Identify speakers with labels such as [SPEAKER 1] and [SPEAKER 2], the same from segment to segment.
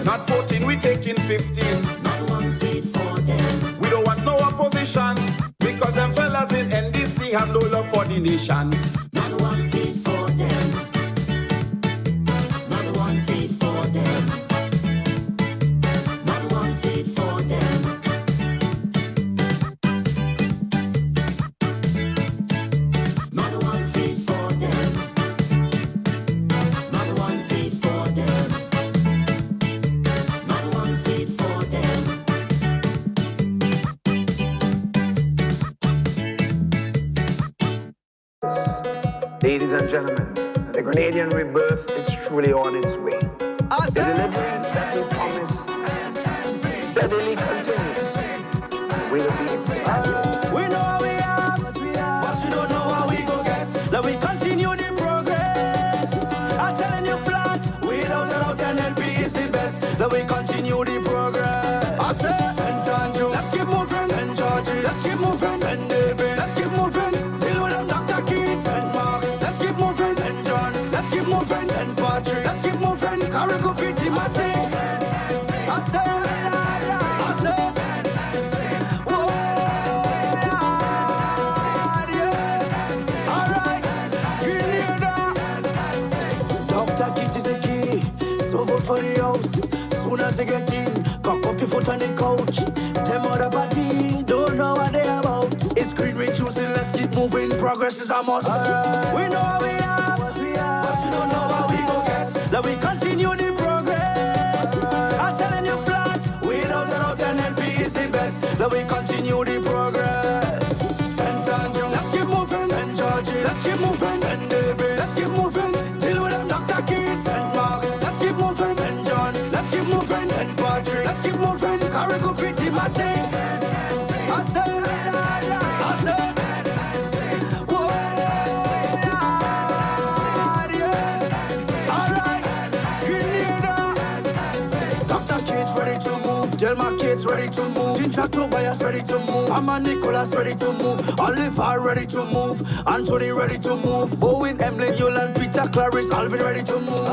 [SPEAKER 1] Not 14, we taking 15.
[SPEAKER 2] Not one seat for them.
[SPEAKER 1] We don't want no opposition, because them fellas in NDC have no love for the nation.
[SPEAKER 2] Not one seat for them. Not one seat for them. Not one seat for them. Not one seat for them. Not one seat for them. Not one seat for them.
[SPEAKER 3] Ladies and gentlemen, the Grenadian rebirth is truly on its way. The deliverance that we promise steadily continues. We will be excited.
[SPEAKER 4] We know how we are, but we don't know how we go get. Let we continue the progress. I'm telling you flat, without a doubt, and NP is the best. Let we continue the progress. I say, St. Andrew, let's keep moving. St. George, let's keep moving. St. David, let's keep moving. Deal with them, Dr. Keith. St. Mark's, let's keep moving. St. John's, let's keep moving. St. Patrick, let's keep moving. Carrico Pity, I say, whoa, yeah. All right, Grenada. Dr. Keith is a key, so vote for the house. Soon as you get in, cock up your foot on the couch. Them other party don't know what they about. It's green we choosing, let's keep moving. Progress is a must. We know how we are, but we don't know how we go get. Let we continue the progress. I'm telling you flat, without a doubt, and NP is the best. Let we continue the progress. St. Andrew, let's keep moving. St. George, let's keep moving. St. David, let's keep moving. Deal with them, Dr. Keith. St. Mark's, let's keep moving. St. John's, let's keep moving. St. Patrick, let's keep moving. Carrico Pity, I say, whoa, yeah. All right, Grenada. Dr. Keith's ready to move. Jelma Kate's ready to move. Ginger Tobias ready to move. Mama Nicholas ready to move. Oliver ready to move. Anthony ready to move. Bowen, Emily, Yolan, Peter, Clarice, Alvin ready to move.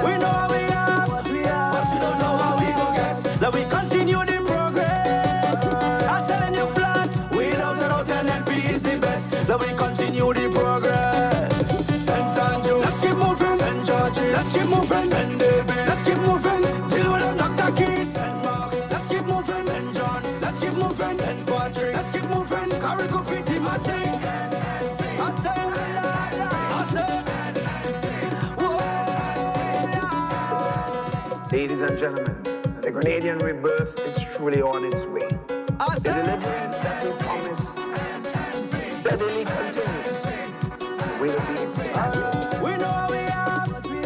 [SPEAKER 4] We know how we are, but we don't know how we go get. Let we continue the progress. I'm telling you flat, without a doubt, and NP is the best. Let we continue the progress. St. Andrew, let's keep moving. St. George, let's keep moving. St. David, let's keep moving. Deal with them, Dr. Keith. St. Mark's, let's keep moving. St. John's, let's keep moving. St. Patrick, let's keep moving. Carrico Pity, I say, whoa,
[SPEAKER 3] Ladies and gentlemen, the Grenadian rebirth is truly on its way. The deliverance that we promise steadily continues. We will be excited.
[SPEAKER 4] we know how we are, but we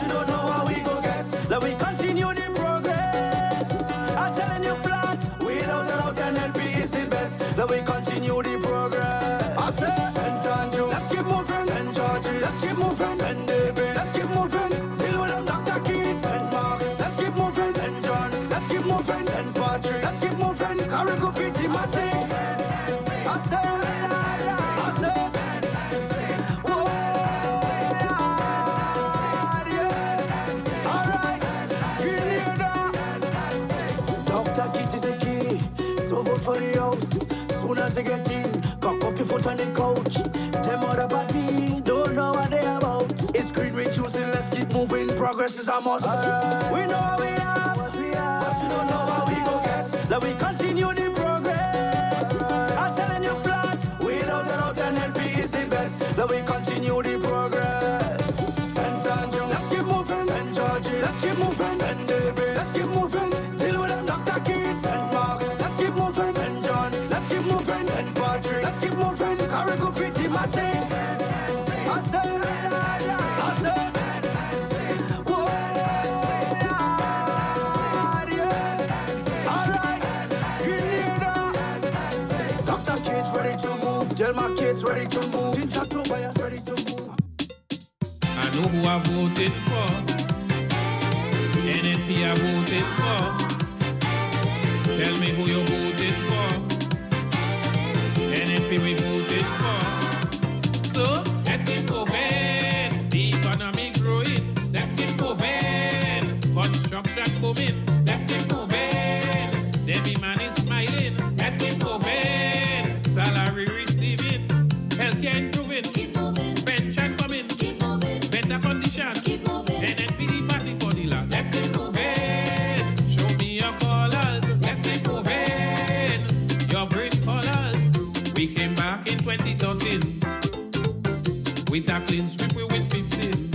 [SPEAKER 4] don't know how we go get. Let we continue the progress. I'm telling you flat, without a doubt, and NP is the best. Let we continue the progress. I say, St. Andrew, let's keep moving. St. George, let's keep moving. St. David, let's keep moving. Deal with them, Dr. Keith. St. Mark's, let's keep moving. St. John's, let's keep moving. St. Patrick, let's keep moving. Carrico Pity, I say, whoa, yeah. All right, Grenada. Dr. Keith is a key, so vote for the house. Soon as you get in, cock up your foot on the couch. Them other party don't know what they about. It's green we choosing, let's keep moving. Progress is a must. We know how we are, but we don't know how we go get. Let we continue the progress. I'm telling you flat, without a doubt, and NP is the best. Let we continue the progress. St. Andrew, let's keep moving. St. George, let's keep moving. St. David, let's keep moving. Deal with them, Dr. Keith. St. Mark's, let's keep moving. St. John's, let's keep moving. St. Patrick, let's keep moving. Carrico Pity, I say, whoa, yeah. All right, Grenada. Dr. Keith's ready to move. Jelma Kate's ready to move. Ginger Tobias ready to move.
[SPEAKER 5] I know who I voted for. NNP I voted for. Tell me who you voted for. NNP we voted for. So let's keep moving. The economy growing. Let's keep moving. Construction booming. a clean sweep with 15.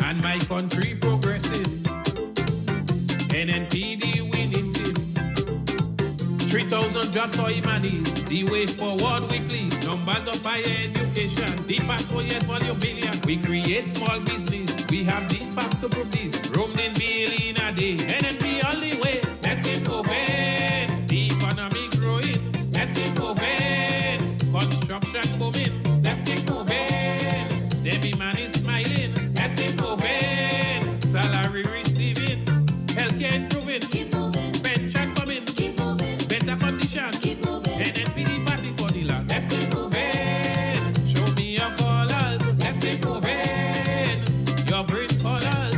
[SPEAKER 5] And my country progressing. NNPD winning team. 3,000 jobs for humanities. The way forward weekly. Numbers of higher education. The passport yet volume billion. We create small business. We have the facts to prove this. Roaming billion a day. NNP all the way. Let's keep moving. The economy growing. Let's keep moving. Construction booming. Let's keep moving. Debbie man is smiling. Let's keep moving. Salary receiving. Healthcare improving.
[SPEAKER 2] Keep moving.
[SPEAKER 5] Pension coming.
[SPEAKER 2] Keep moving.
[SPEAKER 5] Better condition.
[SPEAKER 2] Keep moving.
[SPEAKER 5] NNPD party for the land. Let's keep moving. Show me your colors. Let's keep moving. Your green colors.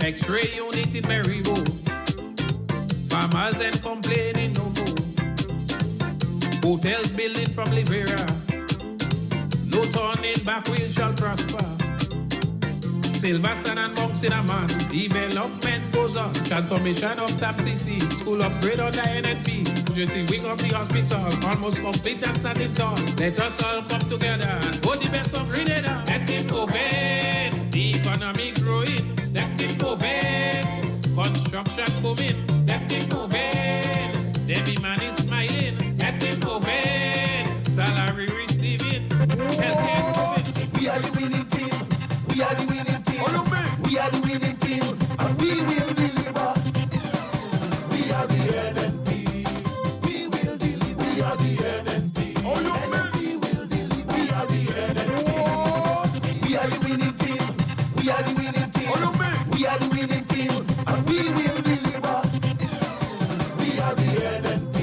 [SPEAKER 5] X-ray unit in Maryville. Farmers ain't complaining no more. Hotels building from Liberia. No turning back, we shall prosper. Silverson and Mount Cinnamon. Development goes on. Transformation of TAP CC. School upgrade on the NNP. Emergency wing of the hospital. Almost complete and standing tall. Let us all come together and go the best of Grenada. Let's keep moving. The economy growing. Let's keep moving. Construction booming. Let's keep moving. Debbie man is smiling. Let's keep moving. Salary receiving. Healthcare improving.
[SPEAKER 4] We are the winning team. We are the winning team. We are the winning team. And we will deliver. We are the NNP. We will deliver. We are the NNP. NNP will deliver. We are the NNP. We are the winning team. We are the winning team. We are the winning team. And we will deliver. We are the NNP.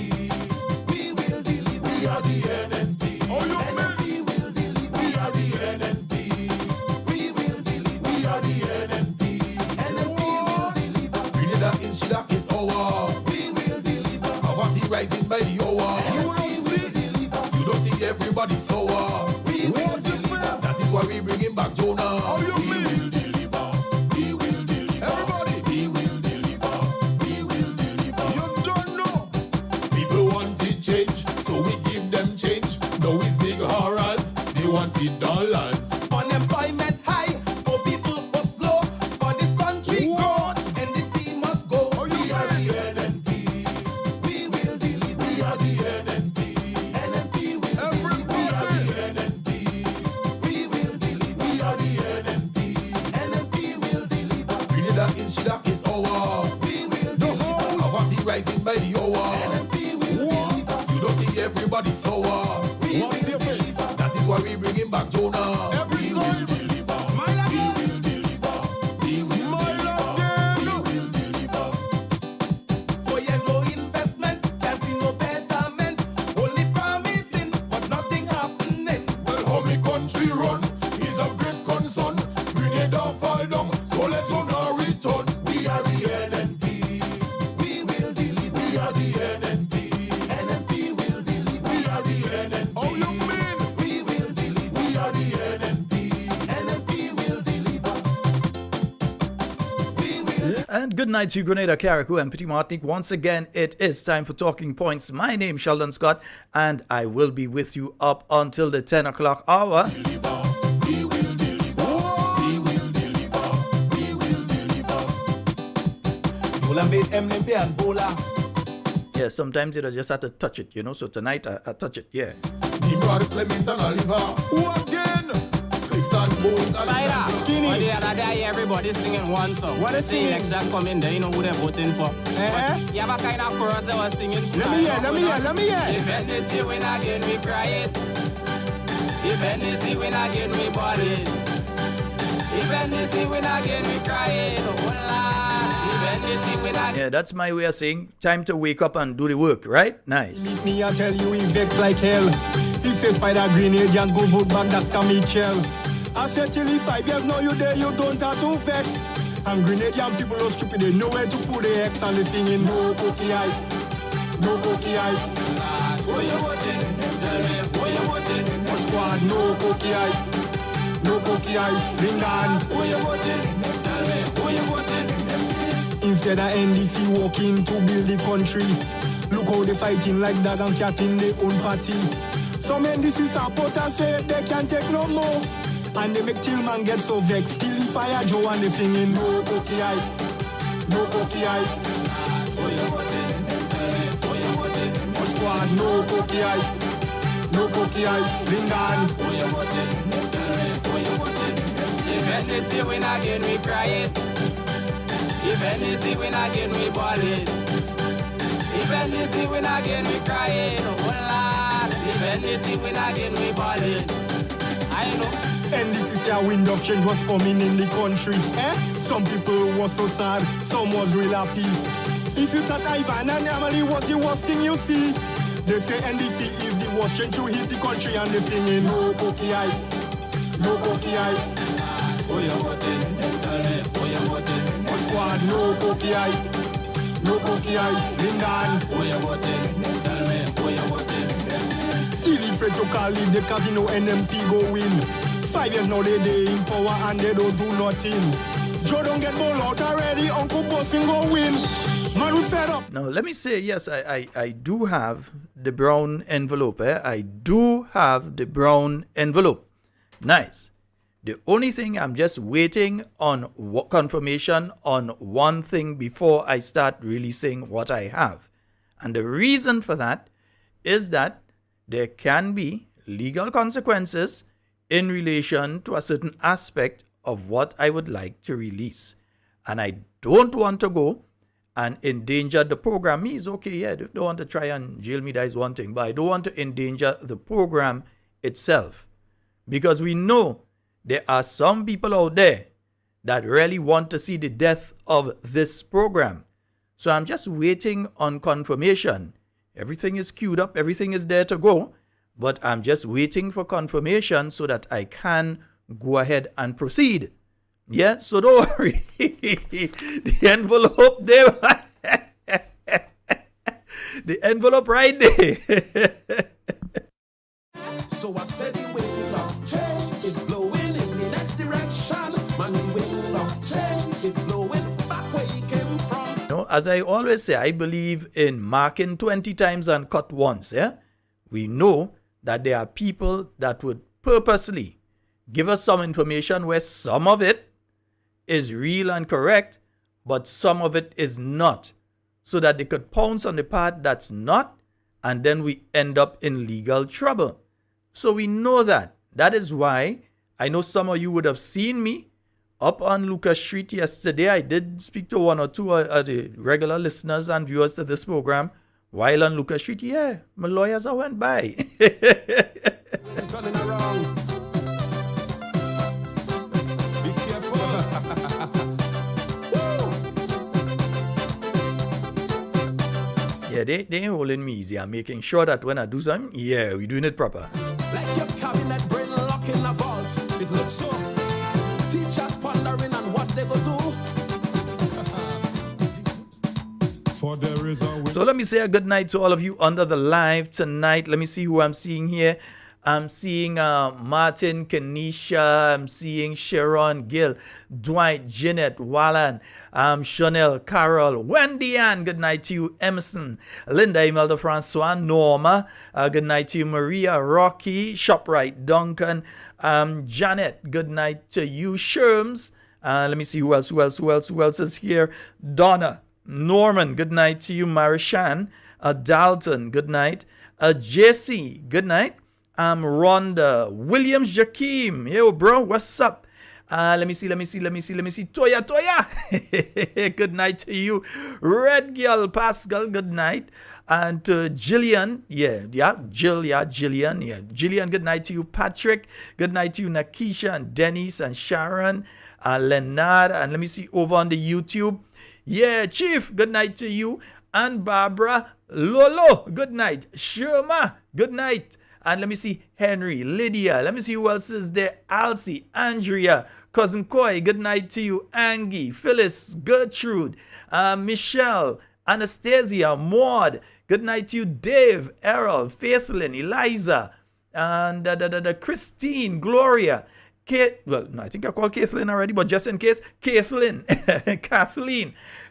[SPEAKER 4] We will deliver. We are the NNP. NNP will deliver. We are the NNP. We will deliver. We are the NNP. NNP will deliver.
[SPEAKER 1] Grenada in Shida is our.
[SPEAKER 4] We will deliver.
[SPEAKER 1] Poverty rising by the hour.
[SPEAKER 4] You don't see.
[SPEAKER 1] You don't see everybody sour.
[SPEAKER 4] We will deliver.
[SPEAKER 1] That is why we bringing back Jonah. We will deliver. We will deliver. Everybody. We will deliver. We will deliver. You don't know. People wanted change, so we give them change. Now it's big horrors. They wanted dollars.
[SPEAKER 4] Unemployment high, for people go slow. For this country growth, and the sea must go. We are the NNP. We will deliver. We are the NNP. NNP will deliver. We are the NNP. We will deliver. We are the NNP. NNP will deliver.
[SPEAKER 1] Grenada in Shida is our.
[SPEAKER 4] We will deliver.
[SPEAKER 1] Poverty rising by the hour.
[SPEAKER 4] NNP will deliver.
[SPEAKER 1] You don't see everybody sour.
[SPEAKER 4] We will deliver.
[SPEAKER 1] That is why we bringing back Jonah. We will deliver.
[SPEAKER 4] Smile
[SPEAKER 1] We
[SPEAKER 4] again.
[SPEAKER 1] will deliver. We will
[SPEAKER 4] Smile
[SPEAKER 1] deliver.
[SPEAKER 4] again.
[SPEAKER 1] We will deliver.
[SPEAKER 4] 4 years no investment, can't see no betterment. Only promising, but nothing happening.
[SPEAKER 1] Well, how me country run is of great concern. Grenada fall down, so let Jonah return.
[SPEAKER 4] We are the NNP. We will deliver. We are the NNP. NNP will deliver. We are the NNP.
[SPEAKER 1] How you mean?
[SPEAKER 4] We will deliver. We are the NNP. NNP will deliver. We will.
[SPEAKER 6] And good night to Grenada, Carriacou, and Petit Martinique. Once again, it is time for Talking Points. My name is Sheldon Scott, and I will be with you up until the 10 o'clock hour.
[SPEAKER 1] We will deliver. We will deliver. We will deliver.
[SPEAKER 4] Bola made MLP and Bola.
[SPEAKER 6] Yeah, sometimes you just have to touch it, So tonight, I touch it, yeah.
[SPEAKER 1] Nimrod, Clement, and Oliver. Who again? Clifton, Bones,
[SPEAKER 7] Spider,
[SPEAKER 4] Skinny.
[SPEAKER 7] On the other day, everybody singing one song.
[SPEAKER 4] What they singing?
[SPEAKER 7] Election coming, there you know who they're voting for.
[SPEAKER 4] Eh?
[SPEAKER 7] You have a kind of chorus they were singing.
[SPEAKER 4] Let me hear.
[SPEAKER 7] If NDC win again, we cry it. If NDC win again, we ball it. If NDC win again, we cry it. Oh, If NDC win again.
[SPEAKER 6] Yeah, that's my way of saying time to wake up and do the work, right? Nice.
[SPEAKER 8] Me I tell you he vex like hell. He says Spider Grenadians go vote back Dr. Mitchell. I said till he 5 years now you there you don't have to vex. And Grenadian people are stupid, they know where to put the X and they singing no cookie eye. No cookie eye.
[SPEAKER 7] Who you voting? Tell me, who you voting?
[SPEAKER 8] What squad? No cookie eye. No cookie eye. Bring on.
[SPEAKER 7] Who you voting? Tell me, who you voting?
[SPEAKER 8] Instead of NDC walking to build the country, look how they fighting like dog and cat in their own party. Some NDC supporters say they can't take no more. And they make Tillman get so vexed. Till he fire Joe and they singing no cookie eye, no cookie eye. Hot squad, no cookie eye, no cookie eye. Lindan.
[SPEAKER 7] If NSC win again, we cry it. If NSC win again, we ball it. If NSC win again, we cry it. Oh, Lord. If NSC win again, we ball it. I know.
[SPEAKER 8] And this is a wind of change was coming in the country. Some people was so sad, some was real happy. If you thought Ivan and Emily was the worst thing you see, they say NDC is the worst change to hit the country, and they singing no cookie eye, no cookie eye. Oh, you want it? Tell me, oh, you want it? Hot squad, no cookie eye, no cookie eye. Lindan,
[SPEAKER 7] Oh, you want it? Tell me, oh, you want it?
[SPEAKER 8] till he afraid to call it the casino NMP go win. 5 years now they in power and they don't do nothing. Joe don't get ball out already, Uncle Bossing go win. Man, we fed up.
[SPEAKER 6] Now, let me say, yes, I do have the brown envelope. I do have the brown envelope. Nice. The only thing, I'm just waiting on confirmation on one thing before I start releasing what I have. And the reason for that is that there can be legal consequences in relation to a certain aspect of what I would like to release. And I don't want to go and endanger the program. Me is okay, yeah, don't want to try and jail me, that is one thing. But I don't want to endanger the program itself. Because we know there are some people out there that really want to see the death of this program. So I'm just waiting on confirmation. Everything is queued up, everything is there to go. But I'm just waiting for confirmation so that I can go ahead and proceed. Yeah, so don't worry. The envelope there. The envelope right there.
[SPEAKER 1] So I said the wind of change is blowing in the next direction. Man, the wind of change is blowing back where he came from.
[SPEAKER 6] As I always say, I believe in marking 20 times and cut once. Yeah, we know that there are people that would purposely give us some information where some of it is real and correct, but some of it is not, so that they could pounce on the part that's not, and then we end up in legal trouble. So we know that. That is why I know some of you would have seen me up on Lucas Street yesterday. I did speak to one or two of the regular listeners and viewers to this program while on Lucas Street. Yeah, my lawyers I went by.
[SPEAKER 1] Turning around. Be careful.
[SPEAKER 6] Yeah, they ain't holding me easy. I'm making sure that when I do something, yeah, we're doing it proper.
[SPEAKER 1] Like your cabinet brain lock in a vault. It looks so. Teachers pondering on what they go do. For there is a
[SPEAKER 6] So let me say a good night to all of you under the live tonight. Let me see who I'm seeing here. I'm seeing Martin, Kenisha. I'm seeing Sharon, Gill, Dwight, Jeanette, Wallan, Chanel, Carol, Wendy Ann. Good night to you, Emerson, Linda, Imelda, Francois, Norma. Good night to you, Maria, Rocky, Shoprite, Duncan, Janet. Good night to you, Sherms. Let me see who else is here. Donna, Norman. Good night to you, Marishan, Dalton. Good night, Jesse. Good night. Rhonda, Williams, Jakeem. Yo, bro, what's up? Let me see. Toya. Good night to you. Red Girl, Pascal, good night. And to Jillian, Jillian, good night to you. Patrick, good night to you. Nakisha and Dennis and Sharon, Leonard, and let me see over on the YouTube. Yeah, Chief, good night to you. And Barbara, Lolo, good night. Sherma, good night. And let me see, Henry, Lydia. Let me see who else is there. Alcy, Andrea, Cousin Coy. Good night to you. Angie, Phyllis, Gertrude, Michelle, Anastasia, Maud. Good night to you. Dave, Errol, Faithlin, Eliza, and Christine, Gloria. Kate, well, I think I called Kathleen already, but just in case, Kathleen,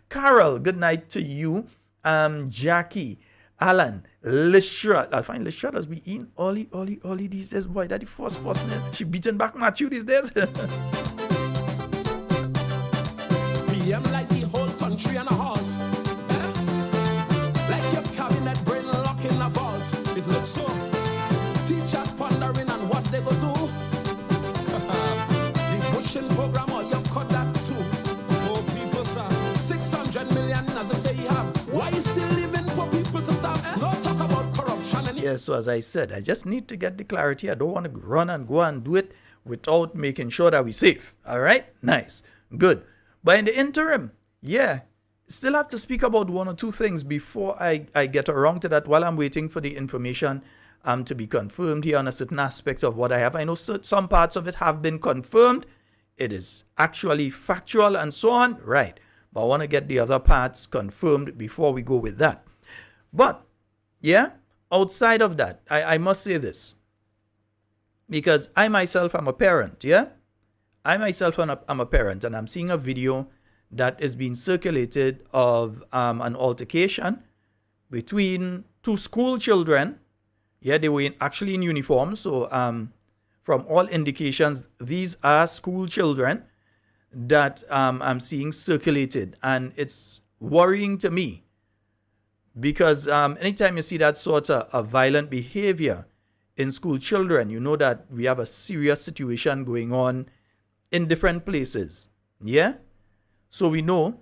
[SPEAKER 6] Carol. Good night to you. Jackie. Alan, Lisha. I find Lisha does be in Ollie these days. Boy, that the first person. She beating back Matthew these days.
[SPEAKER 1] PM like the whole country on a halt. Like your cabinet brain locked in a vault. It looks so. Teachers pondering on what they go do. The bushing program or you cut that too. Oh, people, sir. 600 million as they say you have. Why you still living for people to stop? No talk about corruption.
[SPEAKER 6] Yes, so as I said, I just need to get the clarity. I don't want to run and go and do it without making sure that we're safe. All right? Nice. Good. But in the interim, yeah, still have to speak about one or two things before I get around to that while I'm waiting for the information to be confirmed here on a certain aspect of what I have. I know some parts of it have been confirmed. It is actually factual and so on. Right. But I want to get the other parts confirmed before we go with that. But, yeah, outside of that, I must say this. Because I myself am a parent, yeah? I myself am a parent, and I'm seeing a video that is being circulated of an altercation between two school children. Yeah, they were actually in uniform. So from all indications, these are school children that I'm seeing circulated. And it's worrying to me because anytime you see that sort of violent behavior in school children, you know that we have a serious situation going on in different places. Yeah? So we know,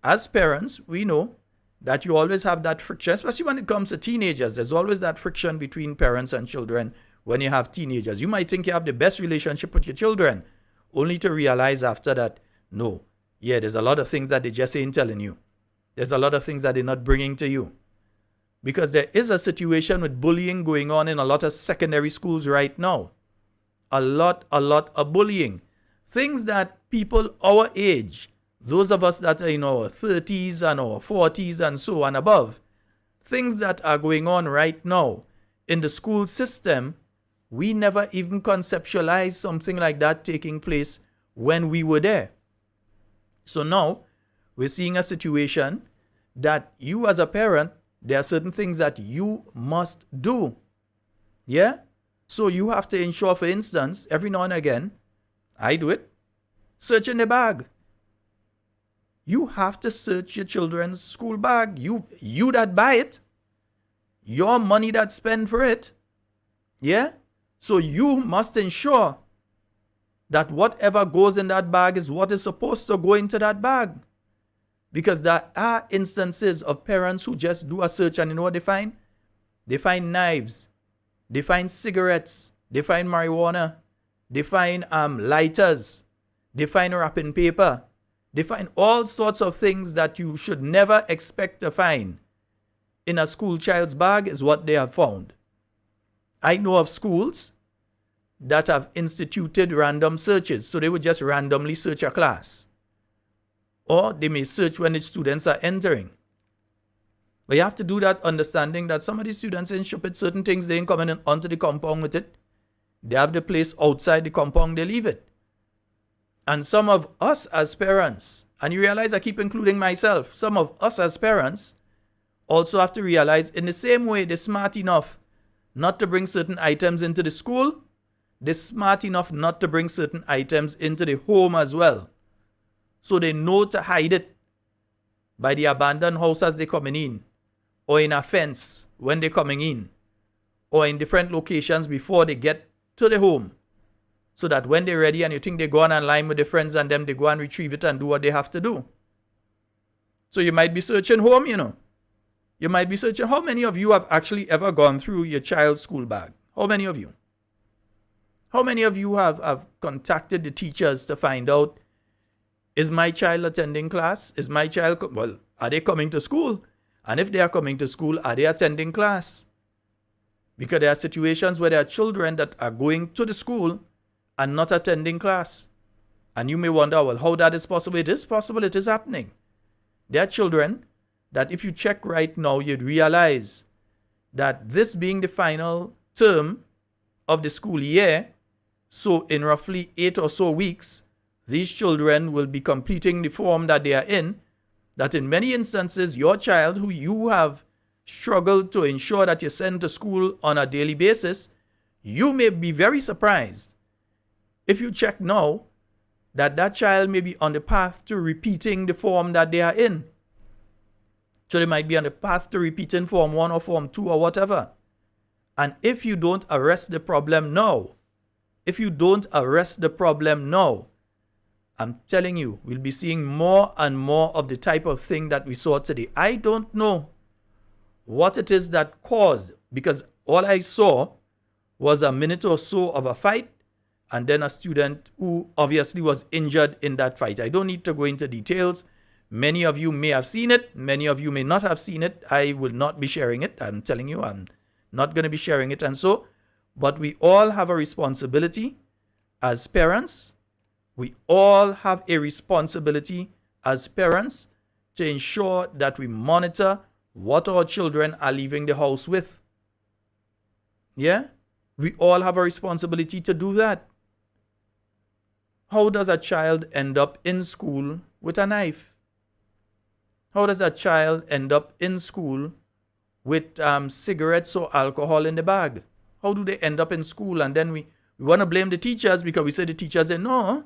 [SPEAKER 6] as parents, we know that you always have that friction, especially when it comes to teenagers. There's always that friction between parents and children when you have teenagers. You might think you have the best relationship with your children, only to realize after that, no. Yeah, there's a lot of things that they just ain't telling you. There's a lot of things that they're not bringing to you. Because there is a situation with bullying going on in a lot of secondary schools right now. A lot of bullying. Things that people our age, those of us that are in our 30s and our 40s and so on above, things that are going on right now in the school system, we never even conceptualized something like that taking place when we were there. So now we're seeing a situation that you as a parent, there are certain things that you must do. Yeah? So you have to ensure, for instance, every now and again, I do it, search in the bag. You have to search your children's school bag. You that buy it, your money that's spent for it. Yeah? So you must ensure that whatever goes in that bag is what is supposed to go into that bag. Because there are instances of parents who just do a search and you know what they find? They find knives. They find cigarettes. They find marijuana. They find lighters. They find wrapping paper. They find all sorts of things that you should never expect to find in a school child's bag is what they have found. I know of schools that have instituted random searches. So they would just randomly search a class. Or they may search when the students are entering. But you have to do that understanding that some of the students ain't stupid. Certain things they ain't coming in onto the compound with it. They have the place outside the compound, they leave it. And some of us as parents, and you realize I keep including myself, some of us as parents also have to realize in the same way they're smart enough not to bring certain items into the school, they're smart enough not to bring certain items into the home as well. So they know to hide it by the abandoned house as they're coming in, or in a fence when they're coming in, or in different locations before they get to the home. So that when they're ready and you think they go on online with their friends and them, they go and retrieve it and do what they have to do. So you might be searching home, you know. You might be searching. How many of you have actually ever gone through your child's school bag? How many of you? How many of you have contacted the teachers to find out, is my child attending class? Is my child, are they coming to school? And if they are coming to school, are they attending class? Because there are situations where there are children that are going to the school and not attending class. And you may wonder, well, how that is possible? It is possible. It is happening. There are children that if you check right now, you'd realize that this being the final term of the school year, so in roughly 8 or so weeks, these children will be completing the form that they are in, that in many instances, your child who you have struggle to ensure that you send to school on a daily basis, you may be very surprised if you check now that that child may be on the path to repeating the form that they are in. So they might be on the path to repeating Form 1 or Form 2 or whatever. And if you don't arrest the problem now, I'm telling you, we'll be seeing more and more of the type of thing that we saw today. I don't know what it is that caused, because all I saw was a minute or so of a fight and then a student who obviously was injured in that fight. I don't need to go into details. Many of you may have seen it. Many of you may not have seen it. I will not be sharing it. I'm telling you, I'm not going to be sharing it. And so, but we all have a responsibility as parents. We all have a responsibility as parents to ensure that we monitor what our children are leaving the house with. Yeah? We all have a responsibility to do that. How does a child end up in school with a knife? How does a child end up in school with cigarettes or alcohol in the bag? How do they end up in school? And then we want to blame the teachers because we say the teachers say, no,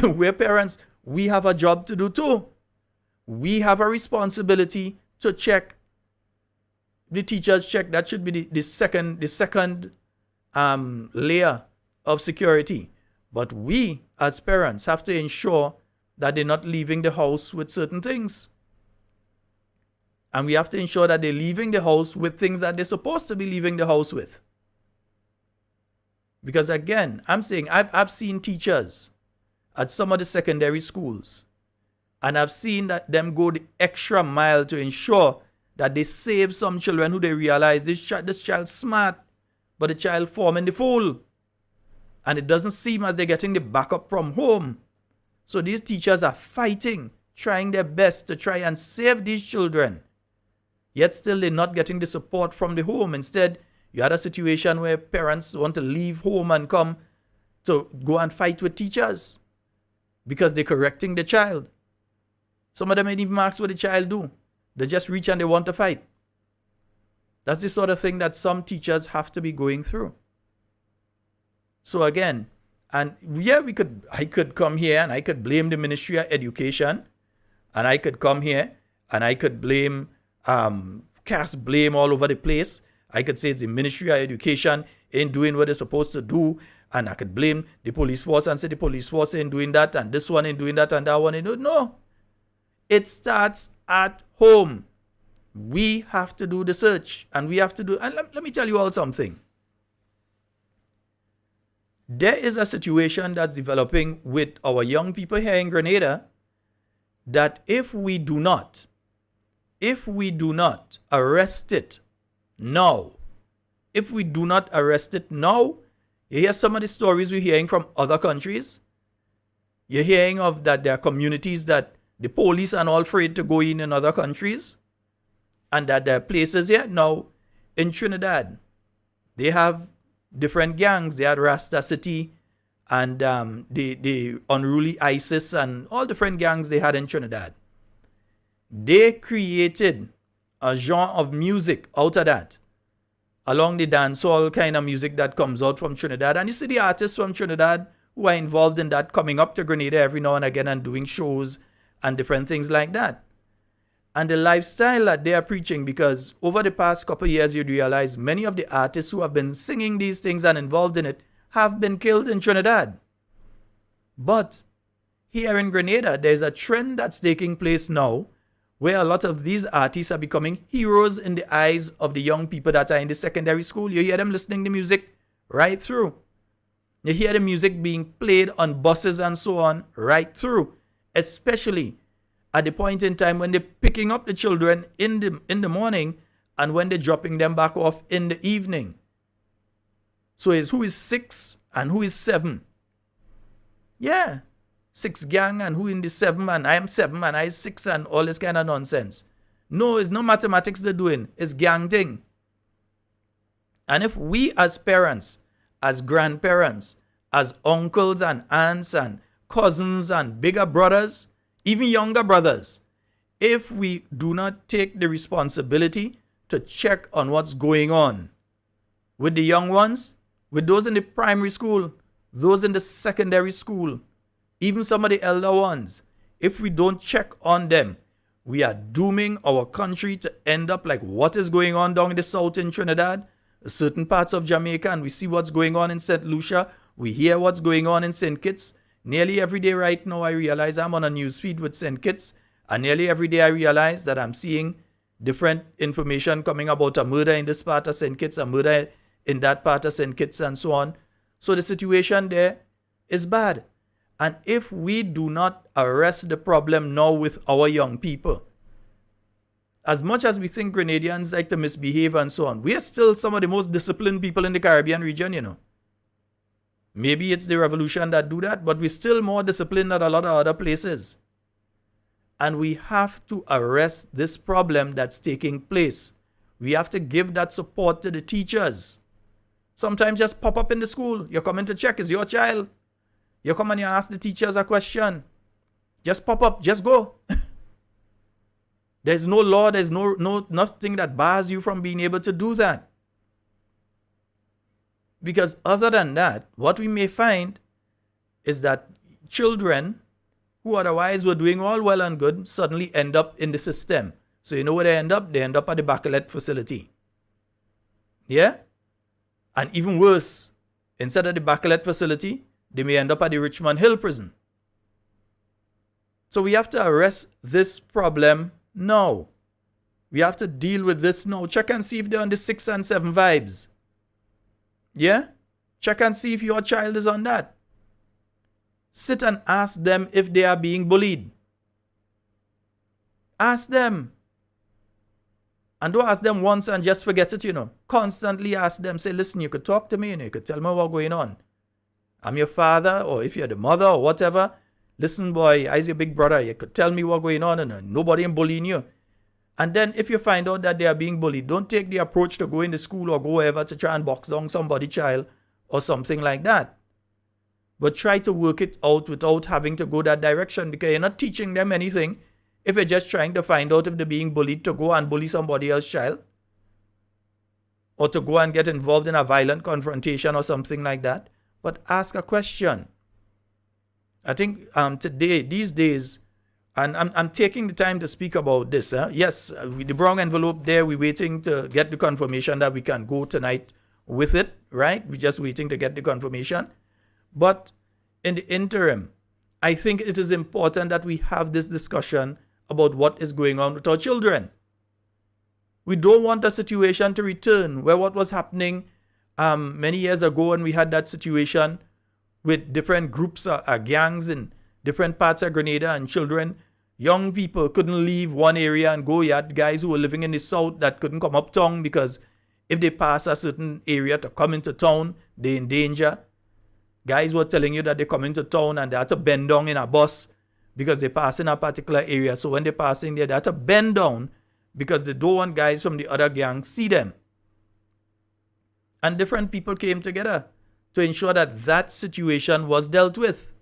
[SPEAKER 6] we're parents. We have a job to do too. We have a responsibility to check. The teachers check. That should be the second layer of security. But we as parents have to ensure that they're not leaving the house with certain things. And we have to ensure that they're leaving the house with things that they're supposed to be leaving the house with. Because again, I'm saying I've seen teachers at some of the secondary schools, and I've seen that them go the extra mile to ensure that they save some children who they realize this child's smart, but the child forming the fool. And it doesn't seem as they're getting the backup from home. So these teachers are fighting, trying their best to try and save these children. Yet still they're not getting the support from the home. Instead, you had a situation where parents want to leave home and come to go and fight with teachers because they're correcting the child. Some of them ain't even ask what the child do. They just reach and they want to fight. That's the sort of thing that some teachers have to be going through. So again, and yeah, I could come here and I could blame the Ministry of Education, and I could come here and I could blame cast blame all over the place. I could say it's the Ministry of Education ain't doing what they're supposed to do, and I could blame the police force and say the police force ain't doing that, and this one ain't doing that, and that one ain't doing. No. It starts at home. We have to do the search, and we have to do, and let me tell you all something. There is a situation that's developing with our young people here in Grenada that if we do not arrest it now, you hear some of the stories we're hearing from other countries. You're hearing of that there are communities that the police are all afraid to go in other countries, and that there are places here. Now, in Trinidad, they have different gangs. They had Rasta City and the unruly ISIS and all different gangs they had in Trinidad. They created a genre of music out of that, along the dancehall kind of music that comes out from Trinidad. And you see the artists from Trinidad who are involved in that coming up to Grenada every now and again and doing shows and different things like that. And the lifestyle that they are preaching, because over the past couple of years, you realize many of the artists who have been singing these things and involved in it have been killed in Trinidad. But here in Grenada, there's a trend that's taking place now where a lot of these artists are becoming heroes in the eyes of the young people that are in the secondary school. You hear them listening to music right through. You hear the music being played on buses and so on right through, especially at the point in time when they're picking up the children in the morning and when they're dropping them back off in the evening. So it's who is 6 and who is 7. Yeah. 6 gang and who in the 7, and I am 7 and I is 6 and all this kind of nonsense. No, it's no mathematics they're doing. It's gang thing. And if we as parents, as grandparents, as uncles and aunts and cousins and bigger brothers, even younger brothers, if we do not take the responsibility to check on what's going on with the young ones, with those in the primary school, those in the secondary school, even some of the elder ones. If we don't check on them, we are dooming our country to end up like what is going on down in the south in Trinidad, certain parts of Jamaica, and we see what's going on in St. Lucia. We hear what's going on in St. Kitts. Nearly every day right now, I realize I'm on a news feed with St. Kitts, and nearly every day I realize that I'm seeing different information coming about a murder in this part of St. Kitts, a murder in that part of St. Kitts, and so on. So the situation there is bad. And if we do not arrest the problem now with our young people, as much as we think Grenadians like to misbehave and so on, we are still some of the most disciplined people in the Caribbean region, you know. Maybe it's the revolution that do that, but we're still more disciplined than a lot of other places. And we have to arrest this problem that's taking place. We have to give that support to the teachers. Sometimes just pop up in the school. You're coming to check, is your child? You come and you ask the teachers a question. Just pop up, just go. There's no law, there's nothing that bars you from being able to do that. Because other than that, what we may find is that children who otherwise were doing all well and good suddenly end up in the system. So you know where they end up? They end up at the Bachelet facility. Yeah? And even worse, instead of the Bachelet facility, they may end up at the Richmond Hill prison. So we have to arrest this problem now. We have to deal with this now. Check and see if they're on the 6 and 7 vibes. Yeah? Check and see if your child is on that. Sit and ask them if they are being bullied. Ask them. And don't ask them once and just forget it, you know. Constantly ask them. Say, listen, you could talk to me, you know, you could tell me what's going on. I'm your father, or if you're the mother or whatever. Listen, boy, I's your big brother. You could tell me what's going on, and nobody ain't bullying you. And then if you find out that they are being bullied, don't take the approach to go in the school or go wherever to try and box down somebody's child or something like that. But try to work it out without having to go that direction, because you're not teaching them anything if you're just trying to find out if they're being bullied to go and bully somebody else's child, or to go and get involved in a violent confrontation or something like that. But ask a question. I think today, these days, and I'm taking the time to speak about this. Yes, with the brown envelope there, we're waiting to get the confirmation that we can go tonight with it, right? We're just waiting to get the confirmation. But in the interim, I think it is important that we have this discussion about what is going on with our children. We don't want a situation to return where what was happening many years ago when we had that situation with different groups or gangs in different parts of Grenada, and children, young people couldn't leave one area and go. You had guys who were living in the south that couldn't come uptown because if they pass a certain area to come into town, they're in danger. Guys were telling you that they come into town and they had to bend down in a bus because they pass in a particular area. So when they pass in there, they had to bend down because they don't want guys from the other gang see them. And different people came together to ensure that that situation was dealt with.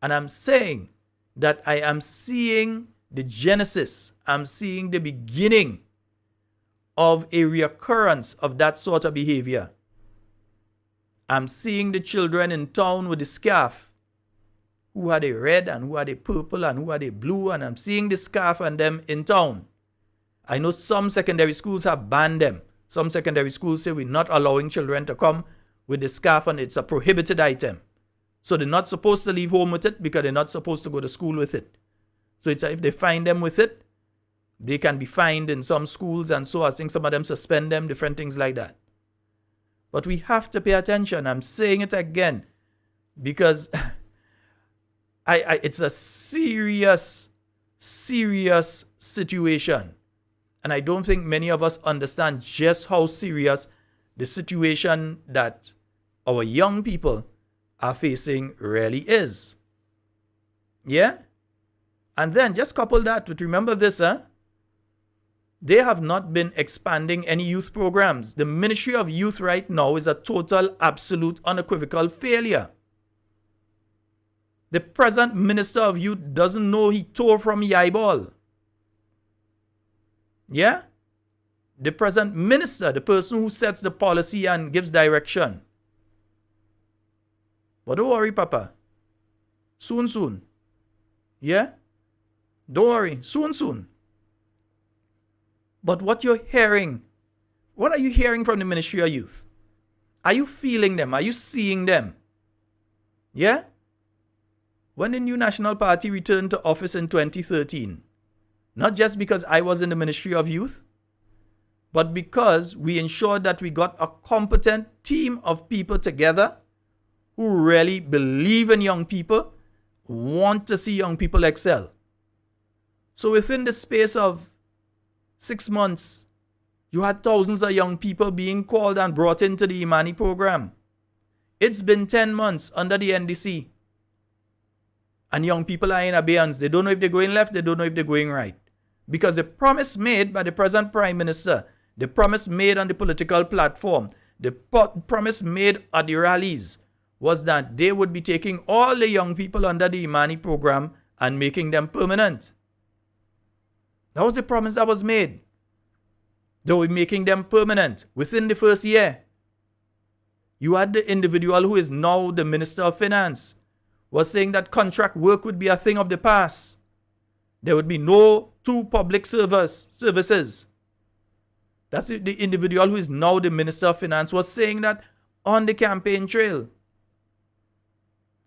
[SPEAKER 6] And I'm saying that I am seeing the genesis, I'm seeing the beginning of a reoccurrence of that sort of behavior. I'm seeing the children in town with the scarf, who had a red and who had a purple and who had a blue, and I'm seeing the scarf and them in town. I know some secondary schools have banned them. Some secondary schools say we're not allowing children to come with the scarf and it's a prohibited item. So they're not supposed to leave home with it because they're not supposed to go to school with it. So it's if they find them with it, they can be fined in some schools, and so I think some of them suspend them, different things like that. But we have to pay attention. I'm saying it again because it's a serious situation. And I don't think many of us understand just how serious the situation that our young people are facing really is. Yeah? And then just couple that with, remember this, they have not been expanding any youth programs. The Ministry of Youth right now is a total, absolute, unequivocal failure. The present Minister of Youth doesn't know he tore from Yaiball. Yeah? the present minister, the person who sets the policy and gives direction. But don't worry, Papa. Soon. Yeah? Don't worry. Soon. But what you're hearing, what are you hearing from the Ministry of Youth? Are you feeling them? Are you seeing them? Yeah? When the new National Party returned to office in 2013, not just because I was in the Ministry of Youth, but because we ensured that we got a competent team of people together who really believe in young people, want to see young people excel. So within the space of 6 months, you had thousands of young people being called and brought into the Imani program. It's been 10 months under the NDC. And young people are in abeyance. They don't know if they're going left, they don't know if they're going right. Because the promise made by the present Prime Minister, the promise made on the political platform, the promise made at the rallies was that they would be taking all the young people under the Imani program and making them permanent. That was the promise that was made. They were making them permanent within the first year. You had the individual who is now the Minister of Finance was saying that contract work would be a thing of the past. There would be no two public services. That's the individual who is now the Minister of Finance was saying that on the campaign trail.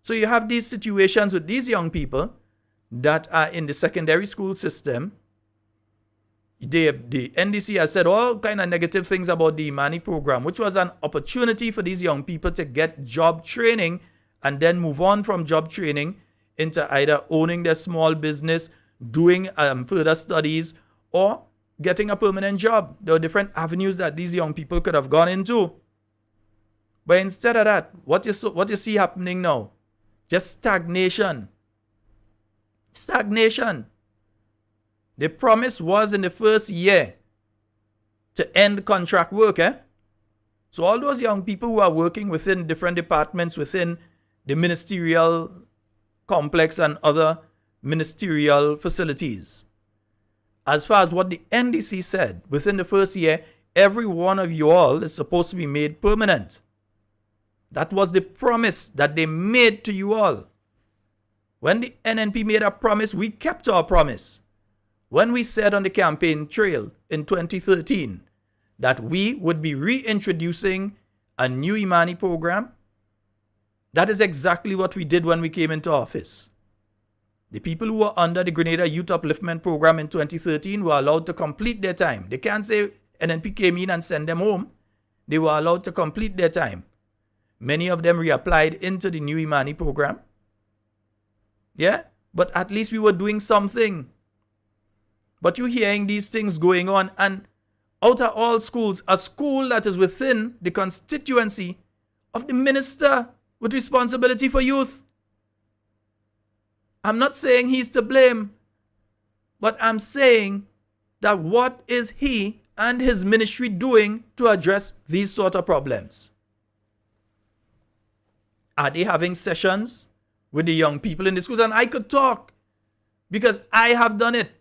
[SPEAKER 6] So you have these situations with these young people that are in the secondary school system. The NDC has said all kind of negative things about the Imani program, which was an opportunity for these young people to get job training and then move on from job training into either owning their small business, doing further studies, or getting a permanent job. There are different avenues that these young people could have gone into. But instead of that, what you see happening now? Just stagnation. Stagnation. The promise was in the first year to end contract work. So all those young people who are working within different departments within the ministerial complex and other ministerial facilities, as far as what the NDC said, within the first year, every one of you all is supposed to be made permanent. That was the promise that they made to you all. When the NNP made a promise, we kept our promise. When we said on the campaign trail in 2013 that we would be reintroducing a new Imani program, that is exactly what we did when we came into office. The people who were under the Grenada Youth Upliftment Program in 2013 were allowed to complete their time. They can't say NNP came in and sent them home. They were allowed to complete their time. Many of them reapplied into the new Imani program. Yeah? But at least we were doing something. But you're hearing these things going on, and out of all schools, a school that is within the constituency of the minister with responsibility for youth. I'm not saying he's to blame, but I'm saying that what is he and his ministry doing to address these sort of problems? Are they having sessions with the young people in the schools? And I could talk because I have done it.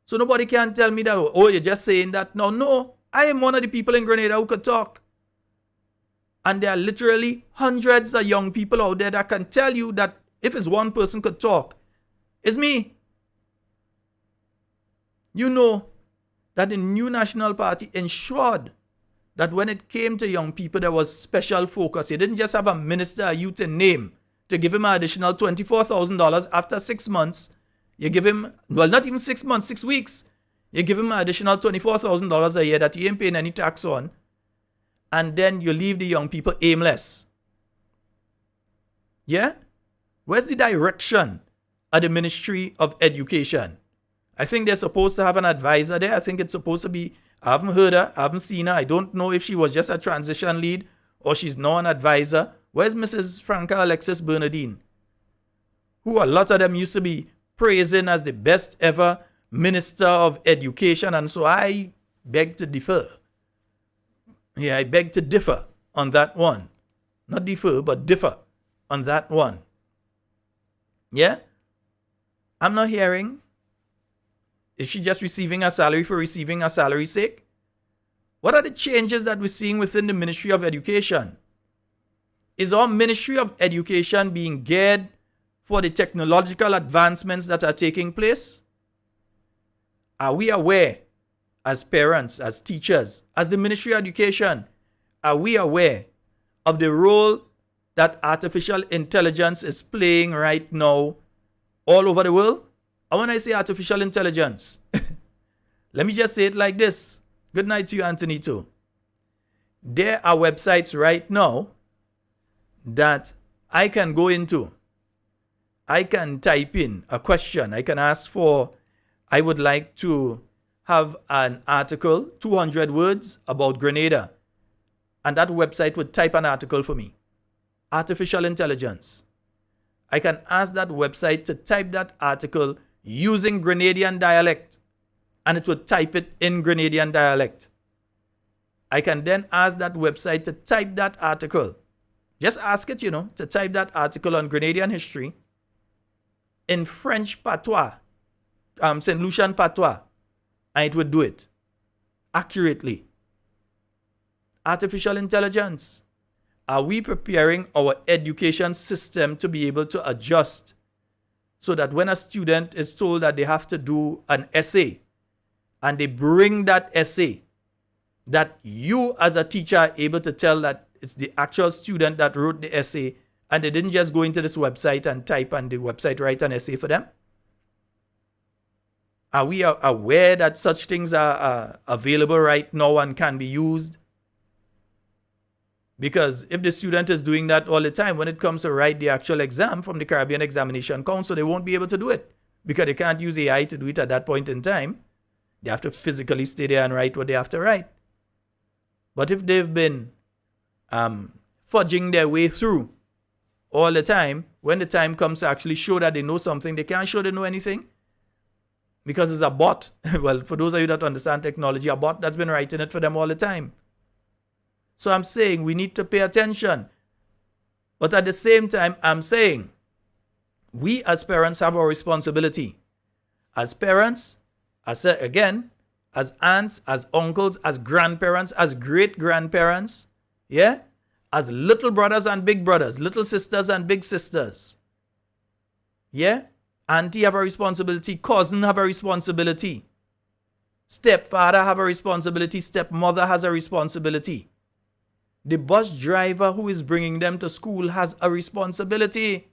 [SPEAKER 6] So nobody can tell me that, oh, you're just saying that. No, I am one of the people in Grenada who could talk. And there are literally hundreds of young people out there that can tell you that if it's one person could talk, it's me. You know that the new National Party ensured that when it came to young people, there was special focus. He didn't just have a minister of youth in name to give him an additional $24,000 after 6 months. You give him, well, not even 6 months, 6 weeks. You give him an additional $24,000 a year that he ain't paying any tax on. And then you leave the young people aimless. Yeah? Where's the direction of the Ministry of Education? I think they're supposed to have an advisor there. I think it's supposed to be, I haven't heard her, I haven't seen her. I don't know if she was just a transition lead or she's now an advisor. Where's Mrs. Franca Alexis Bernardine? Who a lot of them used to be praising as the best ever Minister of Education. And so I beg to differ. Yeah, I beg to differ on that one. Not differ, but differ on that one. Yeah? I'm not hearing Is she just receiving a salary for receiving a salary's sake? What are the changes that we're seeing within the Ministry of Education? Is our Ministry of Education being geared for the technological advancements that are taking place? Are we aware, as parents, as teachers, as the Ministry of Education, are we aware of the role that artificial intelligence is playing right now all over the world? And when I say artificial intelligence, let me just say it like this. Good night to you, Anthony, too. There are websites right now that I can go into. I can type in a question. I can ask for, I would like to have an article, 200 words about Grenada. And that website would type an article for me. Artificial intelligence. I can ask that website to type that article using Grenadian dialect, and it would type it in Grenadian dialect. I can then ask that website to type that article. Just ask it, to type that article on Grenadian history in French patois, St. Lucian patois, and it would do it accurately. Artificial intelligence. Are we preparing our education system to be able to adjust so that when a student is told that they have to do an essay and they bring that essay, that you as a teacher are able to tell that it's the actual student that wrote the essay and they didn't just go into this website and type and the website write an essay for them? Are we aware that such things are available right now and can be used? Because if the student is doing that all the time, when it comes to write the actual exam from the Caribbean Examination Council, they won't be able to do it because they can't use AI to do it at that point in time. They have to physically stay there and write what they have to write. But if they've been fudging their way through all the time, when the time comes to actually show that they know something, they can't show they know anything because it's a bot. Well, for those of you that understand technology, a bot that's been writing it for them all the time. So I'm saying we need to pay attention. But at the same time, I'm saying we as parents have a responsibility. As parents, as aunts, as uncles, as grandparents, as great-grandparents, as little brothers and big brothers, little sisters and big sisters. Auntie have a responsibility, cousin have a responsibility. Stepfather have a responsibility, stepmother has a responsibility. The bus driver who is bringing them to school has a responsibility.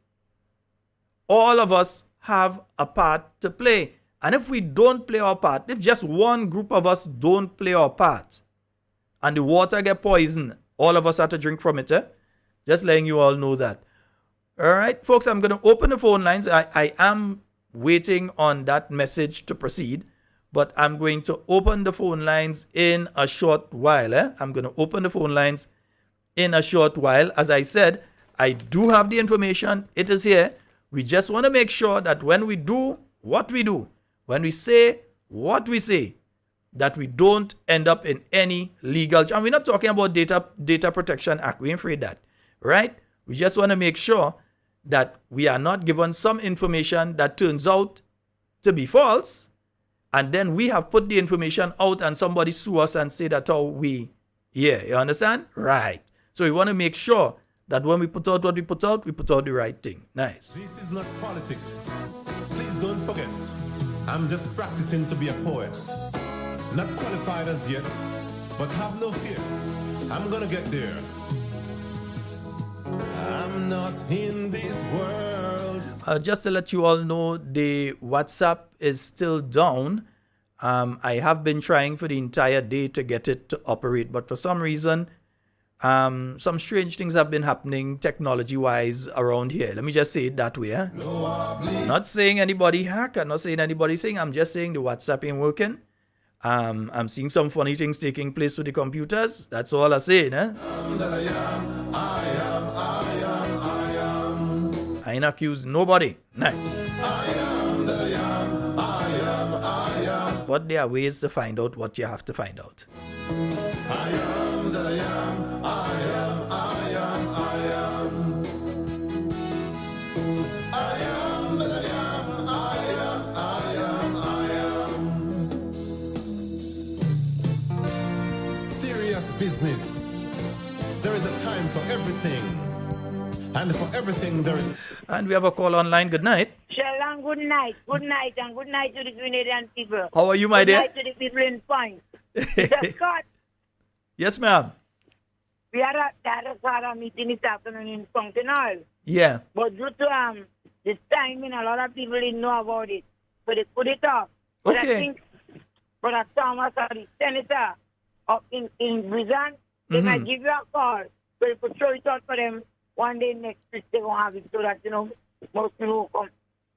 [SPEAKER 6] All of us have a part to play. And if we don't play our part, if just one group of us don't play our part, and the water get poisoned, all of us have to drink from it. Just letting you all know that. All right, folks, I'm going to open the phone lines. I am waiting on that message to proceed, but I'm going to open the phone lines in a short while. I'm going to open the phone lines in a short while. As I said, I do have the information. It is here. We just want to make sure that when we do what we do, when we say what we say, that we don't end up in any legal... And we're not talking about Data Protection Act. We ain't afraid that, right? We just want to make sure that we are not given some information that turns out to be false, and then we have put the information out and somebody sue us and say that how we... you understand? Right. So we want to make sure that when we put out what we put out the right thing. Nice.
[SPEAKER 1] This is not politics. Please don't forget, I'm just practicing to be a poet. Not qualified as yet, but have no fear. I'm gonna get there. I'm not in this world.
[SPEAKER 6] Just to let you all know, the WhatsApp is still down. I have been trying for the entire day to get it to operate, but for some reason, some strange things have been happening technology-wise around here. Let me just say it that way. Not saying anybody hack, I'm not saying anybody thing. I'm just saying the WhatsApp ain't working. I'm seeing some funny things taking place with the computers. That's all I'm saying. I ain't accused nobody. Nice. But there are ways to find out what you have to find out.
[SPEAKER 1] I am that I am, I am, I am, I am. I am that I am, I am, I am, I am. business. There is a time for everything. And for everything there is...
[SPEAKER 6] And we have a call online. Good night.
[SPEAKER 9] Shalom, good night. Good night, and good night to the Grenadian people.
[SPEAKER 6] How are you, my
[SPEAKER 9] Good
[SPEAKER 6] dear?
[SPEAKER 9] night to the people in Point. Mr. Scott,
[SPEAKER 6] Yes, ma'am.
[SPEAKER 9] we had a meeting this afternoon in Parental.
[SPEAKER 6] Yeah.
[SPEAKER 9] But due to this timing, a lot of people didn't know about it. So they put it off. But
[SPEAKER 6] Okay.
[SPEAKER 9] I think Brother Thomas or the senator up in prison, they might give you a call. So you could show it out for them one day next week. They're going to have it so that, most people come.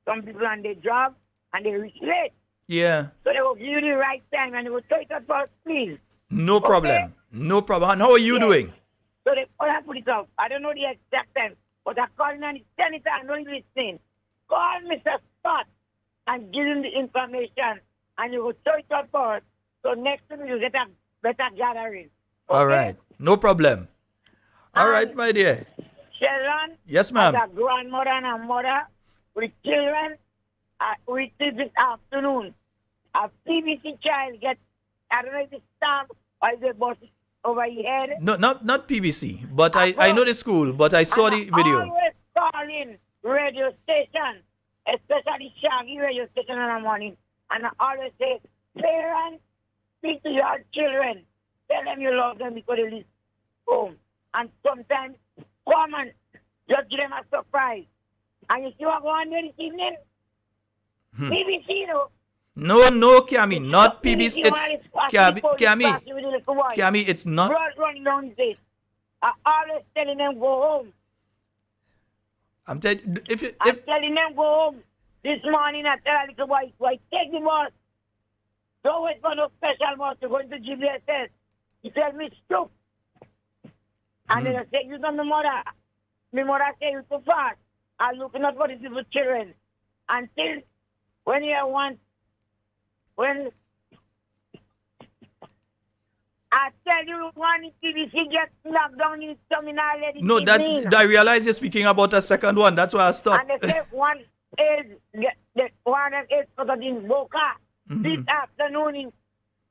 [SPEAKER 9] Some people on their job and they reach late.
[SPEAKER 6] Yeah.
[SPEAKER 9] So they will give you the right time and they will show it out for us, please.
[SPEAKER 6] No problem. No problem. And how are you doing?
[SPEAKER 9] So they all have put it up. I don't know the exact time, but I called on the senator and don't listening. Call Mr. Scott and give him the information and you will show it out for us. So next time you get a better gathering.
[SPEAKER 6] All right. No problem. All right, my dear.
[SPEAKER 9] Sharon,
[SPEAKER 6] Yes, ma'am.
[SPEAKER 9] as a grandmother and a mother with children, we did this afternoon. A PVC child gets, I don't know if it's stabbed or if they bust it over your head.
[SPEAKER 6] No, not PBC, but I know the school, but I saw the video.
[SPEAKER 9] Always calling radio station, especially Shaggy radio station in the morning, and I always say, parents, speak to your children. Tell them you love them because they live home. And sometimes, come and just give them a surprise. And you see what going on there this evening? BBC, you know.
[SPEAKER 6] No, Kiami, not PBC. It's Kiami, it's not.
[SPEAKER 9] Blood running down this. I always telling them go home.
[SPEAKER 6] I'm telling
[SPEAKER 9] I'm telling them go home. This morning I tell a little boy, take the bus. Don't wait for no special bus to go into GBSS. He tell me stop. And then I say, you know my mother. My mother say you too fast. I'm looking out for the people's children. Until when you want, when I tell you one TVC gets locked down in terminal.
[SPEAKER 6] No, I realize you're speaking about a second one. That's why I stopped.
[SPEAKER 9] And they say one is put in Boca this afternoon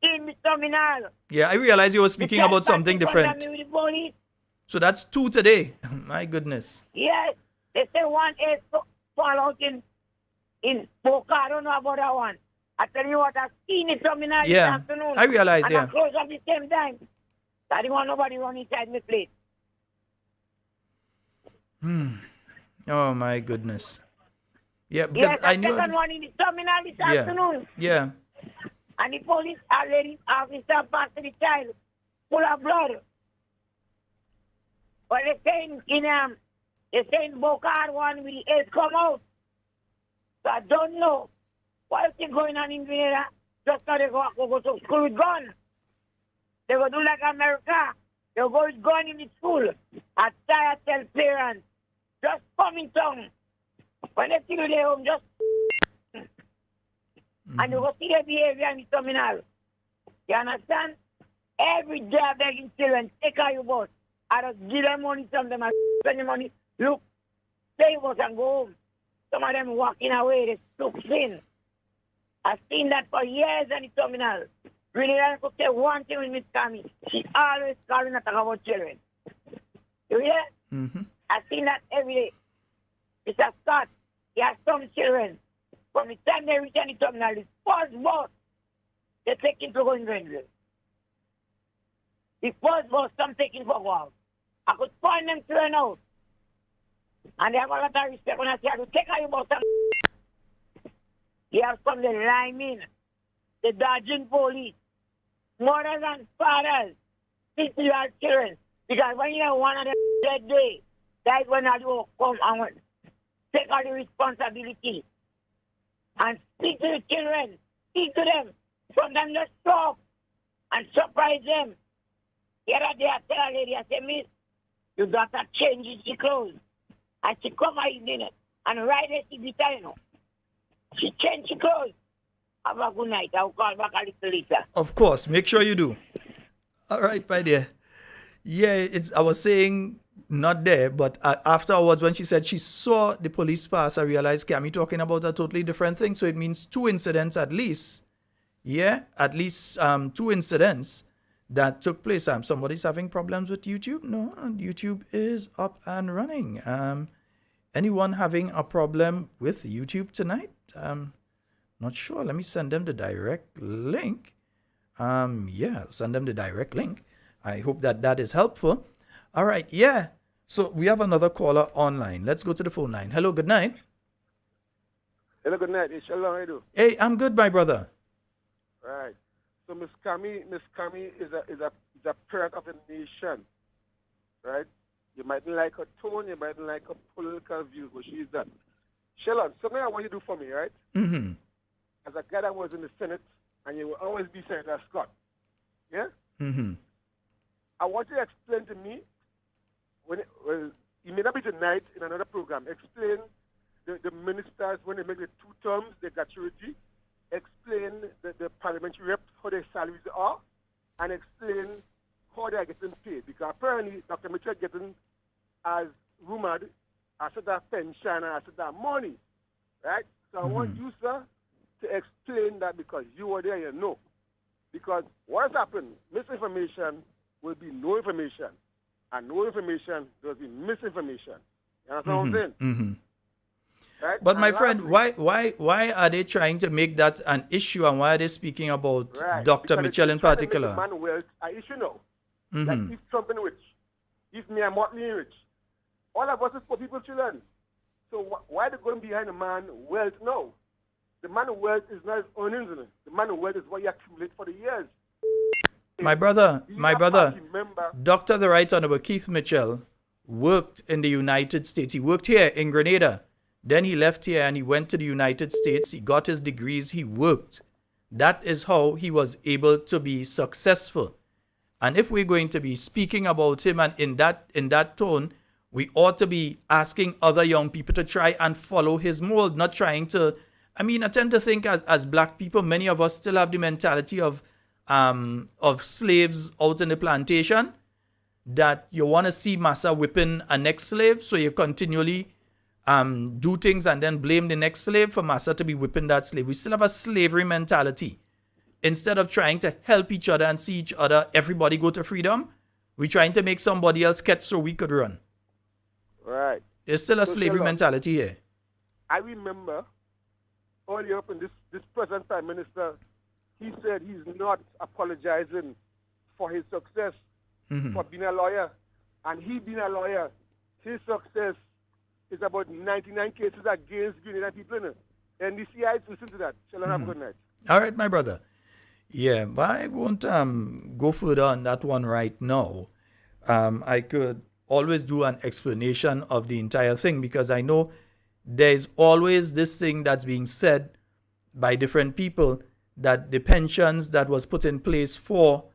[SPEAKER 9] in the terminal.
[SPEAKER 6] Yeah, I realize you were speaking about something different. So that's 2 today. My goodness.
[SPEAKER 9] Yes, they say one is fall out in Boca. I don't know about that one. I tell you what, I've seen the terminal this afternoon.
[SPEAKER 6] I realize,
[SPEAKER 9] and I close at the same time. I didn't want nobody run inside my place.
[SPEAKER 6] Oh my goodness. Yeah, because I knew.
[SPEAKER 9] Second one in the terminal this afternoon.
[SPEAKER 6] Yeah.
[SPEAKER 9] And the police already officer passed the child full of blood. But they saying in Boca one with the AIDS come out. So I don't know what is going on in Grenada. Just now they go to school with gun. They go do like America. They go with gun in the school. I tell parents, just come in town. When they see you there home, just and you go see their behavior in the terminal. You understand? Every day I'm begging children, take out your bus. I just give them money, sometimes I spend the money. Look, take your bus and go home. Some of them walking away, they took sin. I've seen that for years in the terminal. Really, I could say one thing with Miss Cammy. She always calling to talk about children. You hear? I've seen that every day. Mr. Scott, he has some children. From the time they reach the terminal, the first bus, they take him to go in Greenville. The first bus, some take him for a while. I could find them children out. And they have a lot of respect when I say, I could take out your bus and he has some the linemen, the dodging police, mothers and fathers, 50-year-old children. Because when you have one of them that day, that's when I will come and take all the responsibility and speak to the children, speak to them, sometimes just talk and surprise them. The other day I tell a lady, I say, Miss, you got to change your clothes. And she come out in it and right there she be telling her. She changed her clothes. Have a good night. I'll call back a little later.
[SPEAKER 6] Of course, make sure you do. All right, my dear. Yeah, I was saying not there, but afterwards when she said she saw the police pass, I realized Cammy talking about a totally different thing. So it means 2 incidents at least. Yeah, at least 2 incidents that took place. Somebody's having problems with YouTube? No, YouTube is up and running. Anyone having a problem with YouTube tonight? Not sure. Let me send them the direct link. Yeah, send them the direct link. I hope that is helpful. All right, yeah. So we have another caller online. Let's go to the phone line. Hello, good night.
[SPEAKER 10] Hello, good night. Inshallah, how you do?
[SPEAKER 6] Hey, I'm good, my brother.
[SPEAKER 10] Right. So Miss Kami is a parent of a nation, right? You mightn't like her tone, you mightn't like her political views, but she's that. Shalom, something I want you to do for me, right?
[SPEAKER 6] Mm-hmm.
[SPEAKER 10] As a guy that was in the Senate, and you will always be Senator Scott, yeah?
[SPEAKER 6] Mm-hmm.
[SPEAKER 10] I want you to explain to me, you may not be tonight in another program, explain the ministers, when they make the 2 terms, they got gratuity, explain the parliamentary reps, how their salaries are, and explain how they are getting paid. Because apparently, Dr. Mitchell getting, as rumored, a certain pension and a certain money, right? So I want you, sir, to explain that because you were there, you know. Because what has happened, misinformation will be no information, and no information will be misinformation. You understand what I'm saying?
[SPEAKER 6] Mm-hmm.
[SPEAKER 10] Right?
[SPEAKER 6] But my
[SPEAKER 10] And
[SPEAKER 6] friend,
[SPEAKER 10] lastly,
[SPEAKER 6] why are they trying to make that an issue, and why are they speaking about
[SPEAKER 10] right,
[SPEAKER 6] Dr.
[SPEAKER 10] because
[SPEAKER 6] Mitchell
[SPEAKER 10] they're
[SPEAKER 6] in
[SPEAKER 10] trying to make
[SPEAKER 6] particular?
[SPEAKER 10] the man wealth an issue now.
[SPEAKER 6] Mm-hmm.
[SPEAKER 10] Like if Trump is rich, if me and Motley rich, all of us is for people to learn. So why are they going behind the man wealth now? The man wealth is not his earnings. The man wealth is what you accumulate for the years.
[SPEAKER 6] My brother,
[SPEAKER 10] party member,
[SPEAKER 6] Dr. the Right Honorable Keith Mitchell worked in the United States. He worked here in Grenada. Then he left here and he went to the United States. He got his degrees. He worked. That is how he was able to be successful. And if we're going to be speaking about him and in that tone, we ought to be asking other young people to try and follow his mold, not trying to. I tend to think as black people, many of us still have the mentality of slaves out in the plantation, that you want to see massa whipping a next slave, so you continually do things and then blame the next slave for massa to be whipping that slave. We still have a slavery mentality. Instead of trying to help each other and see each other, everybody go to freedom, we're trying to make somebody else catch so we could run.
[SPEAKER 10] right?
[SPEAKER 6] There's still a slavery mentality here.
[SPEAKER 10] I remember earlier up in this present Prime Minister, he said he's not apologizing for his success for being a lawyer. And he being a lawyer, his success is about 99 cases against Grenadian people. And the CIs listen to that. Shall I have a good night?
[SPEAKER 6] All right, my brother. Yeah, but I won't go further on that one right now. I could always do an explanation of the entire thing, because I know there's always this thing that's being said by different people, that the pensions that was put in place for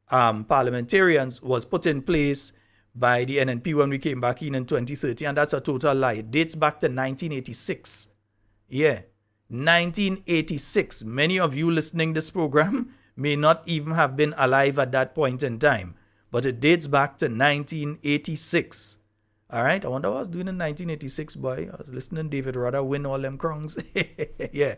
[SPEAKER 6] parliamentarians was put in place by the NNP when we came back in 2030, and that's a total lie. It dates back to 1986. Yeah, 1986. Many of you listening this program may not even have been alive at that point in time, but it dates back to 1986. All right, I wonder what I was doing in 1986, boy. I was listening to David Rudder win all them crowns. Yeah,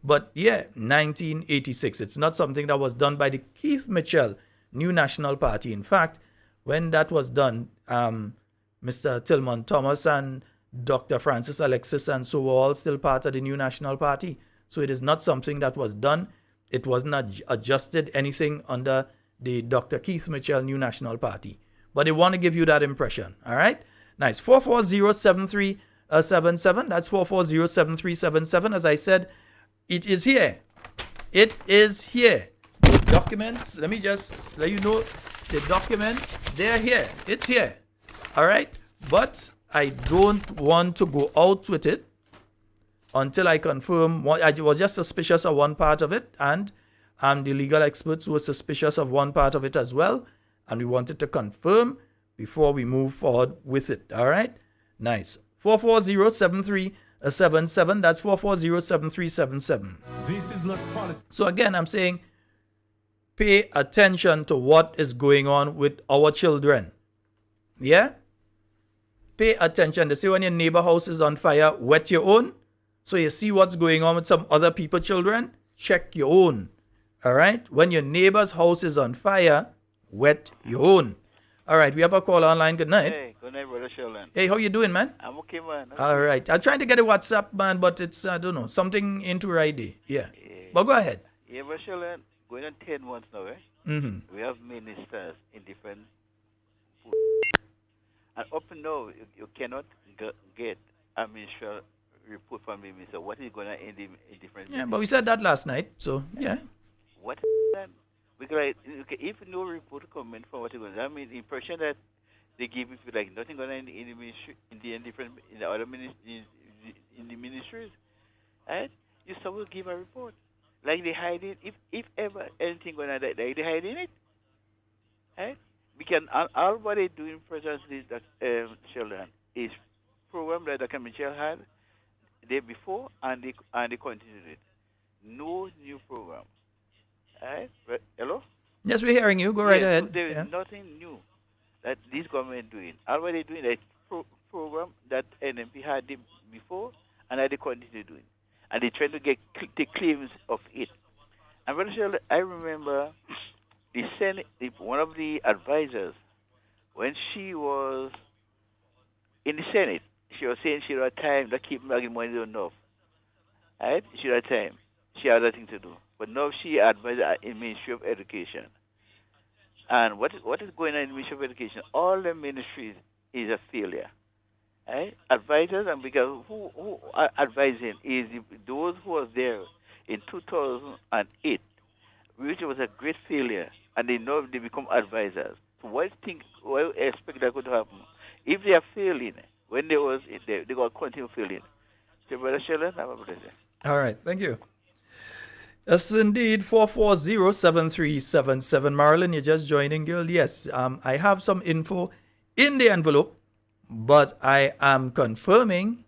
[SPEAKER 6] but yeah, 1986. It's not something that was done by the Keith Mitchell New National Party. In fact, when that was done, Mr. Tillman Thomas and Dr. Francis Alexis and so were all still part of the New National Party. So it is not something that was done. It was not adjusted anything under the Dr. Keith Mitchell New National Party. But they want to give you that impression. All right? Nice. 440-7377. That's 440-7377. As I said, it is here. It is here. The documents, let me just let you know, the documents, they're here. It's here. All right? But I don't want to go out with it until I confirm. I was just suspicious of one part of it, and the legal experts were suspicious of one part of it as well, and we wanted to confirm before we move forward with it. All right? Nice. 440-7377. That's 440-7377.
[SPEAKER 1] This is not politics.
[SPEAKER 6] So again, I'm saying pay attention to what is going on with our children. Yeah? Pay attention. They say when your neighbor house is on fire, wet your own. So you see what's going on with some other people's children, check your own. All right? When your neighbor's house is on fire, wet your own. All right, we have a call online. Good night.
[SPEAKER 11] Hey, good night, Brother Sheldon.
[SPEAKER 6] Hey, how you doing, man?
[SPEAKER 11] I'm okay, man.
[SPEAKER 6] All right. I'm trying to get a WhatsApp, man, but it's, I don't know, something into right there. Yeah. But go ahead.
[SPEAKER 11] Yeah, Brother Sheldon, going on 10 months now, eh?
[SPEAKER 6] Mm-hmm.
[SPEAKER 11] We have ministers in different... And up and now, you cannot get a ministerial report from the minister. What is going on in different...
[SPEAKER 6] Yeah, but we said that last night, so, yeah.
[SPEAKER 11] What is that? Because if no report coming from what is going on, I mean, the impression that they give you like nothing going on in the ministry, in the other ministries, in the ministries, right? You still will give a report. Like they hide it, if ever anything going on, like they hiding it, right? Because all what they doing presently, children, is program that Dr. Michelle had the day before, and they continued it. No new program. Right? Hello?
[SPEAKER 6] Yes, we're hearing you. Go right ahead.
[SPEAKER 11] So there is nothing new that this government doing. All what they doing is program that NMP had before, and that they continue doing. And they try to get the claims of it. And I remember the Senate, one of the advisors, when she was in the Senate, she was saying she had time to keep making money enough. Right? She had time. She had nothing to do. But now she advises in Ministry of Education. And what is going on in the Ministry of Education? All the ministries is a failure. Right? Advisors, and because who are advising is those who were there in 2008, which was a great failure, and they know they become advisors. So what you expect that could happen? If they are failing, when they was there, they got to continue failing. So, Brother Sheldon, have a blessing.
[SPEAKER 6] All right, thank you. Yes, indeed, 440-7377. Marilyn, you're just joining, girl. Yes, I have some info in the envelope, but I am confirming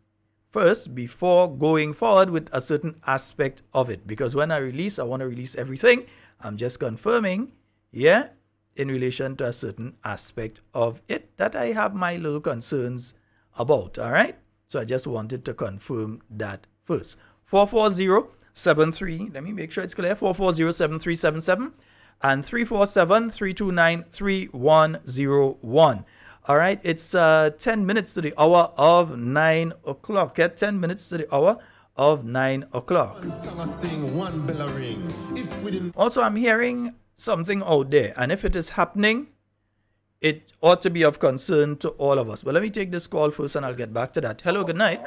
[SPEAKER 6] first before going forward with a certain aspect of it. Because when I want to release everything. I'm just confirming, in relation to a certain aspect of it that I have my little concerns about, all right? So I just wanted to confirm that first. 440-73, let me make sure it's clear, 440-7377 and 347-329-3101. All right, it's 10 minutes to the hour of 9 o'clock. 10 minutes to the hour of 9 o'clock. Also, I'm hearing something out there, and if it is happening, it ought to be of concern to all of us. But let me take this call first, and I'll get back to that. Hello, good night.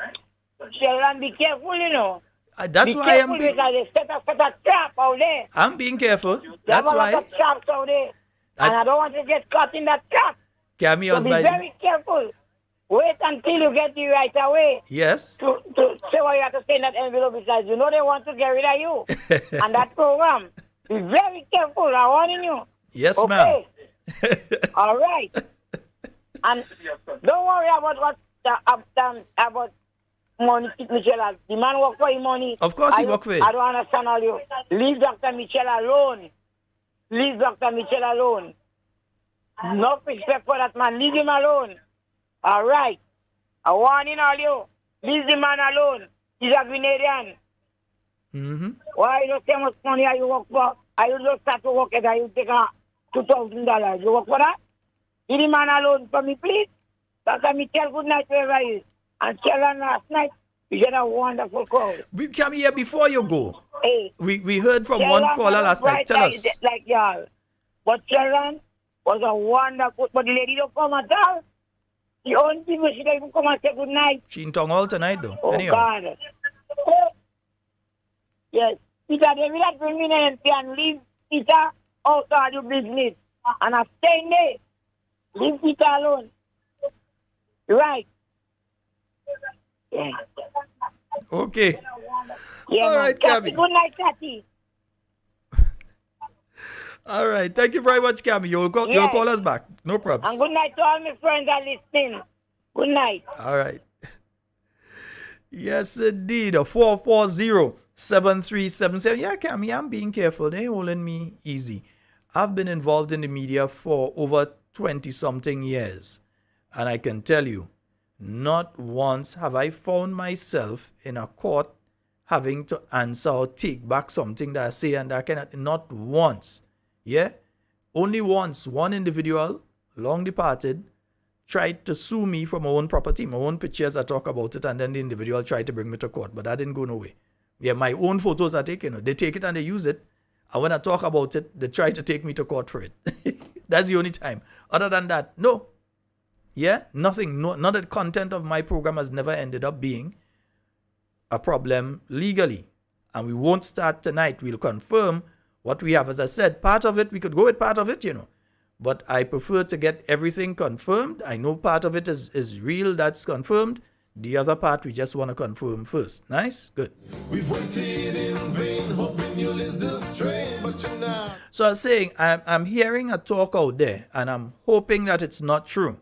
[SPEAKER 9] Sheldon, be careful, you know.
[SPEAKER 6] That's
[SPEAKER 9] be
[SPEAKER 6] why I'm
[SPEAKER 9] because they set up a trap out there.
[SPEAKER 6] I'm being careful.
[SPEAKER 9] That's
[SPEAKER 6] why.
[SPEAKER 9] There are traps out there, and I don't want to get caught in that trap. So be very careful. Wait until you get the right away.
[SPEAKER 6] Yes.
[SPEAKER 9] To say what you have to say in that envelope, because you know they want to get rid of you. And that program. Be very careful. I'm warning you.
[SPEAKER 6] Yes,
[SPEAKER 9] okay?
[SPEAKER 6] ma'am.
[SPEAKER 9] All right. And don't worry about about money. Michelle, the man work for his money.
[SPEAKER 6] Of course, he work for it.
[SPEAKER 9] I don't understand all you. Leave Dr. Michelle alone. Leave Dr. Michelle alone. No respect for that man. Leave him alone. All right. I'm warning all you. Leave the man alone. He's a Grenadian.
[SPEAKER 6] Mm-hmm.
[SPEAKER 9] Why you don't say much money you work for? I you just start to work and you take $2,000. You work for that? Leave the man alone for me, please. Dr. Michelle, good night wherever he is. And tell her last night, you get a wonderful call.
[SPEAKER 6] We come here before you go.
[SPEAKER 9] Hey.
[SPEAKER 6] We heard from one caller last night. Tell us.
[SPEAKER 9] Like y'all. But Sharon was a wonderful, but the lady don't come at all. The only people she don't even come and say good night.
[SPEAKER 6] She in tongue all tonight, though.
[SPEAKER 9] Oh,
[SPEAKER 6] anyhow.
[SPEAKER 9] God. Yes. Peter, they will not bring me in and leave Peter out of your business. And I'm staying there. Leave Peter alone. Right. Yeah.
[SPEAKER 6] Okay.
[SPEAKER 9] Yeah,
[SPEAKER 6] all right,
[SPEAKER 9] Kathy,
[SPEAKER 6] Cammy.
[SPEAKER 9] good night, Kathy.
[SPEAKER 6] All right. Thank you very much, Cammy. You'll call us back. No problems.
[SPEAKER 9] And good night to all my friends that are listening. Good night.
[SPEAKER 6] All right. Yes, indeed. 440-7377. Yeah, Cammy, I'm being careful. They ain't holding me easy. I've been involved in the media for over 20-something years. And I can tell you, not once have I found myself in a court having to answer or take back something that I say and that I cannot. Not once. Yeah? only once one individual, long departed, tried to sue me for my own property, my own pictures. I talk about it, and then the individual tried to bring me to court, but that didn't go no way. Yeah, my own photos are taken. They take it and they use it. And when I talk about it, they try to take me to court for it. That's the only time. Other than that, no. Yeah, nothing. No, none of the content of my program has never ended up being a problem legally. And we won't start tonight. We'll confirm what we have. As I said, part of it, we could go with part of it, But I prefer to get everything confirmed. I know part of it is real, that's confirmed. The other part, we just want to confirm first. Nice? Good.
[SPEAKER 1] We've waited in vain, hoping you'll ease the strain, but you're not.
[SPEAKER 6] So I was saying, I'm hearing a talk out there, and I'm hoping that it's not true.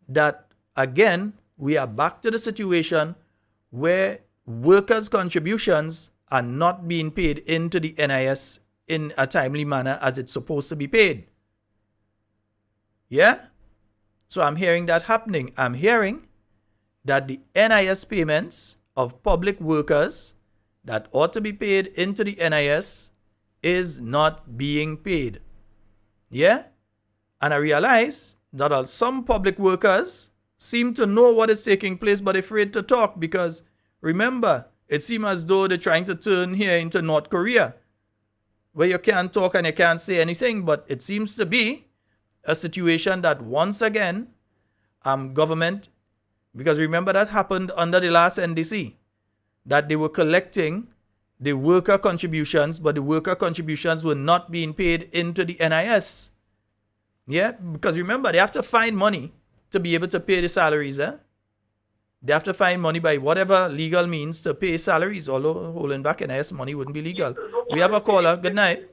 [SPEAKER 6] That, again, we are back to the situation where workers' contributions are not being paid into the NIS in a timely manner as it's supposed to be paid. Yeah? So I'm hearing that happening. I'm hearing that the NIS payments of public workers that ought to be paid into the NIS is not being paid. Yeah? And I realize that some public workers seem to know what is taking place but afraid to talk because, remember, it seems as though they're trying to turn here into North Korea, where you can't talk and you can't say anything, but it seems to be a situation that once again, government, because remember that happened under the last NDC, that they were collecting the worker contributions, but the worker contributions were not being paid into the NIS. Yeah, because remember, they have to find money to be able to pay the salaries. They have to find money by whatever legal means to pay salaries, although holding back NIS money wouldn't be legal. We have a caller. Good night.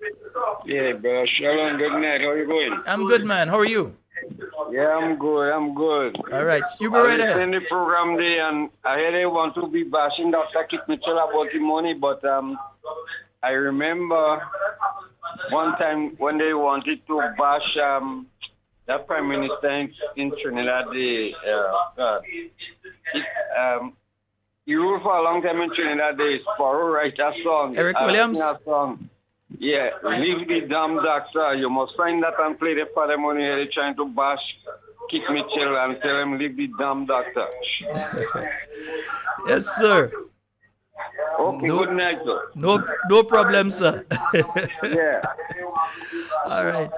[SPEAKER 12] Yeah, bro. Shalom, good night. How are you going?
[SPEAKER 6] I'm good, man. How are you?
[SPEAKER 12] Yeah, I'm good.
[SPEAKER 6] All right. You go right ahead.
[SPEAKER 12] I the program there, and I hear they want to be bashing Dr. Kit Mitchell about the money, but I remember one time when they wanted to bash the Prime Minister in Trinidad. He ruled for a long time in Trinidad. They Sparrow write a song.
[SPEAKER 6] Eric Williams?
[SPEAKER 12] A song. Yeah, leave the damn doctor. You must find that and play the for them when they're trying to bash Kit Mitchell and tell him leave the damn doctor.
[SPEAKER 6] Yes, sir.
[SPEAKER 12] Okay, good night, sir.
[SPEAKER 6] No problem, sir.
[SPEAKER 12] Yeah.
[SPEAKER 6] All right.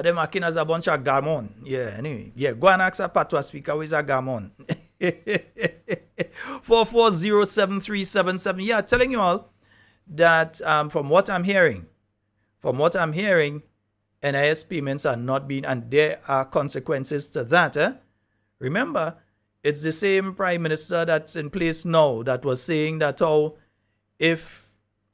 [SPEAKER 6] Them acting as a bunch of gamon. Yeah, anyway. Yeah, go and ask a patois speaker who is a gamon. 4407377. Yeah, telling you all that from what I'm hearing, NIS payments are not being, and there are consequences to that. Remember, it's the same Prime Minister that's in place now that was saying that if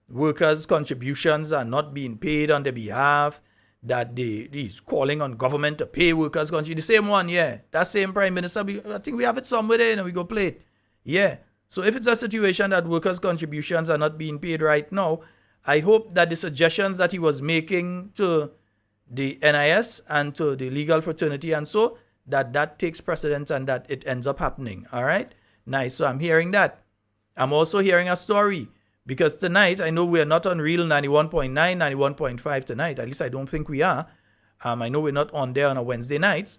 [SPEAKER 6] workers' contributions are not being paid on their behalf, that he's calling on government to pay workers' contributions. The same one, yeah. That same Prime Minister, I think we have it somewhere there and we go play it. Yeah. So if it's a situation that workers' contributions are not being paid right now, I hope that the suggestions that he was making to the NIS and to the legal fraternity and so, that takes precedence and that it ends up happening. All right? Nice. So I'm hearing that. I'm also hearing a story. Because tonight, I know we are not on Real 91.9, 91.5 tonight. At least I don't think we are. I know we're not on there on a Wednesday nights.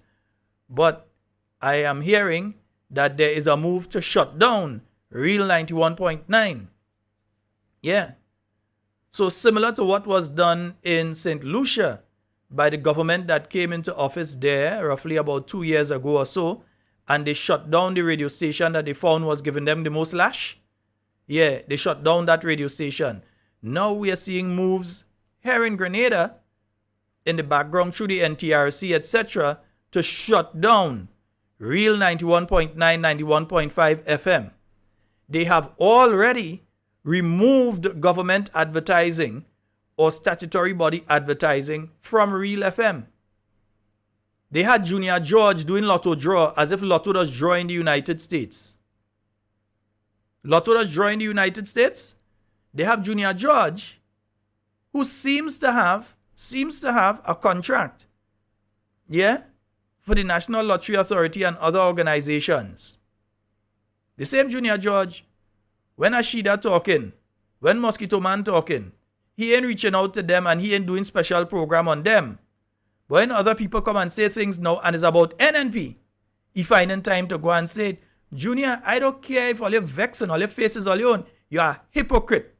[SPEAKER 6] But I am hearing that there is a move to shut down Real 91.9. Yeah. So similar to what was done in St. Lucia by the government that came into office there roughly about 2 years ago or so, and they shut down the radio station that they found was giving them the most lash. Yeah, they shut down that radio station. Now we are seeing moves here in Grenada in the background through the NTRC, etc., to shut down Real 91.9, 91.5 FM. They have already removed government advertising or statutory body advertising from Real FM. They had Junior George doing Lotto draw as if Lotto does draw in the United States. Lotto does draw in the United States. They have Junior George, who seems to have a contract, yeah, for the National Lottery Authority and other organizations. The same Junior George, when Ashida talking, when Mosquito Man talking, he ain't reaching out to them and he ain't doing special program on them. But when other people come and say things now and it's about NNP, he finding time to go and say, Junior, I don't care if all your vex and all your faces all your own, you are a hypocrite.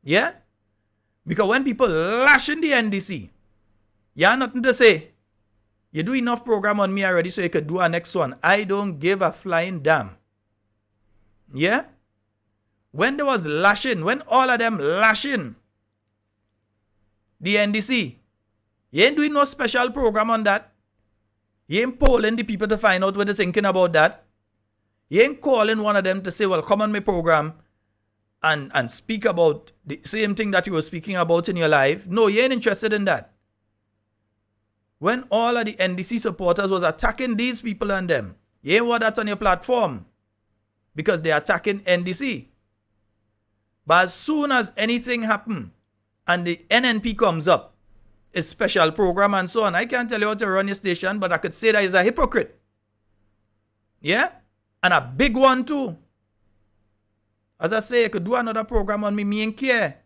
[SPEAKER 6] Yeah? Because when people lash in the NDC, you have nothing to say. You do enough program on me already so you could do a next one. I don't give a flying damn. Yeah? When there was lashing, when all of them lashing, the NDC, you ain't doing no special program on that. You ain't polling the people to find out what they're thinking about that. You ain't calling one of them to say, well, come on my program and speak about the same thing that you were speaking about in your life. No, you ain't interested in that. When all of the NDC supporters was attacking these people and them, you ain't want that on your platform because they're attacking NDC. But as soon as anything happen and the NNP comes up, a special program and so on, I can't tell you how to run your station, but I could say that he's a hypocrite. Yeah? And a big one too. As I say, I could do another program on me ain't care.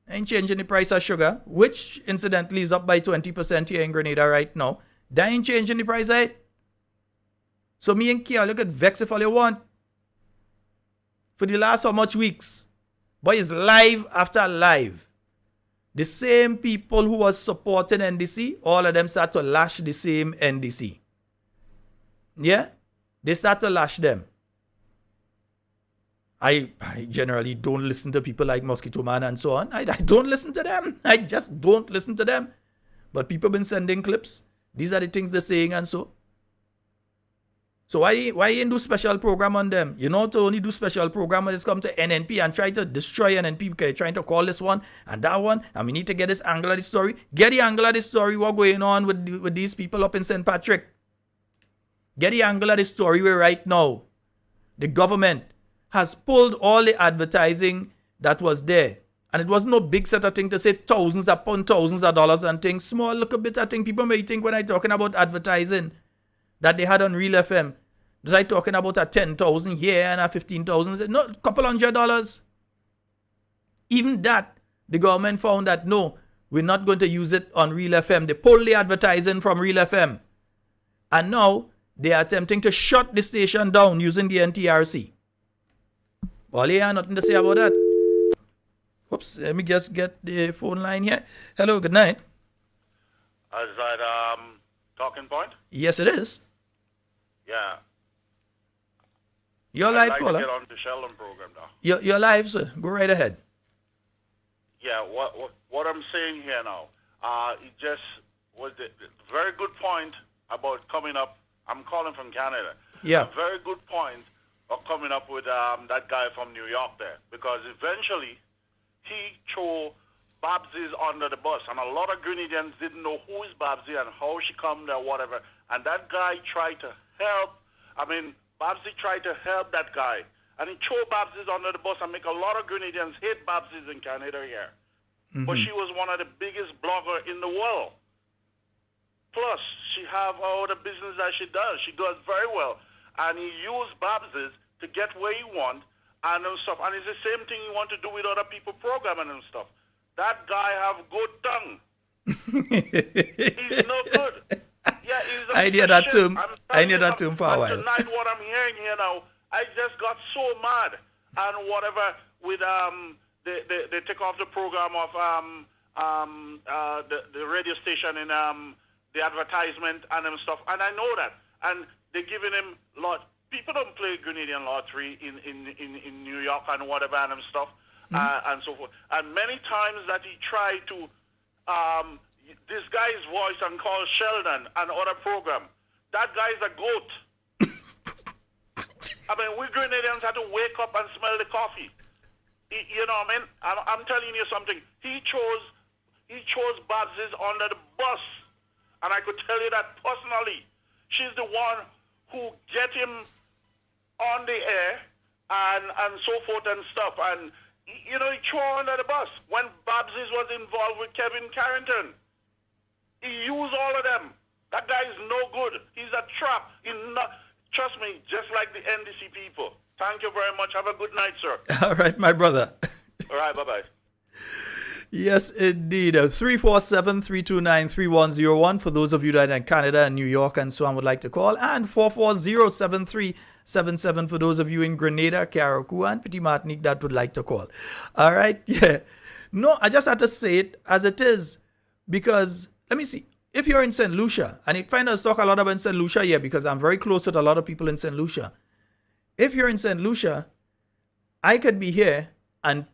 [SPEAKER 6] I ain't changing the price of sugar, which incidentally is up by 20% here in Grenada right now. That ain't changing the price of it. So me ain't care. Look at vex if all you want. For the last how much weeks? But it's live after live. The same people who was supporting NDC, all of them start to lash the same NDC. Yeah? They start to lash them. I generally don't listen to people like Mosquito Man and so on. I don't listen to them. I just don't listen to them. But people been sending clips. These are the things they're saying and so. So why you ain't do special program on them? You know, to only do special program when it's come to NNP and try to destroy NNP because you're trying to call this one and that one. And we need to get this angle of the story. Get the angle of the story. What's going on with these people up in St. Patrick? Get the angle of the story where right now the government has pulled all the advertising that was there. And it was no big set of thing to say thousands upon thousands of dollars and things. Small little bit of thing. People may think when I'm talking about advertising that they had on Real FM, that I talking about a 10,000 here and a 15,000. No, couple $100. Even that, the government found that no, we're not going to use it on Real FM. They pulled the advertising from Real FM. And now they are attempting to shut the station down using the NTRC. Well, yeah, nothing to say about that. Oops, let me just get the phone line here. Hello, good night.
[SPEAKER 13] Is that talking point?
[SPEAKER 6] Yes, it is.
[SPEAKER 13] Yeah.
[SPEAKER 6] You're live,
[SPEAKER 13] I'd like
[SPEAKER 6] caller.
[SPEAKER 13] to get on the Sheldon program now.
[SPEAKER 6] You're live, sir. Go right ahead.
[SPEAKER 13] Yeah, what I'm saying here now, it just was a very good point about coming up. I'm calling from Canada.
[SPEAKER 6] Yeah.
[SPEAKER 13] A very good point of coming up with that guy from New York there, because eventually he threw Babsy under the bus, and a lot of Grenadians didn't know who is Babsy and how she come there, whatever. And that guy tried to help. Babsy tried to help that guy, and he threw Babsy under the bus and make a lot of Grenadians hate Babsy in Canada here. Mm-hmm. But she was one of the biggest bloggers in the world. Plus, she have all the business that she does. She does very well. And he used Babsy to get where he want and stuff. And it's the same thing he want to do with other people programming and stuff. That guy have good tongue. He's no good. Yeah, he's a
[SPEAKER 6] I hear that
[SPEAKER 13] too.
[SPEAKER 6] I hear that too for a while.
[SPEAKER 13] Tonight, what I'm hearing here now, I just got so mad and whatever with they take off the program of the radio station in the advertisement and them stuff, and I know that, and they're giving him lot. People don't play Grenadian lottery in New York and whatever and them stuff, and so forth. And many times that he tried to this guy's voice and call Sheldon and other program. That guy's a goat. I mean, we Grenadians have to wake up and smell the coffee. You know what I mean? I'm telling you something. He chose Babs's under the bus, and I could tell you that personally. She's the one who get him on the air and so forth and stuff. And you know, he threw her under the bus when Babs's was involved with Kevin Carrington. He used all of them. That guy is no good. He's a trap. Trust me, just like the NDC people. Thank you very much. Have a good night, sir.
[SPEAKER 6] All right, my brother.
[SPEAKER 13] All right, bye-bye.
[SPEAKER 6] Yes, indeed. 347-329-3101 for those of you that are in Canada and New York and so on would like to call. And 440-7377 for those of you in Grenada, Carriacou, and Petit Martinique that would like to call. All right? Yeah. No, I just had to say it as it is because, let me see. If you're in St. Lucia, and you find us talk a lot about St. Lucia here because I'm very close with a lot of people in St. Lucia. If you're in St. Lucia, I could be here and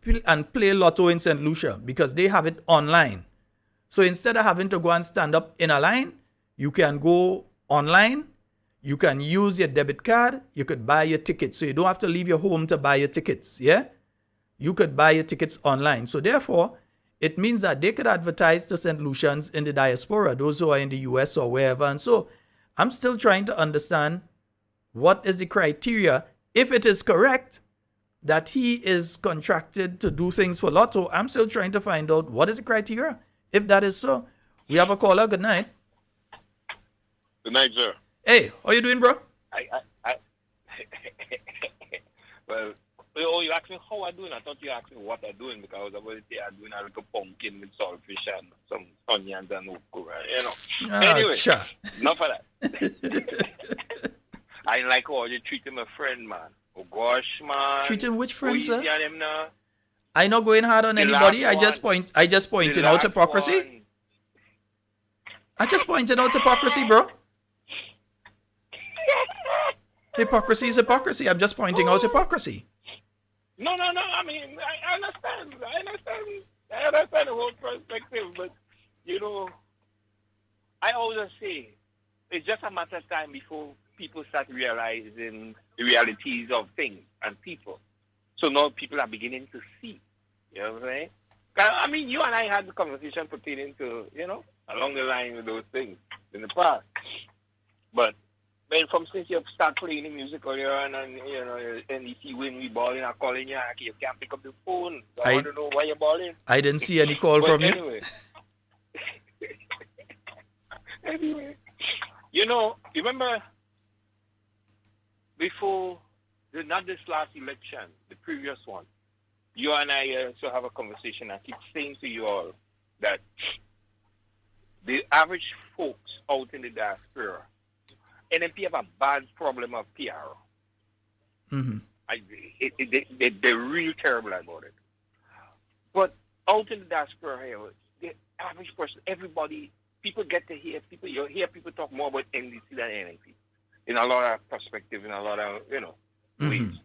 [SPEAKER 6] play Lotto in St. Lucia because they have it online. So instead of having to go and stand up in a line, you can go online, you can use your debit card, you could buy your tickets. So you don't have to leave your home to buy your tickets, yeah? You could buy your tickets online. So therefore, it means that they could advertise to St. Lucians in the diaspora, those who are in the US or wherever. And so I'm still trying to understand what is the criteria. If it is correct that he is contracted to do things for Lotto, I'm still trying to find out what is the criteria. If that is so, we have a caller. Good night.
[SPEAKER 14] Good night, sir.
[SPEAKER 6] Hey, how you doing, bro?
[SPEAKER 14] Well, you asked me how I'm doing. I thought you asked me what I'm doing because I was about to say I'm doing a little pumpkin with saltfish and some onions and okra, you know. Anyway, enough of that. I like how you treating my friend, man. Oh gosh, man.
[SPEAKER 6] Treating which friend, sir?
[SPEAKER 14] Him now?
[SPEAKER 6] I not going hard on anybody. I just pointing out hypocrisy. I just pointed out hypocrisy, bro. Hypocrisy is hypocrisy. I'm just pointing out hypocrisy.
[SPEAKER 14] No. I mean, I understand. I understand the whole perspective, but you know, I always say it's just a matter of time before people start realizing the realities of things and people. So now people are beginning to see. You know what I'm saying? I mean, you and I had the conversation pertaining to, you know, along the line with those things in the past. But from since you start playing the music earlier on and, you know, NDC when we balling, I'm calling you can't pick up the phone. So I want to know why you're balling.
[SPEAKER 6] I didn't see any call from
[SPEAKER 14] you. Anyway, you know, remember before, not this last election, the previous one, you and I also have a conversation. I keep saying to you all that the average folks out in the diaspora, NMP have a bad problem of PR.
[SPEAKER 6] Mm-hmm.
[SPEAKER 14] They're real terrible about it. But out in the diaspora here, the average person, everybody, people get to hear people. You hear people talk more about NDC than NMP in a lot of perspective, in a lot of ways.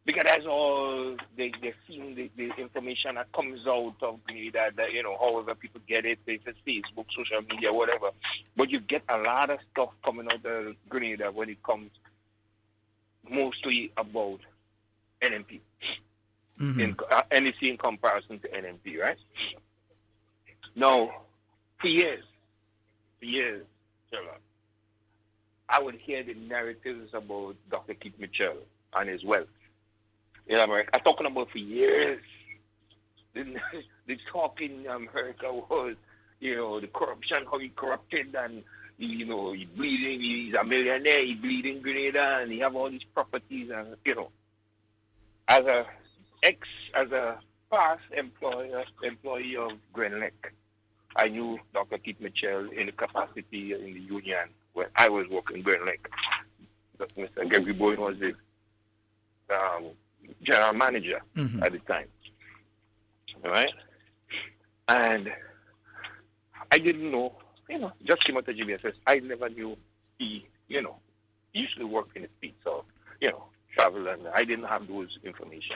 [SPEAKER 14] Because that's all they're seeing the information that comes out of Grenada, that however people get it, it's Facebook, social media, whatever. But you get a lot of stuff coming out of Grenada when it comes mostly about NMP. NDC in comparison to NMP, right? Now, for years, Sherlock, I would hear the narratives about Dr. Keith Mitchell and his wealth. I'm talking about for years. The talk in America was, the corruption, how he corrupted, and he bleeding. He's a millionaire. He bleeding Grenada, and he have all these properties, and as a past employee of Grenlec, I knew Dr. Keith Mitchell in the capacity in the union when I was working Grenlec. Mr. Gregory Bowen was the general manager at the time. right? And I didn't know, just came out to GBSS. I never knew he used to work in the States, so, travel, and I didn't have those information.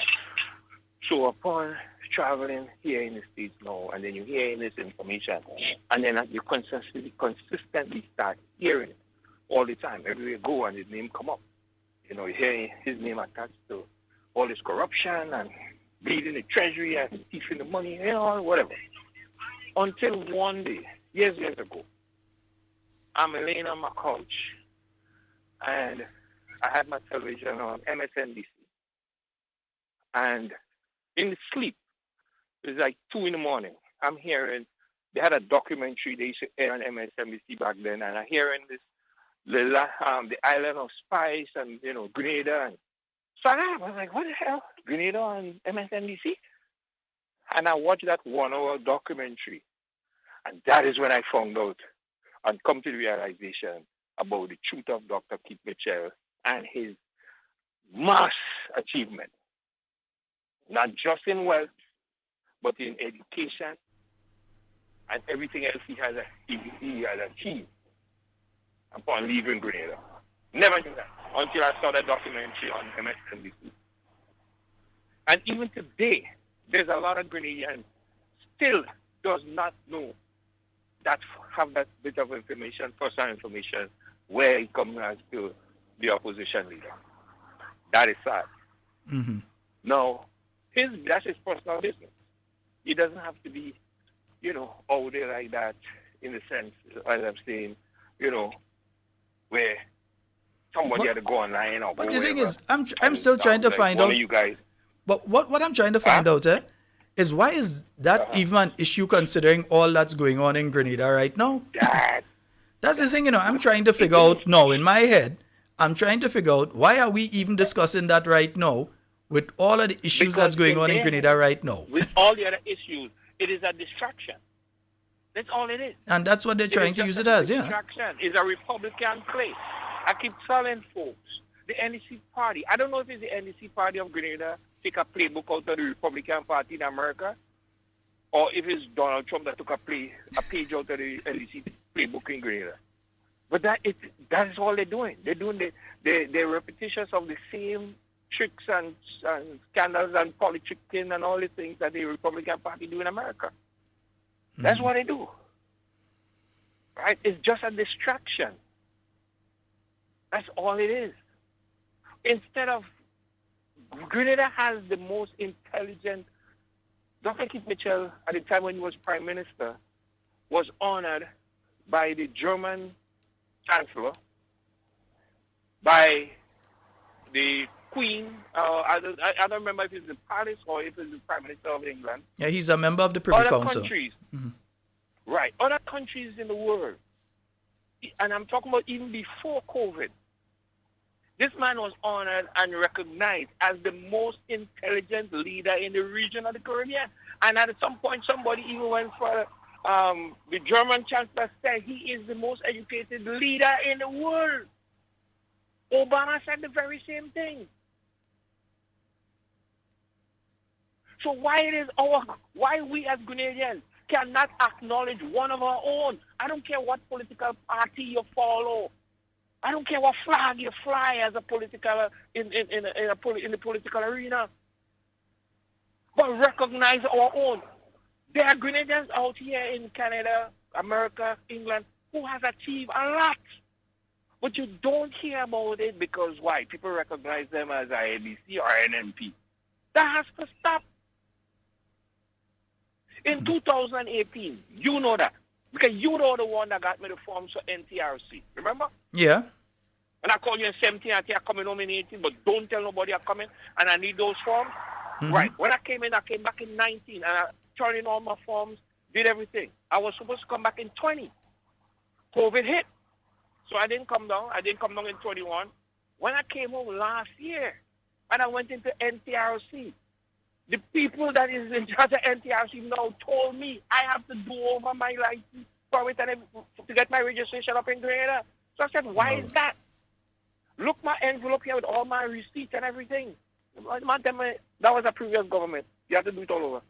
[SPEAKER 14] So upon traveling here in the States now, and then you hear this information, and then you consistently start hearing it all the time. Everywhere you go and his name come up. You hear his name attached to all this corruption and bleeding the treasury and thieving the money, whatever. Until one day, years ago, I'm laying on my couch, and I had my television on MSNBC. And in sleep, it was like 2 in the morning. I'm hearing, they had a documentary they used to air on MSNBC back then, and I'm hearing this, the island of Spice and, Grenada. And so I was like, what the hell? Grenada on MSNBC? And I watched that 1 hour documentary. And that is when I found out and come to the realization about the truth of Dr. Keith Mitchell and his mass achievement. Not just in wealth, but in education and everything else he has achieved upon leaving Grenada. Never knew that until I saw that documentary on MSNBC. And even today, there's a lot of Grenadians still does not know that have that bit of information, personal information, where he comes as to the opposition leader. That is sad.
[SPEAKER 6] Mm-hmm.
[SPEAKER 14] Now, that's his personal business. He doesn't have to be, out there like that in the sense, as I'm saying, where somebody had to go online or
[SPEAKER 6] But
[SPEAKER 14] go
[SPEAKER 6] the thing
[SPEAKER 14] wherever.
[SPEAKER 6] is, I'm still trying to find out.
[SPEAKER 14] You guys.
[SPEAKER 6] But what I'm trying to find out, is why is that even an issue considering all that's going on in Grenada right now? That's the thing, I'm trying to figure out now in my head. I'm trying to figure out why are we even discussing that right now with all of the issues that's going on in Grenada right now.
[SPEAKER 14] With all the other issues, it is a distraction. That's all it is.
[SPEAKER 6] And that's what they're trying to use it as, yeah.
[SPEAKER 14] Distraction. It's a Republican play. I keep telling folks, the NDC party, I don't know if it's the NDC party of Grenada take a playbook out of the Republican Party in America, or if it's Donald Trump that took a page out of the NDC playbook in Grenada. But that is all they're doing. They're doing the repetitions of the same tricks and scandals and politicking and all the things that the Republican Party do in America. Mm-hmm. That's what they do. Right? It's just a distraction. That's all it is. Instead of, Grenada has the most intelligent, Dr. Keith Mitchell, at the time when he was Prime Minister, was honored by the German Chancellor, by the Queen, I don't remember if it's the Palace or if it's the Prime Minister of England.
[SPEAKER 6] Yeah, he's a member of the Privy Council.
[SPEAKER 14] Countries, right, other countries in the world, and I'm talking about even before COVID, this man was honored and recognized as the most intelligent leader in the region of the Caribbean. And at some point, somebody even went for the German Chancellor said he is the most educated leader in the world. Obama said the very same thing. So why we as Grenadians cannot acknowledge one of our own? I don't care what political party you follow. I don't care what flag you fly as a political in the political arena. But recognize our own. There are Grenadians out here in Canada, America, England, who has achieved a lot. But you don't hear about it because why? People recognize them as IABC or NMP. That has to stop. In 2018, you know that. Because you were the one that got me the forms for NTRC. Remember?
[SPEAKER 6] Yeah.
[SPEAKER 14] And I called you in 17, I think I'm coming home in 18, but don't tell nobody I'm coming, and I need those forms. Mm-hmm. Right. When I came back in 19, and I turned in all my forms, did everything. I was supposed to come back in 20. COVID hit. So I didn't come down. I didn't come down in 21. When I came home last year, and I went into NTRC, the people that is in charge of NTRC now told me I have to do over my license for it and to get my registration up in Grenada. So I said, why is that? Look my envelope here with all my receipts and everything. That was a previous government. You have to do it all over.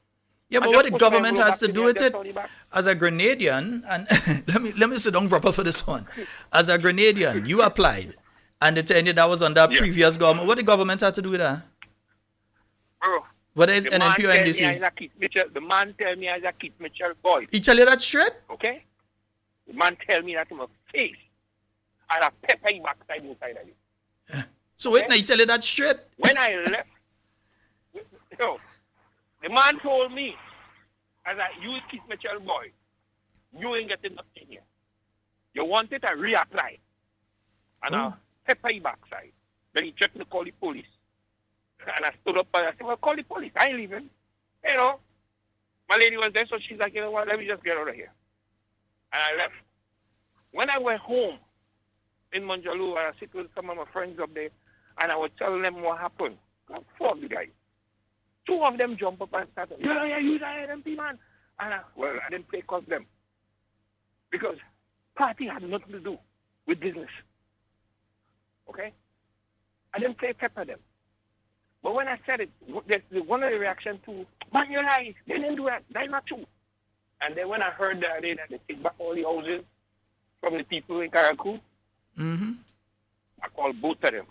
[SPEAKER 6] Yeah, but
[SPEAKER 14] And
[SPEAKER 6] what
[SPEAKER 14] just
[SPEAKER 6] the
[SPEAKER 14] push my
[SPEAKER 6] government
[SPEAKER 14] envelope
[SPEAKER 6] has
[SPEAKER 14] back
[SPEAKER 6] to
[SPEAKER 14] me
[SPEAKER 6] do
[SPEAKER 14] and
[SPEAKER 6] with
[SPEAKER 14] just
[SPEAKER 6] it,
[SPEAKER 14] turn it back.
[SPEAKER 6] as a Grenadian, and let me sit down proper for this one. As a Grenadian, you applied, and they tell you that was under a
[SPEAKER 14] Yeah.
[SPEAKER 6] previous government. What the government had to do with that?
[SPEAKER 14] Bro,
[SPEAKER 6] Whether it's
[SPEAKER 14] the man
[SPEAKER 6] NNP or
[SPEAKER 14] tell me
[SPEAKER 6] NDC?
[SPEAKER 14] as a Keith Mitchell. The man tell me as a Keith Mitchell boy.
[SPEAKER 6] He tell you that straight?
[SPEAKER 14] Okay? The man tell me that to my face. And I pepper him backside inside of it.
[SPEAKER 6] So wait, now he tell you that straight?
[SPEAKER 14] When I left, yo, the man told me, as a you Keith Mitchell boy, you ain't getting nothing here. You want it, I reapply. And I'll pepper him backside. Then he threatened to call the police. And I stood up and I said, well, call the police. I ain't leaving. You know, my lady was there, so she's like, you know what, let me just get out of here. And I left. When I went home in Manjaloo, I sit with some of my friends up there, and I was telling them what happened. Four of the guys. Two of them jump up and start, yeah, you're the NMP man. And I didn't play cause them. Because party had nothing to do with business. Okay? I didn't play pepper them. But when I said it, one of the reactions to, man, you lie. They didn't do that. That's not true. And then when I heard that they take back all the houses from the people in Karakou, I called both of them.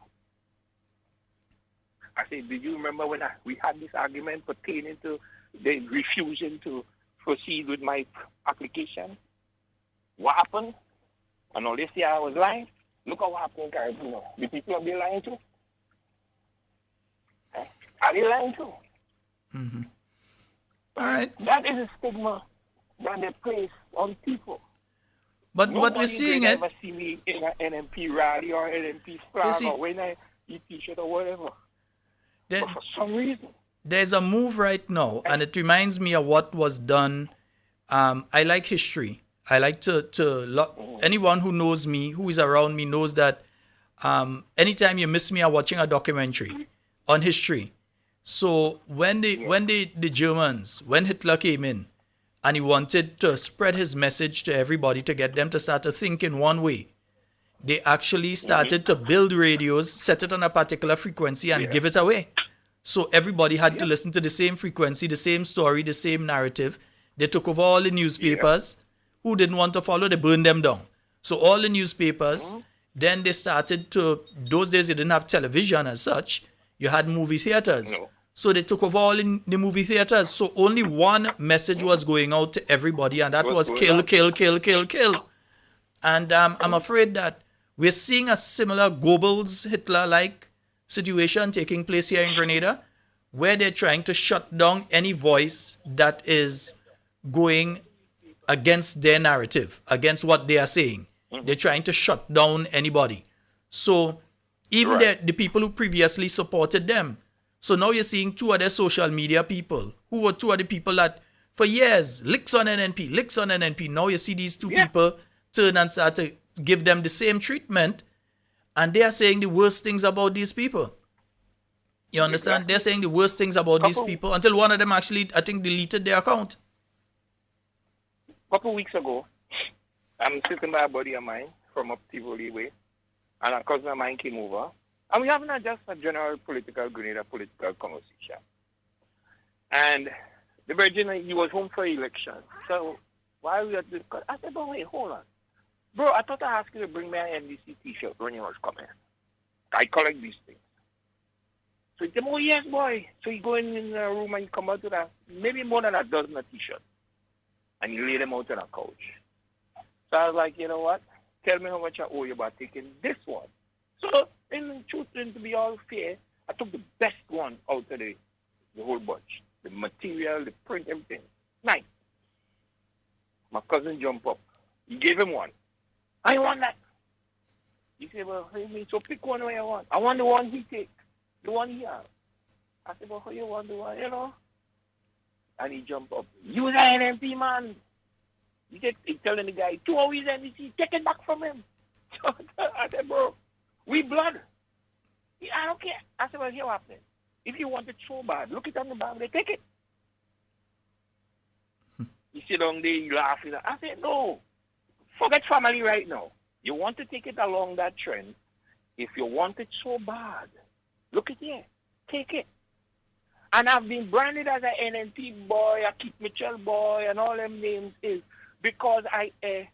[SPEAKER 14] I said, did you remember when we had this argument pertaining to the refusing to proceed with my application? What happened? And all they say I was lying. Look at what happened in Karakou now. The people are being lying too. Are they lying too?
[SPEAKER 6] All right.
[SPEAKER 14] That is a stigma that they place on people.
[SPEAKER 6] But what we're seeing it.
[SPEAKER 14] Never see me in an NMP rally or NMP flag or when I eat t-shirt or whatever. But for some reason.
[SPEAKER 6] There's a move right now, and it reminds me of what was done. I like history. I like anyone who knows me, who is around me, knows that anytime you miss me, I'm watching a documentary on history. So when the Germans, when Hitler came in, and he wanted to spread his message to everybody to get them to start to think in one way, they actually started to build radios, set it on a particular frequency, and give it away. So everybody had to listen to the same frequency, the same story, the same narrative. They took over all the newspapers. Who didn't want to follow, they burned them down. So all the newspapers, then they started to, those days they didn't have television as such. You had movie theaters. So they took over all in the movie theaters. So only one message was going out to everybody, and that was kill, kill, kill, kill, kill. And I'm afraid that we're seeing a similar Goebbels, Hitler-like situation taking place here in Grenada, where they're trying to shut down any voice that is going against their narrative, against what they are saying. They're trying to shut down anybody. So even the people who previously supported them. So now you're seeing two other social media people who were two other people that for years, licks on NNP. Now you see these two people turn and start to give them the same treatment, and they are saying the worst things about these people. You understand? They're saying the worst things about these people until one of them actually, I think, deleted their account.
[SPEAKER 14] A couple weeks ago, I'm sitting by a buddy of mine from up Tivoli way, and a cousin of mine came over, and we having just a general Grenada political conversation. And the virgin, he was home for election. So while we were discussing, I said, but wait, hold on. Bro, I thought I asked you to bring me an NDC t-shirt when you was coming. I collect these things. So he said, oh yes, boy. So he go in the room and he come out with maybe more than a dozen of t-shirts. And he laid them out on a couch. So I was like, you know what? Tell me how much I owe you about taking this one. So, in truth, and to be all fair, I took the best one out of the whole bunch. The material, the print, everything. Nice. My cousin jumped up. He gave him one. I want that. He said, well, what do you mean? So pick one where you want. I want the one he take. The one he has. I said, well, how you want the one, you know? And he jumped up. You the NMP man. He telling the guy, 2 hours NDC, take it back from him. So I said, bro, we blood. I don't care. I said, well, here what happened. If you want it so bad, look it on the bag, they take it. He sit down there, he laughing. I said, no. Forget family right now. You want to take it along that trend. If you want it so bad, look it here. Take it. And I've been branded as an NNP boy, a Keith Mitchell boy, and all them names is because I air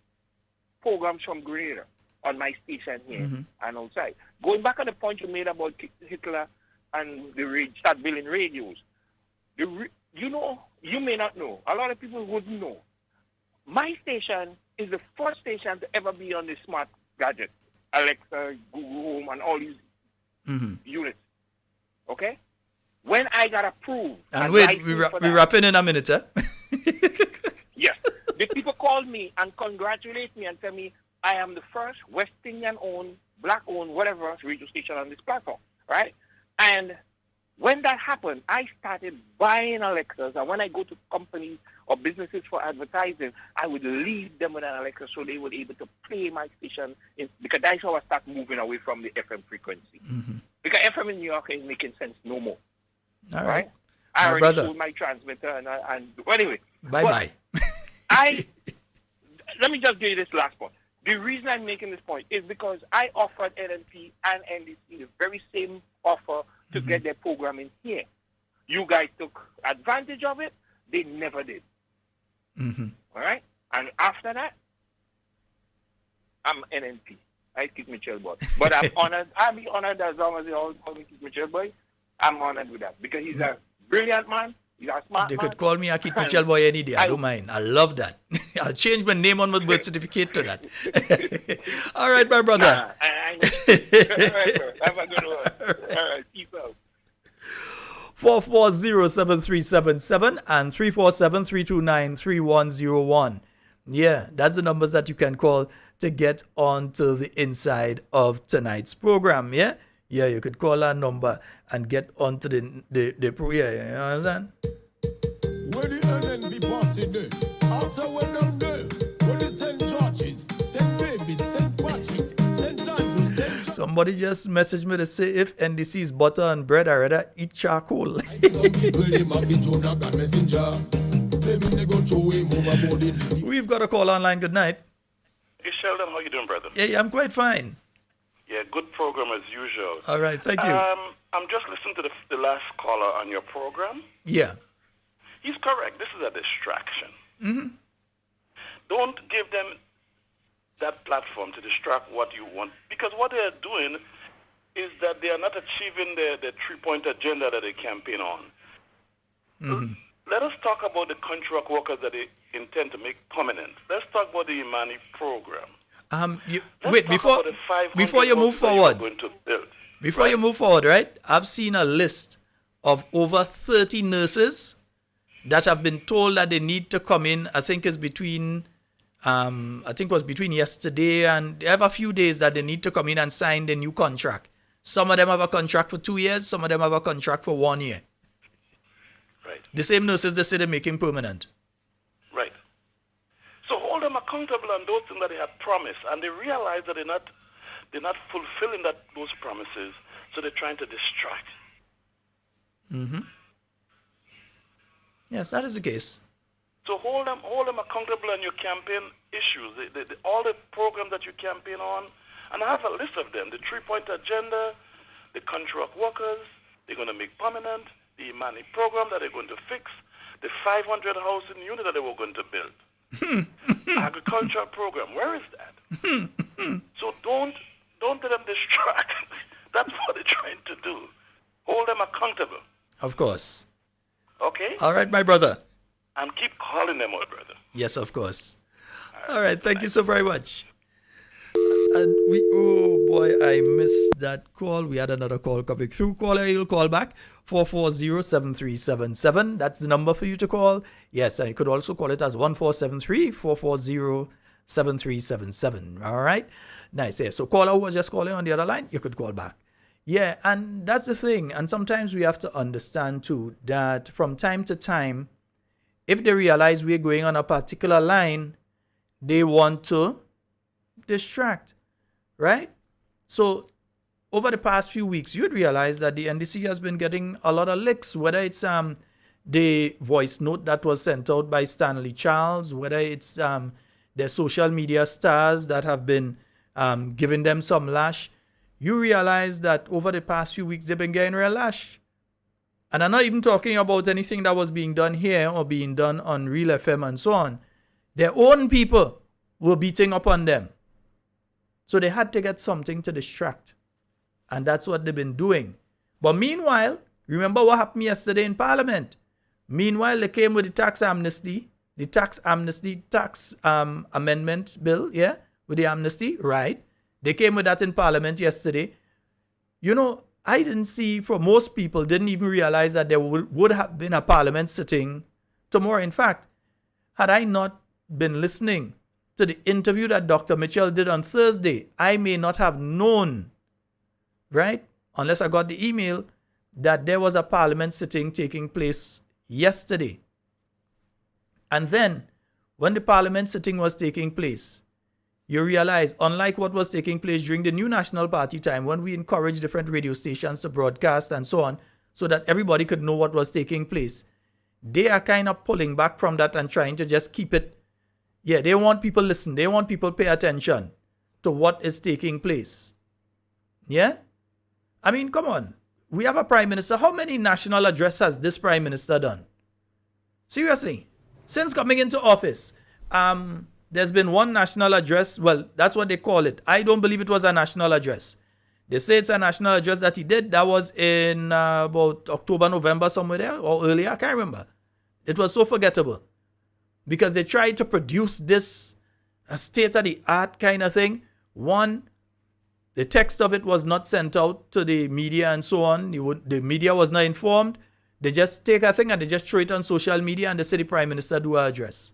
[SPEAKER 14] programs from Grenada on my station here and outside. Going back on the point you made about Hitler and the start building radios, you know, you may not know. A lot of people wouldn't know. My station is the first station to ever be on the smart gadget, Alexa, Google Home, and all these units. Okay? When I got approved...
[SPEAKER 6] And wait, we're wrapping in a minute, eh?
[SPEAKER 14] Yes. The people called me and congratulate me and tell me I am the first West Indian-owned, black-owned, whatever radio station on this platform, right? And when that happened, I started buying Alexas, and when I go to companies or businesses for advertising, I would lead them with an Alexa so they were able to play my station, because that's how I start moving away from the FM frequency. Because FM in New York is making sense no more.
[SPEAKER 6] All right.
[SPEAKER 14] I already sold my transmitter, and anyway.
[SPEAKER 6] Bye-bye.
[SPEAKER 14] Let me just give you this last point. The reason I'm making this point is because I offered NNP and NDC the very same offer to get their programming here. You guys took advantage of it. They never did. All right? And after that, I'm NNP. I Keith Mitchell boy. But I'm honored. I'll be honored as long as they all call me Keith Mitchell boy. I'm honored with that because he's a brilliant man. He's a smart
[SPEAKER 6] They
[SPEAKER 14] man.
[SPEAKER 6] could call me a Keith Mitchell boy any day. I don't mind. I love that. I'll change my name on my birth certificate to that. All right, my brother.
[SPEAKER 14] All right, bro. Have a good one. All right, peace out.
[SPEAKER 6] 440-7377 and 347-329-3101. Yeah, that's the numbers that you can call to get onto the inside of tonight's program. Yeah, you could call that number and get onto the program. Yeah, you understand?
[SPEAKER 1] When the NNB passing there, also well done there. When the St. George's, St. David, St. Patrick's, St. Andrews, St.
[SPEAKER 6] Somebody just messaged me to say if NDC is butter and bread, I rather eat charcoal.
[SPEAKER 1] Some people they might be Jonathan Messenger. They go throw him overboard in the sea.
[SPEAKER 6] We've got a call online. Good night.
[SPEAKER 13] Hey Sheldon, how you doing, brother?
[SPEAKER 6] Yeah, I'm quite fine.
[SPEAKER 13] Yeah, good program as usual.
[SPEAKER 6] All right, thank you.
[SPEAKER 13] I'm just listening to the last caller on your program.
[SPEAKER 6] Yeah.
[SPEAKER 13] He's correct. This is a distraction. Don't give them that platform to distract what you want, because what they are doing is that they are not achieving the three-point agenda that they campaign on. Let us talk about the contract workers that they intend to make permanent. Let's talk about the Imani program.
[SPEAKER 6] Wait, before you move forward, you move forward, right? I've seen a list of over 30 nurses that have been told that they need to come in. I think it's between yesterday and they have a few days that they need to come in and sign the new contract. Some of them have a contract for 2 years. Some of them have a contract for 1 year.
[SPEAKER 13] Right.
[SPEAKER 6] The same nurses they say they're making permanent.
[SPEAKER 13] Right. So hold them accountable on those things that they have promised, and they realize that they're not fulfilling those promises, so they're trying to distract.
[SPEAKER 6] Yes, that is the case.
[SPEAKER 13] So hold them accountable on your campaign issues, all the programs that you campaign on, and I have a list of them: the three-point agenda, the contract workers they're going to make permanent, the Imani program that they're going to fix, the 500 housing unit that they were going to build, agriculture program. Where is that? So don't let them distract. That's what they're trying to do. Hold them accountable.
[SPEAKER 6] Of course.
[SPEAKER 13] Okay?
[SPEAKER 6] All right, my brother.
[SPEAKER 13] And keep calling them, my brother.
[SPEAKER 6] Yes, of course. All right, thank you so very much. And oh boy, I missed that call. We had another call coming through. Caller, you'll call back 440-7377. That's the number for you to call. Yes, and you could also call it as 1473-440-7377. All right, nice. Yeah, so caller who was just calling on the other line, you could call back. Yeah, and that's the thing. And sometimes we have to understand too that from time to time, if they realize we're going on a particular line, they want to distract, right? So over the past few weeks, you'd realize that the NDC has been getting a lot of licks, whether it's the voice note that was sent out by Stanley Charles, whether it's their social media stars that have been giving them some lash. You realize that over the past few weeks, they've been getting real lash. And I'm not even talking about anything that was being done here or being done on Real FM and so on. Their own people were beating up on them. So they had to get something to distract. And that's what they've been doing. But meanwhile, remember what happened yesterday in Parliament? Meanwhile, they came with the tax amnesty, tax amendment bill, yeah, with the amnesty, right? They came with that in Parliament yesterday. You know, I didn't see, for most people, didn't even realize that there would have been a Parliament sitting tomorrow. In fact, had I not been listening to the interview that Dr. Mitchell did on Thursday, I may not have known, right? Unless I got the email that there was a Parliament sitting taking place yesterday. And then, when the Parliament sitting was taking place, you realize, unlike what was taking place during the New National Party time, when we encouraged different radio stations to broadcast and so on, so that everybody could know what was taking place, they are kind of pulling back from that and trying to just keep it. Yeah, they want people listen. They want people pay attention to what is taking place. Yeah? I mean, come on. We have a prime minister. How many national addresses has this prime minister done? Seriously. Since coming into office, there's been one national address. Well, that's what they call it. I don't believe it was a national address. They say it's a national address that he did. That was in about October, November, somewhere there, or earlier. I can't remember. It was so forgettable. Because they tried to produce this state-of-the-art kind of thing. One, the text of it was not sent out to the media and so on. The media was not informed. They just take a thing and they just throw it on social media and they say the prime minister do an address.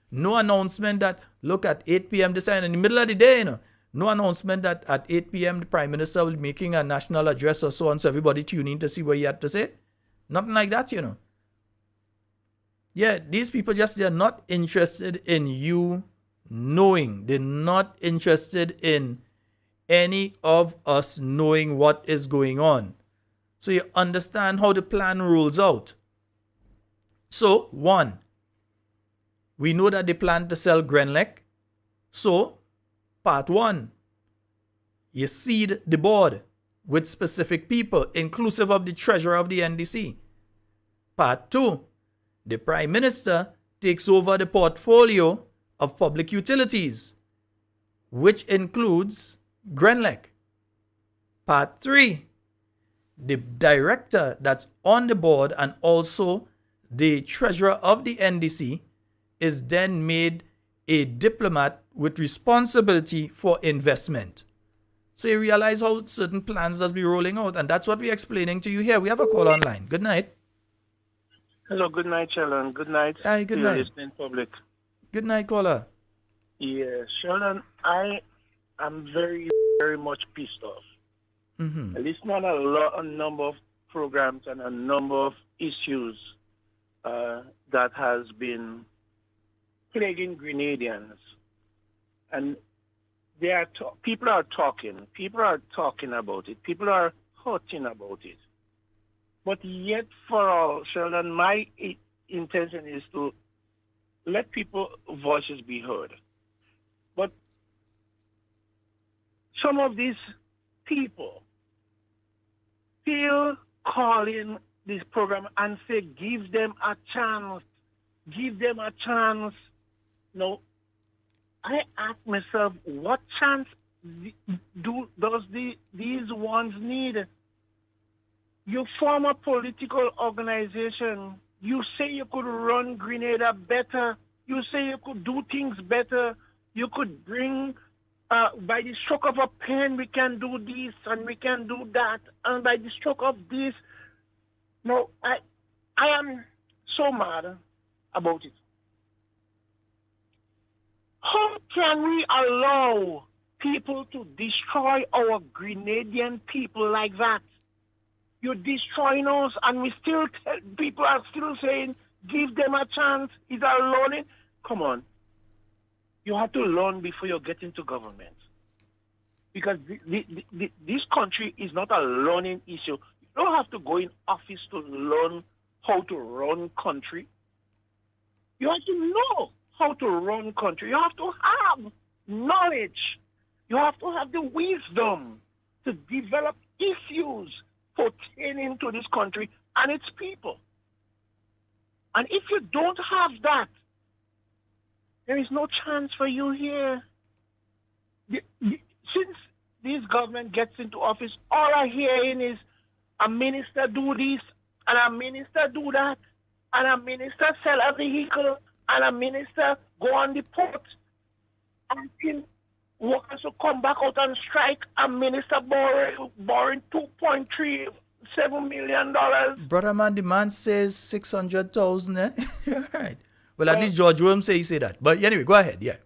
[SPEAKER 6] No announcement that, look, at 8 p.m. this time in the middle of the day, you know. No announcement that at 8 p.m. the prime minister will be making a national address or so on, so everybody tune in to see what he had to say. Nothing like that, you know. Yeah, these people they're not interested in you knowing. They're not interested in any of us knowing what is going on. So you understand how the plan rolls out. So, one, we know that they plan to sell Grenlec. So, part one, you seed the board with specific people, inclusive of the treasurer of the NDC. Part two, the prime minister takes over the portfolio of public utilities, which includes Grenlec. Part three, the director that's on the board and also the treasurer of the NDC is then made a diplomat with responsibility for investment. So you realize how certain plans does be rolling out, and that's what we're explaining to you here. We have a call online. Good night.
[SPEAKER 15] Hello, good night, Sheldon. Good night.
[SPEAKER 6] Hi, good night.
[SPEAKER 15] Listening public.
[SPEAKER 6] Good night, caller.
[SPEAKER 15] Yeah, Sheldon, I am very, very much pissed off.
[SPEAKER 6] Mm-hmm.
[SPEAKER 15] I listen on a number of programs and a number of issues that has been plaguing Grenadians. And people are talking about it. People are hurting about it. But yet for all, Sheldon, my intention is to let people's voices be heard. But some of these people still calling this program and say, give them a chance. Give them a chance. No, I ask myself, what chance does these ones need? You form a political organization. You say you could run Grenada better. You say you could do things better. You could bring, by the stroke of a pen, we can do this and we can do that. And by the stroke of this, no, I am so mad about it. How can we allow people to destroy our Grenadian people like that? You're destroying us, and people are still saying, give them a chance. Is that learning? Come on. You have to learn before you get into government. Because this country is not a learning issue. You don't have to go in office to learn how to run country. You have to know how to run country. You have to have knowledge. You have to have the wisdom to develop issues pertaining to this country and its people. And if you don't have that, there is no chance for you here. Since this government gets into office, all I'm hearing is a minister do this, and a minister do that, and a minister sell a vehicle, and a minister go on the port, asking workers to come back out and strike, a minister borrowing $2.37 million.
[SPEAKER 6] Brother man, the man says 600,000, eh? All right. Well, at least George Williams say he say that. But anyway, go ahead, yeah.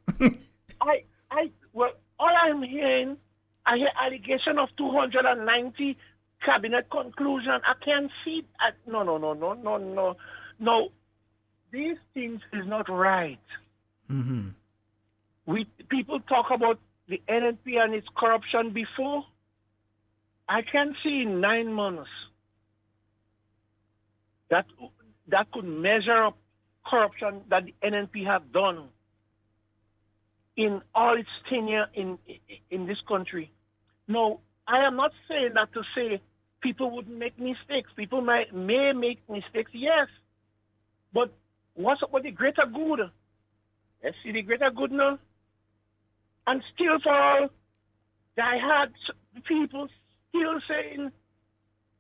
[SPEAKER 15] Well, all I'm hearing, I hear allegation of 290 cabinet conclusion. I can't see that. No. These things is not right.
[SPEAKER 6] Mm-hmm.
[SPEAKER 15] People talk about the NNP and its corruption before. I can see in 9 months that could measure up corruption that the NNP have done in all its tenure in this country. No, I am not saying that to say people wouldn't make mistakes. People may make mistakes, yes. But what's up with the greater good? Let's see the greater good now. And still for all, I had people still saying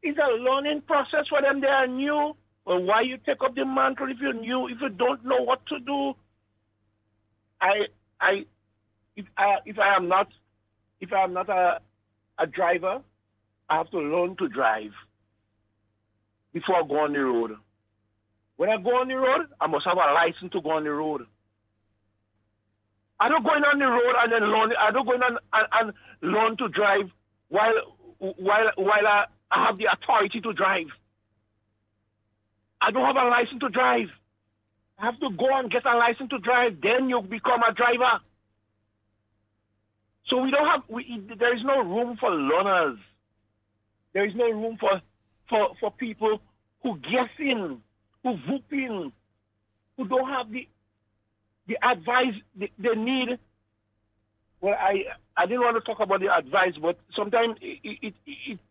[SPEAKER 15] it's a learning process for them. They are new. Well, why you take up the mantle if you're new, if you don't know what to do? If I am not a driver, I have to learn to drive before I go on the road. When I go on the road, I must have a license to go on the road. I don't go in on the road and then learn. I don't go in and learn to drive while I have the authority to drive. I don't have a license to drive. I have to go and get a license to drive. Then you become a driver. So there is no room for learners. There is no room for people who guessing, who whooping, who don't have the advice they need. Well, I didn't want to talk about the advice, but sometimes it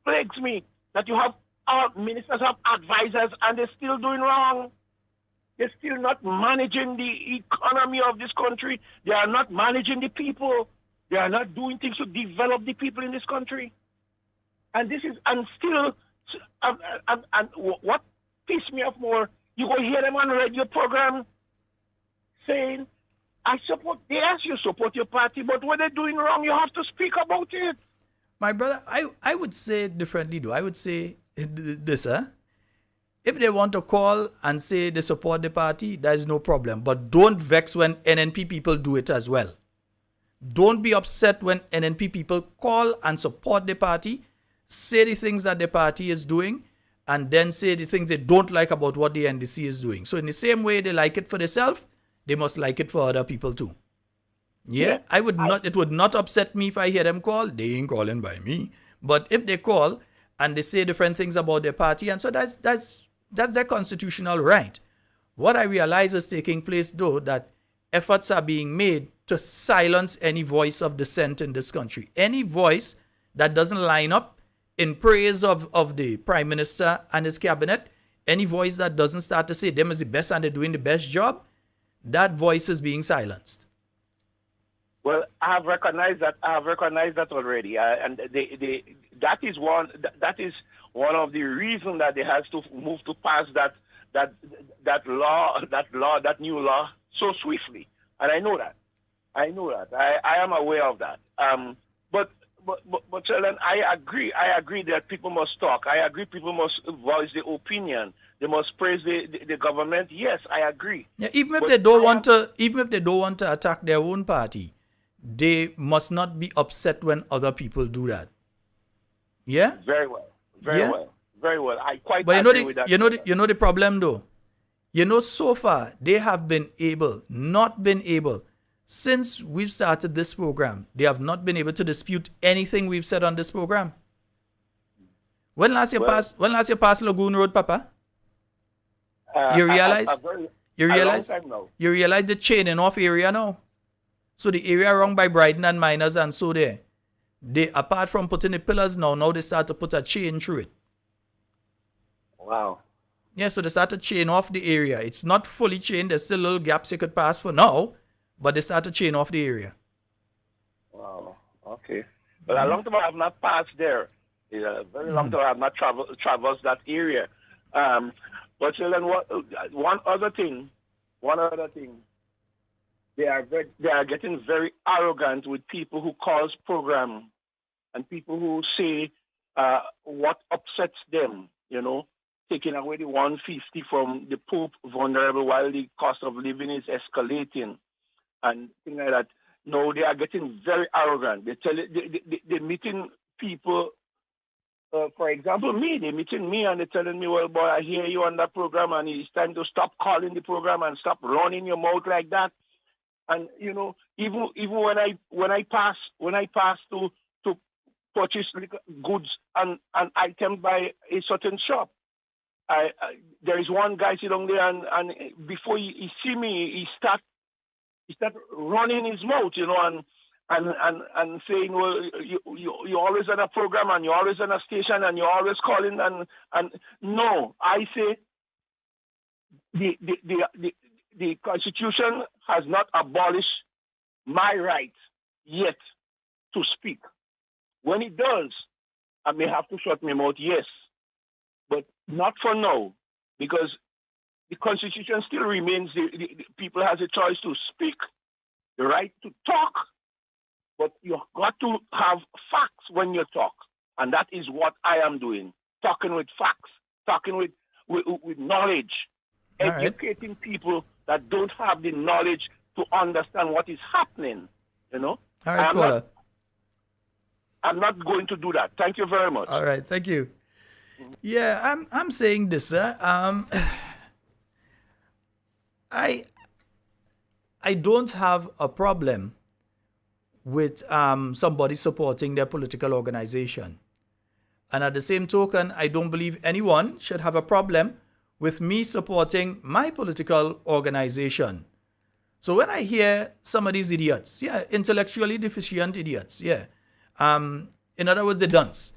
[SPEAKER 15] plagues me that you have ministers have advisors and they're still doing wrong. They're still not managing the economy of this country. They are not managing the people. They are not doing things to develop the people in this country. And what pissed me off more, you go hear them on a radio program saying, they ask you to support your party, but when they're doing wrong, you have to speak about it.
[SPEAKER 6] My brother, I would say it differently though. I would say this, if they want to call and say they support the party, there is no problem. But don't vex when NNP people do it as well. Don't be upset when NNP people call and support the party, say the things that the party is doing, and then say the things they don't like about what the NDC is doing. So in the same way they like it for themselves, they must like it for other people too. Yeah, it would not upset me if I hear them call. They ain't calling by me. But if they call and they say different things about their party, and so that's their constitutional right. What I realize is taking place though, that efforts are being made to silence any voice of dissent in this country. Any voice that doesn't line up in praise of the Prime Minister and his cabinet, any voice that doesn't start to say them is the best and they're doing the best job, that voice is being silenced.
[SPEAKER 15] Well, I have recognized that already, and that is one of the reasons that they has to move to pass that new law so swiftly, and I know that. I am aware of that. But Sheldon, I agree that people must talk. I agree people must voice their opinion. They must praise the government. Yes, I agree.
[SPEAKER 6] Yeah, even if they don't want to attack their own party, they must not be upset when other people do that. Yeah?
[SPEAKER 15] Very well. Very well. I quite
[SPEAKER 6] but
[SPEAKER 15] agree with that.
[SPEAKER 6] You know the problem though? So far they have not been able, since we've started this program, they have not been able to dispute anything we've said on this program. When last you passed Lagoon Road, Papa? You realize you realize the chaining off area now. So the area around by Brighton and Miners and so they apart from putting the pillars now they start to put a chain through it.
[SPEAKER 15] Wow.
[SPEAKER 6] Yeah, so they start to chain off the area. It's not fully chained. There's still little gaps you could pass for now, but they start to chain off the area.
[SPEAKER 15] Wow. Okay. But a long time I have not passed there. Yeah, very long time I have not traversed that area. But then one other thing, they are getting very arrogant with people who cause program and people who say what upsets them, taking away the 150 from the poor vulnerable while the cost of living is escalating and things like that. No, they are getting very arrogant. They're meeting people. For example, they're meeting me and they're telling me, well, boy, I hear you on that program and it's time to stop calling the program and stop running your mouth like that. And, even when I pass to purchase goods and items by a certain shop, there is one guy sitting there and before he see me, he start running his mouth, and saying, well, you're always on a program and you're always on a station and you're always calling and no, I say the Constitution has not abolished my right yet to speak. When it does, I may have to shut my mouth, yes, but not for now, because the Constitution still remains the people has a choice to speak, the right to talk, but you've got to have facts when you talk. And that is what I am doing, talking with facts, talking with knowledge, educating people that don't have the knowledge to understand what is happening,
[SPEAKER 6] All right, caller.
[SPEAKER 15] I'm not going to do that. Thank you very much.
[SPEAKER 6] All right, thank you. Yeah, I'm saying this, sir. I don't have a problem with somebody supporting their political organization. And at the same token, I don't believe anyone should have a problem with me supporting my political organization. So when I hear some of these idiots, intellectually deficient idiots, in other words, the dunce,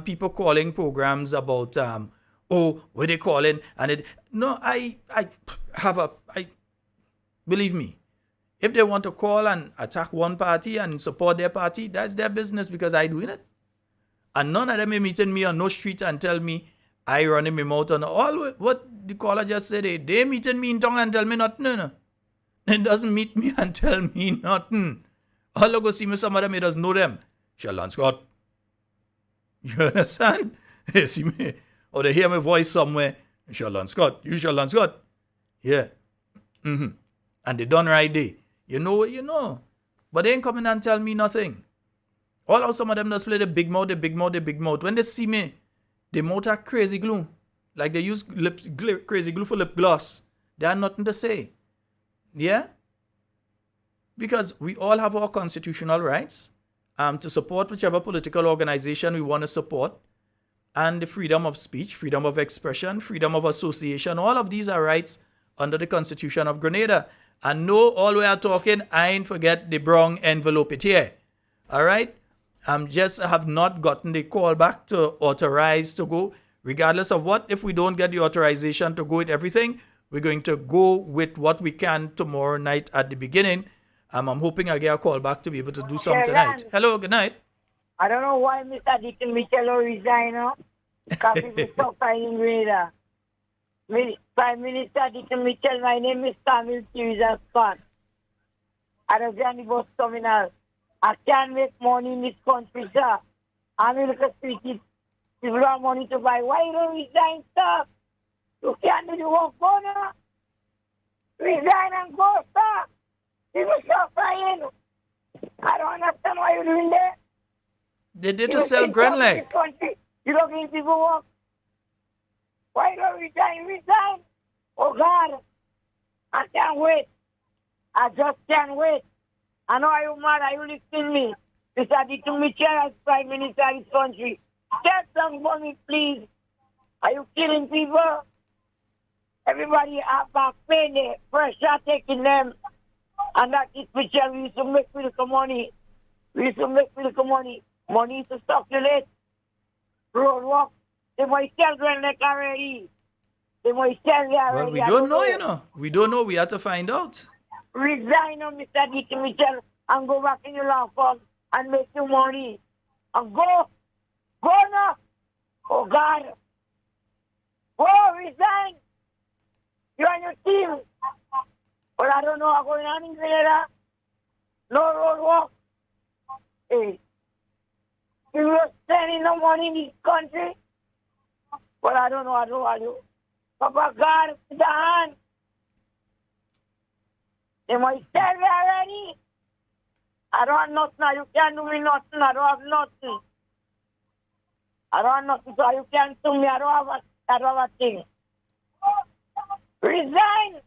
[SPEAKER 6] people calling programs about, what they calling, and believe me, if they want to call and attack one party and support their party, that's their business because I doing it. And none of them are meeting me on no street and tell me I running my mouth on all what the caller just said. They meeting me in tongue and tell me nothing. No. It doesn't meet me and tell me nothing. All go see me, some of them, it doesn't know them. Sheldon Scott. You understand? They see me. Or they hear my voice somewhere. Sheldon Scott. You Sheldon Scott. Yeah. And they done right there. You know what you know. But they ain't coming and tell me nothing. All of some of them just play the big mouth. When they see me, they mouth are crazy glue. Like they use crazy glue for lip gloss. They have nothing to say. Yeah? Because we all have our constitutional rights to support whichever political organization we want to support. And the freedom of speech, freedom of expression, freedom of association, all of these are rights under the Constitution of Grenada. And no, all we are talking, I ain't forget the brown envelope it here. All right? I have not gotten the call back to authorize to go. Regardless of what, if we don't get the authorization to go with everything, we're going to go with what we can tomorrow night at the beginning. I'm hoping I get a call back to be able to do some tonight. Hello, good night.
[SPEAKER 9] I don't know why Mr. Deacon Mitchell resign, because people suffer in Grenada. Prime Minister Deacon Mitchell, my name is Samuel Teresa Scott. I don't get the bus terminal. I can't make money in this country, sir. I'm in the street. People have money to buy. Why you don't resign, sir? You can't do the work, corner. Resign and go, sir. People suffering. I don't understand why you're doing that.
[SPEAKER 6] They did to sell Grenleg.
[SPEAKER 9] You don't give people work. Why don't resign? Resign. Oh, God. I can't wait. I just can't wait. I know are you mad? Are you listening to me? Mr. Deacon Mitchell as Prime Minister of this country. Get some money, please. Are you killing people? Everybody have back pain, the pressure taking them. And that is Mitchell. We used to make political money. Money to circulate. Road work. They might sell Grenleg already. They might tell me
[SPEAKER 6] Well,
[SPEAKER 9] already.
[SPEAKER 6] we
[SPEAKER 9] I
[SPEAKER 6] don't know, you know. We don't know. We have to find out.
[SPEAKER 9] Resign on Mr. Dicky Mitchell and go back in your law firm and make your money. And go. Go now. Oh, God. Go, resign. You and your team. But I don't know what's going on in Canada. No road walk. Hey. You are spending no money in this country. But I don't know what to do. Papa God, put the hand. They might tell me already. I don't have nothing. You can't do me nothing. I don't have nothing. I don't have nothing, so you can't sue me. I don't have a thing. Resign.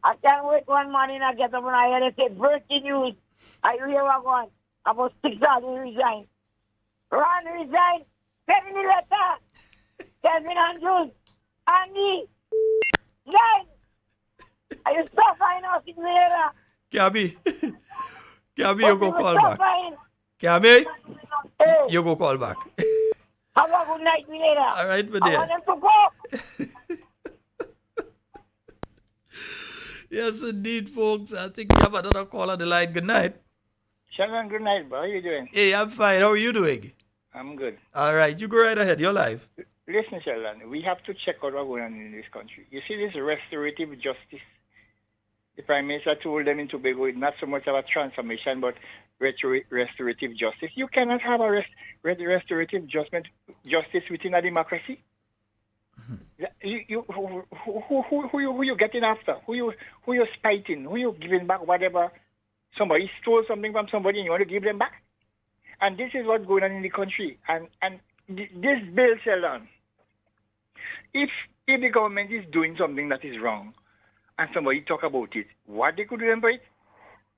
[SPEAKER 9] I can't wait one morning I get up and I hear they say breaking news. I hear what going. About 6 hours resign. Ron resign. Send me the letter. Kevin Andrews. Andy. Resign. Are you suffering us in there?
[SPEAKER 6] Gabby. Gabby, you go call back. Gabby, you go call back.
[SPEAKER 9] Have a good night, Milena.
[SPEAKER 6] All right, my
[SPEAKER 9] I
[SPEAKER 6] dear.
[SPEAKER 9] want them to go.
[SPEAKER 6] Yes, indeed, folks. I think we have another call on the line. Good night.
[SPEAKER 16] Sheldon, good night, bro. How you doing?
[SPEAKER 6] Hey, I'm fine. How are you doing?
[SPEAKER 16] I'm good.
[SPEAKER 6] All right, you go right ahead. You're live.
[SPEAKER 16] Listen, Sheldon, we have to check out what's going on in this country. You see this restorative justice? The Prime Minister told them in Tobago it's not so much of a transformation, but restorative justice. You cannot have a restorative justice within a democracy. Who you getting after? Who you spiting? Who you giving back whatever? Somebody stole something from somebody and you want to give them back? And this is what's going on in the country. And this bill, Sheldon, if the government is doing something that is wrong and somebody talk about it, what they could do for it?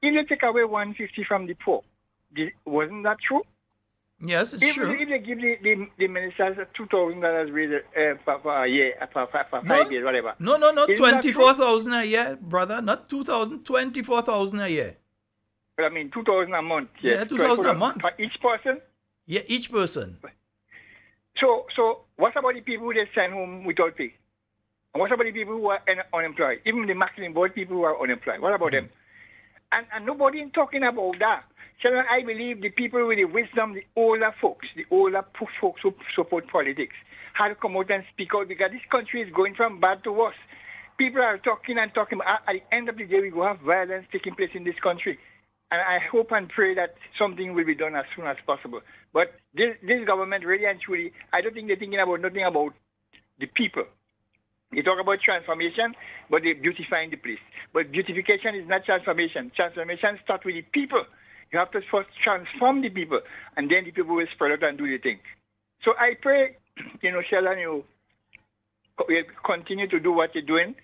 [SPEAKER 16] If they take away 150 from the poor, wasn't that true?
[SPEAKER 6] Yes, it's true.
[SPEAKER 16] If they give the ministers $2,000 raise for a year, for 5 years, whatever.
[SPEAKER 6] No, 24,000 a year, brother. Not 2,000, 24,000 a year.
[SPEAKER 16] But I mean, 2,000 a month.
[SPEAKER 6] Yeah, 2,000 a month.
[SPEAKER 16] For each person?
[SPEAKER 6] Yeah, each person.
[SPEAKER 16] So what about the people they send home without pay? And what about the people who are unemployed? Even the maximum board people who are unemployed. What about them? And nobody is talking about that. So I believe the people with the wisdom, the older folks who support politics, had to come out and speak out because this country is going from bad to worse. People are talking and talking. At the end of the day, we will have violence taking place in this country. And I hope and pray that something will be done as soon as possible. But this government, really and truly, I don't think they're thinking about nothing about the people. They talk about transformation, but they're beautifying the place. But beautification is not transformation. Transformation starts with the people. You have to first transform the people, and then the people will spread out and do the thing. So I pray, Sheldon, you will continue to do what you're doing.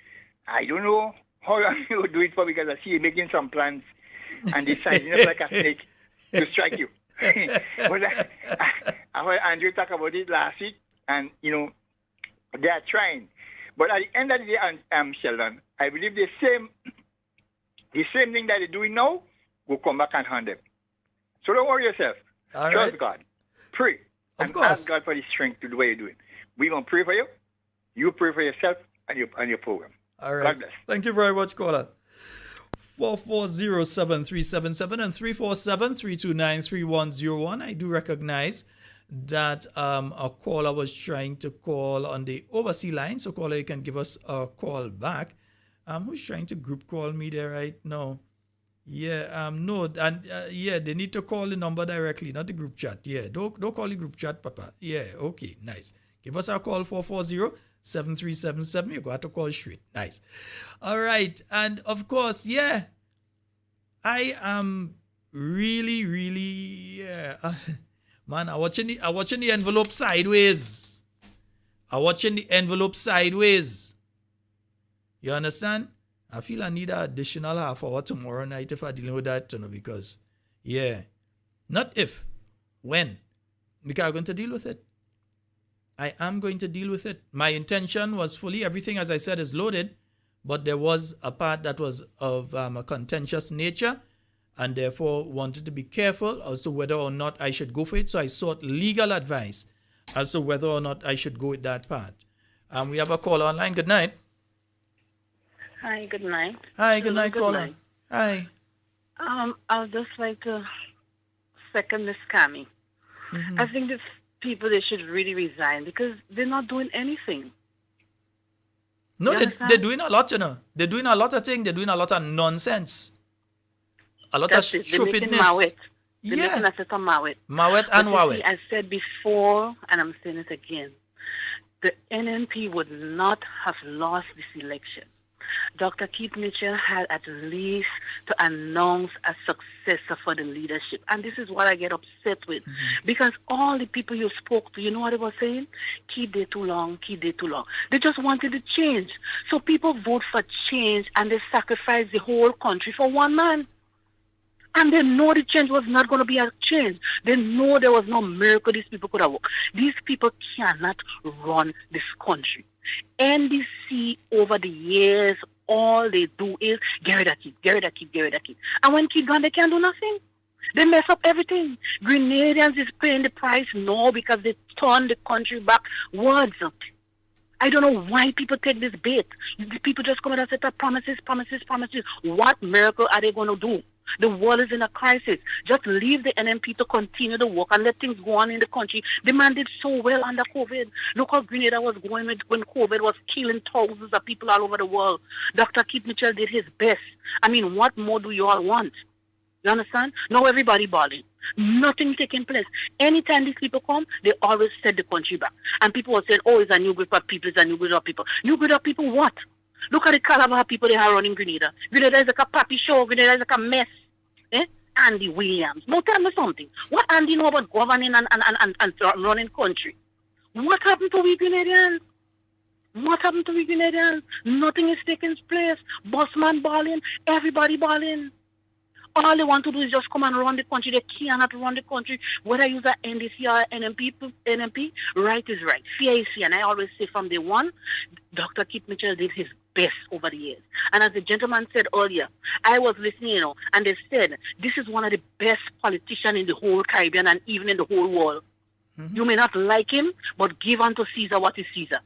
[SPEAKER 16] I don't know how long you will do it for because I see you making some plans and deciding up like a snake to strike you. But I heard Andrew talk about it last week, and, they are trying. But at the end of the day, Sheldon, I believe the same thing that they're doing now will come back and haunt them. So don't worry yourself.
[SPEAKER 6] All
[SPEAKER 16] Trust
[SPEAKER 6] right.
[SPEAKER 16] God. Pray.
[SPEAKER 6] Of course.
[SPEAKER 16] Ask God for the strength to do what you're doing. We're going to pray for you. You pray for yourself and your program.
[SPEAKER 6] All right.
[SPEAKER 16] God bless.
[SPEAKER 6] Thank you very much, caller. 440-7377 and 347-329-3101. I do recognize that a caller was trying to call on the overseas line. So, caller, you can give us a call back. Who's trying to group call me there right now? Yeah, no, and they need to call the number directly, not the group chat. Yeah, don't call the group chat, Papa. Yeah, okay, nice. Give us our call 440-7377. You got to call straight. Nice. All right, and of course, yeah, I am really, man. I'm watching the envelope sideways. You understand? I feel I need an additional half hour tomorrow night if I'm dealing with that, because, not if, when, because I'm going to deal with it. I am going to deal with it. My intention was fully, everything, as I said, is loaded, but there was a part that was of a contentious nature, and therefore wanted to be careful as to whether or not I should go for it. So I sought legal advice as to whether or not I should go with that part. We have a caller online. Good night.
[SPEAKER 17] Hi, good night.
[SPEAKER 6] Hi, good
[SPEAKER 17] Hello,
[SPEAKER 6] night, caller.
[SPEAKER 17] night.
[SPEAKER 6] Hi.
[SPEAKER 17] I would just like to second this scamming.
[SPEAKER 6] Mm-hmm.
[SPEAKER 17] I think these people, they should really resign because they're not doing anything.
[SPEAKER 6] No, they're doing a lot, you know. They're doing a lot of things. They're doing a lot of nonsense. A lot
[SPEAKER 17] That's
[SPEAKER 6] of
[SPEAKER 17] it. They're making
[SPEAKER 6] stupidness.
[SPEAKER 17] Mawet. They're
[SPEAKER 6] Yeah.
[SPEAKER 17] making a set of Mawet.
[SPEAKER 6] Mawet and
[SPEAKER 17] But you see,
[SPEAKER 6] Wawet.
[SPEAKER 17] I said before, and I'm saying it again, the NNP would not have lost this election. Dr. Keith Mitchell had at least to announce a successor for the leadership. And this is what I get upset with. Because all the people you spoke to, you know what they were saying? Keep there too long, keep there too long. They just wanted to change. So people vote for change and they sacrifice the whole country for one man. And they know the change was not going to be a change. They know there was no miracle these people could have worked. These people cannot run this country. NDC over the years, all they do is get rid of Keith, get rid of Keith, get rid of Keith. And when Keith gone, they can't do nothing. They mess up everything. Grenadians is paying the price now because they turned the country backwards. I don't know why people take this bait. The people just come out and say promises, promises, promises. What miracle are they going to do? The world is in a crisis. Just leave the NMP to continue the work and let things go on in the country. The man did so well under COVID. Look how Grenada was going with when COVID was killing thousands of people all over the world. Dr. Keith Mitchell did his best. I mean, what more do you all want? You understand? Now everybody balling. Nothing taking place. Anytime these people come, they always set the country back. And people will say, oh, it's a new group of people, it's a new group of people. New group of people what? Look at the caliber of people they are running Grenada. Grenada is like a papi show. Grenada is like a mess. Eh? Andy Williams. Now tell me something. What Andy know about governing and running country? What happened to we Grenadians? What happened to we Grenadians? Nothing is taking place. Bossman balling. Everybody balling. All they want to do is just come and run the country. They cannot run the country. Whether you use a NDC or NMP, right is right. Fair is fair. And I always say from day one, Dr. Keith Mitchell did his best over the years. And as the gentleman said earlier, I was listening, and they said, this is one of the best politicians in the whole Caribbean and even in the whole world. Mm-hmm. You may not like him, but give unto Caesar what is Caesar.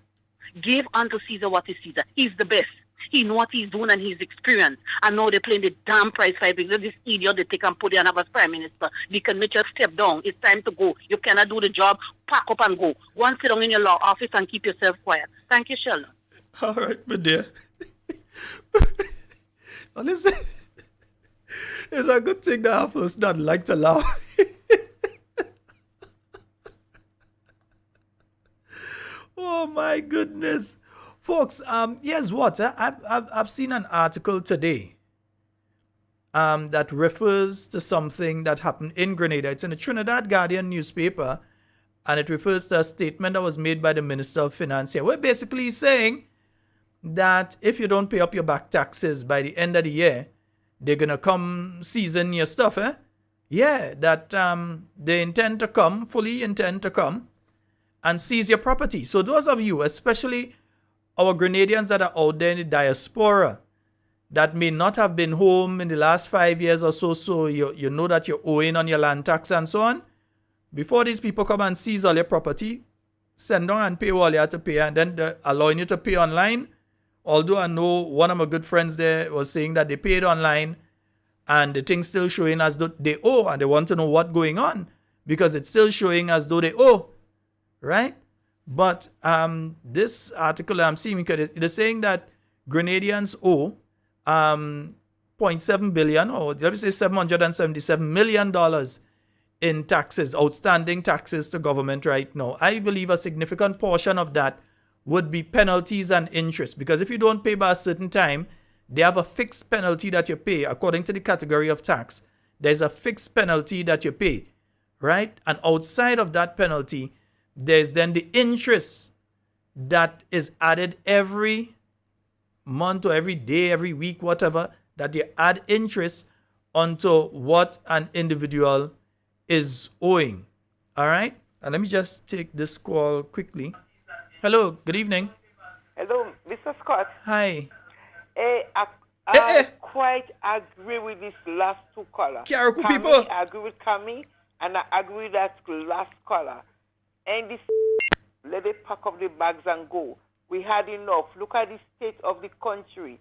[SPEAKER 17] Give unto Caesar what is Caesar. He's the best. He know what he's doing and his experience. And now they're playing the damn prize fight because this idiot they take and put in as prime minister. Deacon Mitchell step down. It's time to go. You cannot do the job. Pack up and go. Go and sit down in your law office and keep yourself quiet. Thank you, Sheldon.
[SPEAKER 6] All right, my dear. Listen, it's a good thing that I first not like to laugh. Oh my goodness. Folks, here's what I've seen an article today that refers to something that happened in Grenada. It's in the Trinidad Guardian newspaper, and it refers to a statement that was made by the Minister of Finance here. We're basically saying that if you don't pay up your back taxes by the end of the year, they're gonna come season your stuff, eh? Yeah, that they fully intend to come and seize your property. So those of you, especially our Grenadians that are out there in the diaspora that may not have been home in the last 5 years or so you know that you're owing on your land tax and so on. Before these people come and seize all your property, send down and pay all you have to pay, and then they're allowing you to pay online. Although I know one of my good friends there was saying that they paid online and the thing's still showing as though they owe, and they want to know what's going on because it's still showing as though they owe, right? But this article I'm seeing, it is saying that Grenadians owe $0.7 billion, or let me say $777 million in taxes, outstanding taxes to government right now. I believe a significant portion of that would be penalties and interest, because if you don't pay by a certain time, they have a fixed penalty that you pay according to the category of tax. There's a fixed penalty that you pay, right? And outside of that penalty, there's then the interest that is added every month or every day, every week, whatever, that you add interest onto what an individual is owing. All right? And let me just take this call quickly. Hello, good evening.
[SPEAKER 18] Hello, Mr. Scott.
[SPEAKER 6] Hi.
[SPEAKER 18] I quite agree with this last two caller.
[SPEAKER 6] People.
[SPEAKER 18] I agree with Kami, and I agree with that last caller. And this, let it pack up the bags and go. We had enough. Look at the state of the country.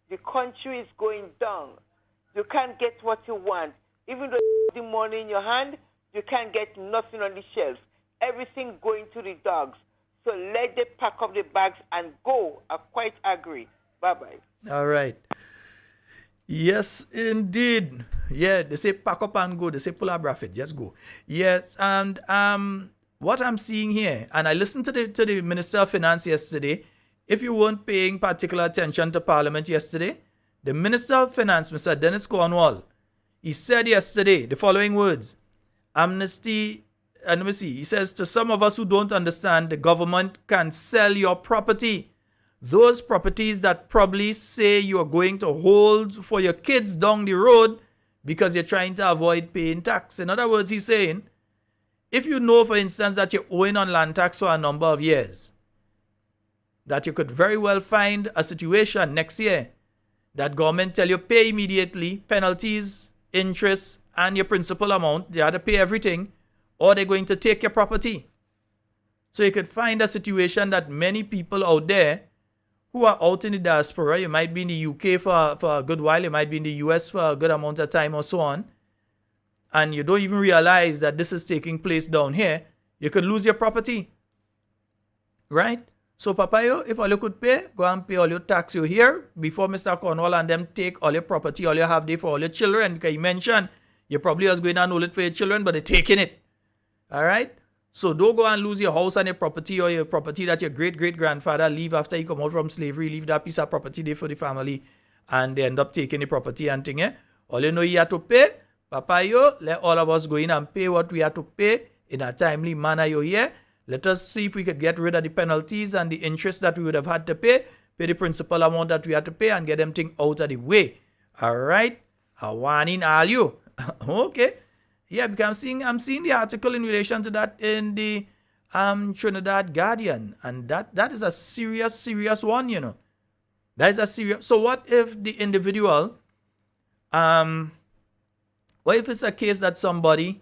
[SPEAKER 18] The country is going down. You can't get what you want. Even though you have the money in your hand, you can't get nothing on the shelf. Everything going to the dogs. So let them pack up the bags and go. I quite agree. Bye-bye.
[SPEAKER 6] All right. Yes, indeed. Yeah, they say pack up and go. They say pull a bracket, just go. Yes, and what I'm seeing here, and I listened to the Minister of Finance yesterday. If you weren't paying particular attention to Parliament yesterday, the Minister of Finance, Mr. Dennis Cornwall, he said yesterday the following words: amnesty, and let me see, he says, to some of us who don't understand, the government can sell your property. Those properties that probably say you're going to hold for your kids down the road because you're trying to avoid paying tax. In other words, he's saying, if you know, for instance, that you're owing on land tax for a number of years, that you could very well find a situation next year that government tell you pay immediately, penalties, interest, and your principal amount, they have to pay everything, or they're going to take your property. So you could find a situation that many people out there who are out in the diaspora, you might be in the UK for a good while, you might be in the US for a good amount of time or so on, and you don't even realize that this is taking place down here, you could lose your property. Right? So, Papayo, if all you could pay, go and pay all your tax you here before Mr. Cornwall and them take all your property, all you have there for all your children. Because you mentioned you probably was going to hold it for your children, but they're taking it. All right? So don't go and lose your house and your property, or your property that your great-great-grandfather leave after he come out from slavery, leave that piece of property there for the family, and they end up taking the property and thing. All you know you have to pay. Papayo, let all of us go in and pay what we have to pay in a timely manner you here. Let us see if we could get rid of the penalties and the interest that we would have had to pay the principal amount that we had to pay, and get them thing out of the way. All right? I want in all you. Okay. Yeah, because I'm seeing the article in relation to that in the Trinidad Guardian, and that is a serious one, you know. That is a serious. So what if the individual, what if it's a case that somebody,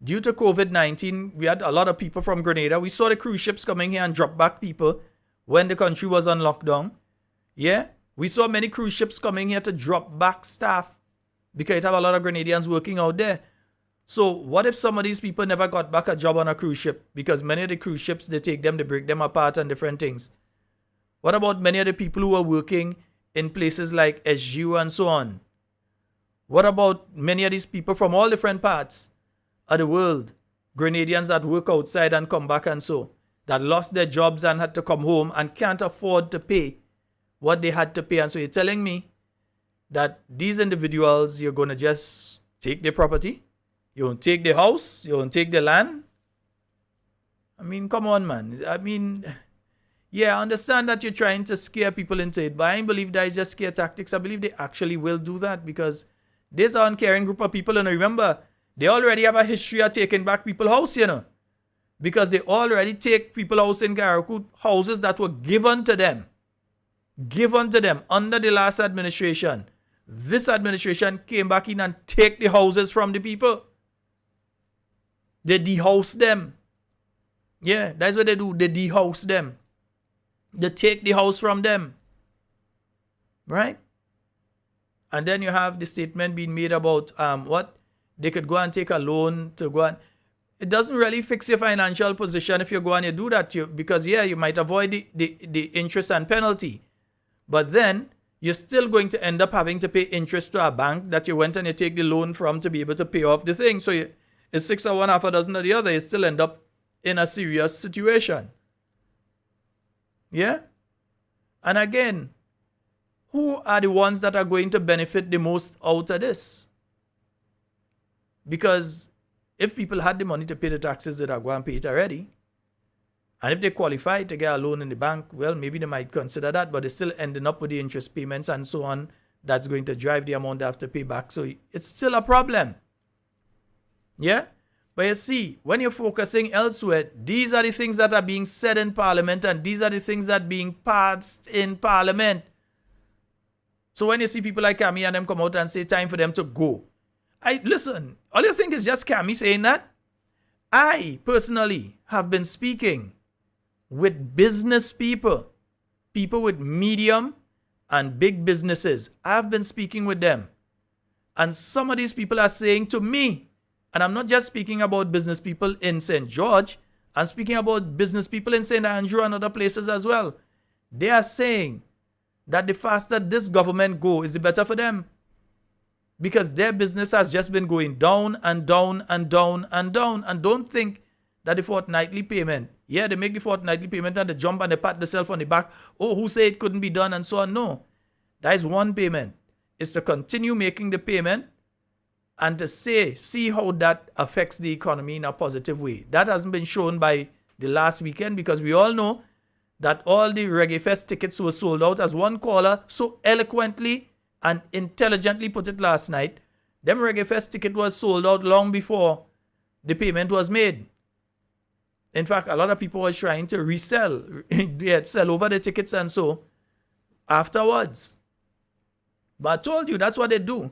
[SPEAKER 6] due to COVID-19, we had a lot of people from Grenada. We saw the cruise ships coming here and drop back people when the country was on lockdown. Yeah, we saw many cruise ships coming here to drop back staff because you have a lot of Grenadians working out there. So what if some of these people never got back a job on a cruise ship? Because many of the cruise ships, they take them, they break them apart and different things. What about many of the people who are working in places like SGU and so on? What about many of these people from all different parts of the world, Grenadians that work outside and come back and so, that lost their jobs and had to come home and can't afford to pay what they had to pay? And so you're telling me that these individuals, you're going to just take their property? You won't take the house? You won't take the land? I mean, come on, man. I mean, yeah, I understand that you're trying to scare people into it, but I don't believe that is just scare tactics. I believe they actually will do that because there's an uncaring group of people, and remember, they already have a history of taking back people's house, you know, because they already take people's house in Garaku, houses that were given to them under the last administration. This administration came back in and take the houses from the people. They dehouse them. Yeah, that's what they do. They dehouse them. They take the house from them. Right? And then you have the statement being made about what? They could go and take a loan to go and... It doesn't really fix your financial position if you go and you do that. Because, yeah, you might avoid the interest and penalty. But then, you're still going to end up having to pay interest to a bank that you went and you take the loan from to be able to pay off the thing. So it's 6 of one, half a dozen of the other. You still end up in a serious situation. Yeah? And again, who are the ones that are going to benefit the most out of this? Because if people had the money to pay the taxes, they'd have gone and pay it already. And if they qualify to get a loan in the bank, well, maybe they might consider that, but they're still ending up with the interest payments and so on. That's going to drive the amount they have to pay back. So it's still a problem. Yeah? But you see, when you're focusing elsewhere, these are the things that are being said in Parliament, and these are the things that are being passed in Parliament. So when you see people like Kami and them come out and say time for them to go, listen, all you think is just Kami saying that? I personally have been speaking with business people people with medium and big businesses. I've been speaking with them. And some of these people are saying to me, and I'm not just speaking about business people in St. George, I'm speaking about business people in St. Andrew and other places as well. They are saying that the faster this government go is the better for them. Because their business has just been going down and down and down and down. And don't think that the fortnightly payment, yeah, they make the fortnightly payment and they jump and they pat themselves on the back. Oh, who said it couldn't be done and so on? No. That is one payment. It's to continue making the payment and to see how that affects the economy in a positive way. That hasn't been shown by the last weekend because we all know that all the Reggae Fest tickets were sold out, as one caller so eloquently and intelligently put it last night. Them Reggae Fest ticket was sold out long before the payment was made. In fact, a lot of people were trying to resell, sell over the tickets and so afterwards. But I told you, that's what they do.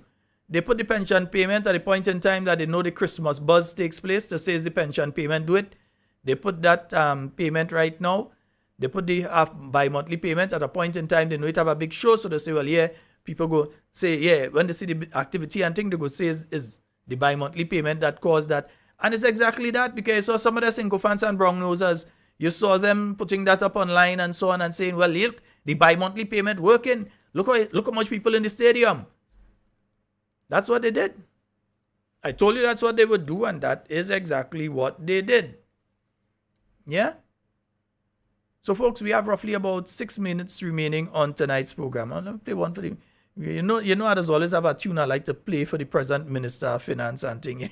[SPEAKER 6] They put the pension payment at the point in time that they know the Christmas buzz takes place. They say the pension payment, do it. They put that payment right now. They put the bi-monthly payment at a point in time. They know it have a big show. So they say, well, yeah, people go say, yeah, when they see the activity and thing, they go say is the bi-monthly payment that caused that. And it's exactly that, because you saw some of the sycophants and brown nosers. You saw them putting that up online and so on and saying, well, look, the bi-monthly payment working. Look how much people in the stadium. That's what they did. I told you that's what they would do, and that is exactly what they did. Yeah? So, folks, we have roughly about 6 minutes remaining on tonight's program. Let me play one for the... You know, I just always have a tune I like to play for the present Minister of Finance and thing.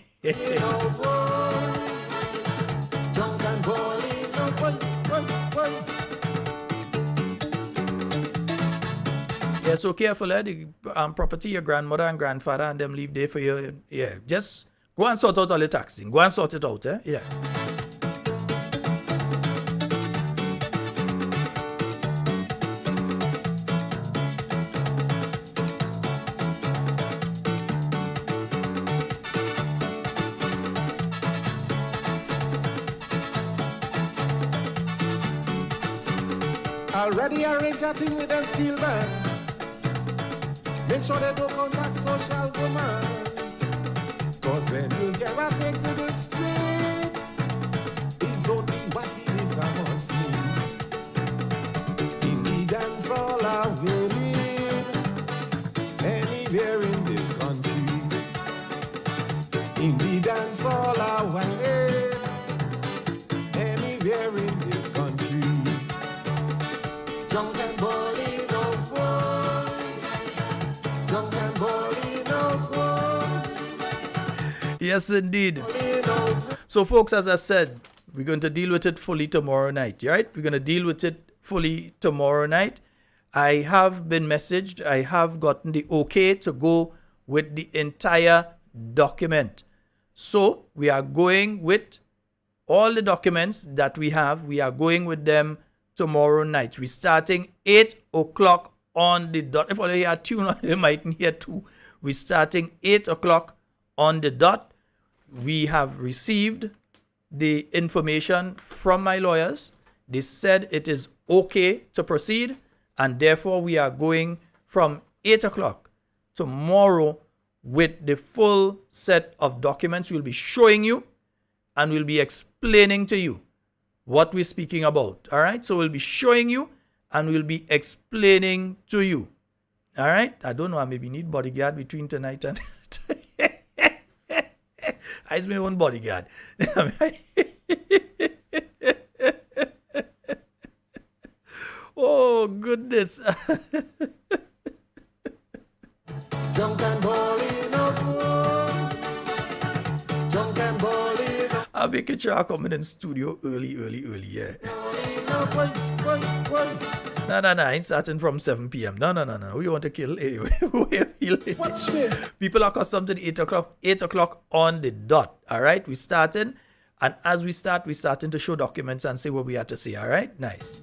[SPEAKER 6] Yeah, so careful, the property your grandmother and grandfather and them leave there for you. Yeah, just go and sort out all the taxing. Go and sort it out, yeah.
[SPEAKER 1] Already arrange a thing with them steel man. Make sure they don't contact social woman. Cause when you get a take to the street, it's only what it is I must need. In the dance hall are winning anywhere in this country. In the dance hall are winning anywhere in this country. Drunk and balling, no boy. Drunk and balling, no boy.
[SPEAKER 6] Yes, indeed. So, folks, as I said, we're going to deal with it fully tomorrow night, right? We're going to deal with it fully tomorrow night. I have been messaged. I have gotten the okay to go with the entire document. So, we are going with all the documents that we have. We are going with them tomorrow night. We're starting 8 o'clock on the dot. If you hear a tune, you might hear two. We're starting 8 o'clock on the dot. We have received the information from my lawyers. They said it is okay to proceed, and therefore we are going from 8 o'clock tomorrow with the full set of documents. We'll be showing you and we'll be explaining to you what we're speaking about. All right? So we'll be showing you and we'll be explaining to you. All right? I don't know. I maybe need bodyguard between tonight and... I's my own bodyguard. Oh, goodness.
[SPEAKER 1] Drunk and balling up, drunk and balling up.
[SPEAKER 6] I'll make sure I come in studio early, yeah. No, I ain't starting from 7 p.m. No. We want to kill.
[SPEAKER 1] Watch me.
[SPEAKER 6] People are accustomed to the 8 o'clock on the dot. All right, we starting. And as we start, we're starting to show documents and see what we have to say. All right, nice.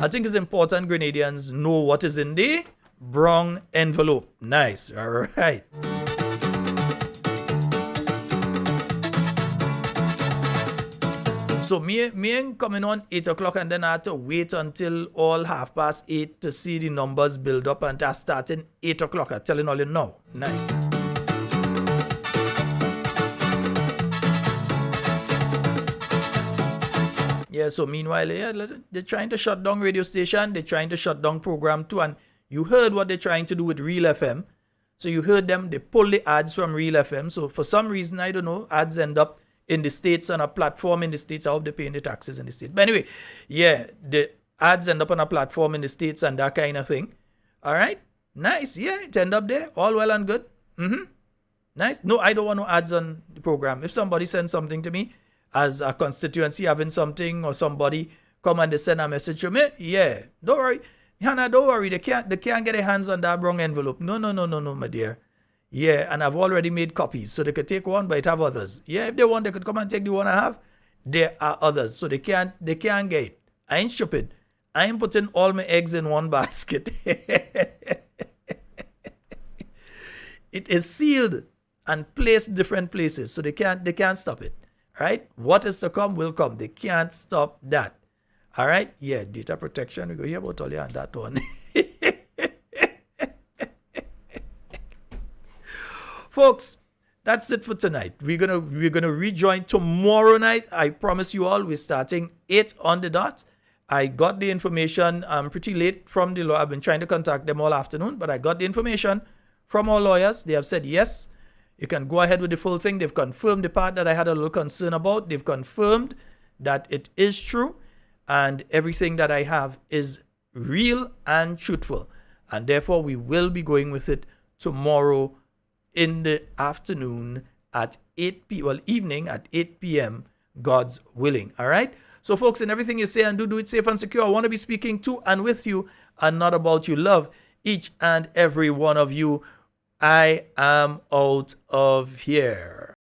[SPEAKER 6] I think it's important Grenadians know what is in the brown envelope. Nice. All right. So me ain't coming on 8 o'clock and then I have to wait until all 8:30 to see the numbers build up and that's starting 8 o'clock. I'm telling all you now. Nice. Yeah, so meanwhile, yeah, they're trying to shut down radio station. They're trying to shut down program too. And you heard what they're trying to do with Real FM. So you heard them, they pull the ads from Real FM. So for some reason, I don't know, ads end up in the States on a platform in the States. I hope they're paying the taxes in the States. But anyway, yeah, the ads end up on a platform in the States and that kind of thing. All right. Nice. Yeah, it end up there. All well and good. Nice. No, I don't want no ads on the program. If somebody sends something to me as a constituency having something or somebody come and they send a message to me, yeah, don't worry. Hannah, don't worry. They can't get their hands on that wrong envelope. No, my dear. Yeah, and I've already made copies. So they could take one, but it have others. Yeah, if they want, they could come and take the one I have. There are others. So they can't get it. I ain't stupid. I ain't putting all my eggs in one basket. It is sealed and placed different places. So they can't stop it. Right? What is to come will come. They can't stop that. All right? Yeah, data protection. We go hear about all on that one. Folks, that's it for tonight. We're gonna rejoin tomorrow night. I promise you all, we're starting 8 on the dot. I got the information pretty late from the law. I've been trying to contact them all afternoon, but I got the information from our lawyers. They have said yes, you can go ahead with the full thing. They've confirmed the part that I had a little concern about. They've confirmed that it is true and everything that I have is real and truthful. And therefore, we will be going with it tomorrow in the afternoon at 8 p.m. Well, evening at 8 p.m., God's willing. All right? So, folks, in everything you say and do it safe and secure. I want to be speaking to and with you and not about you. Love each and every one of you. I am out of here.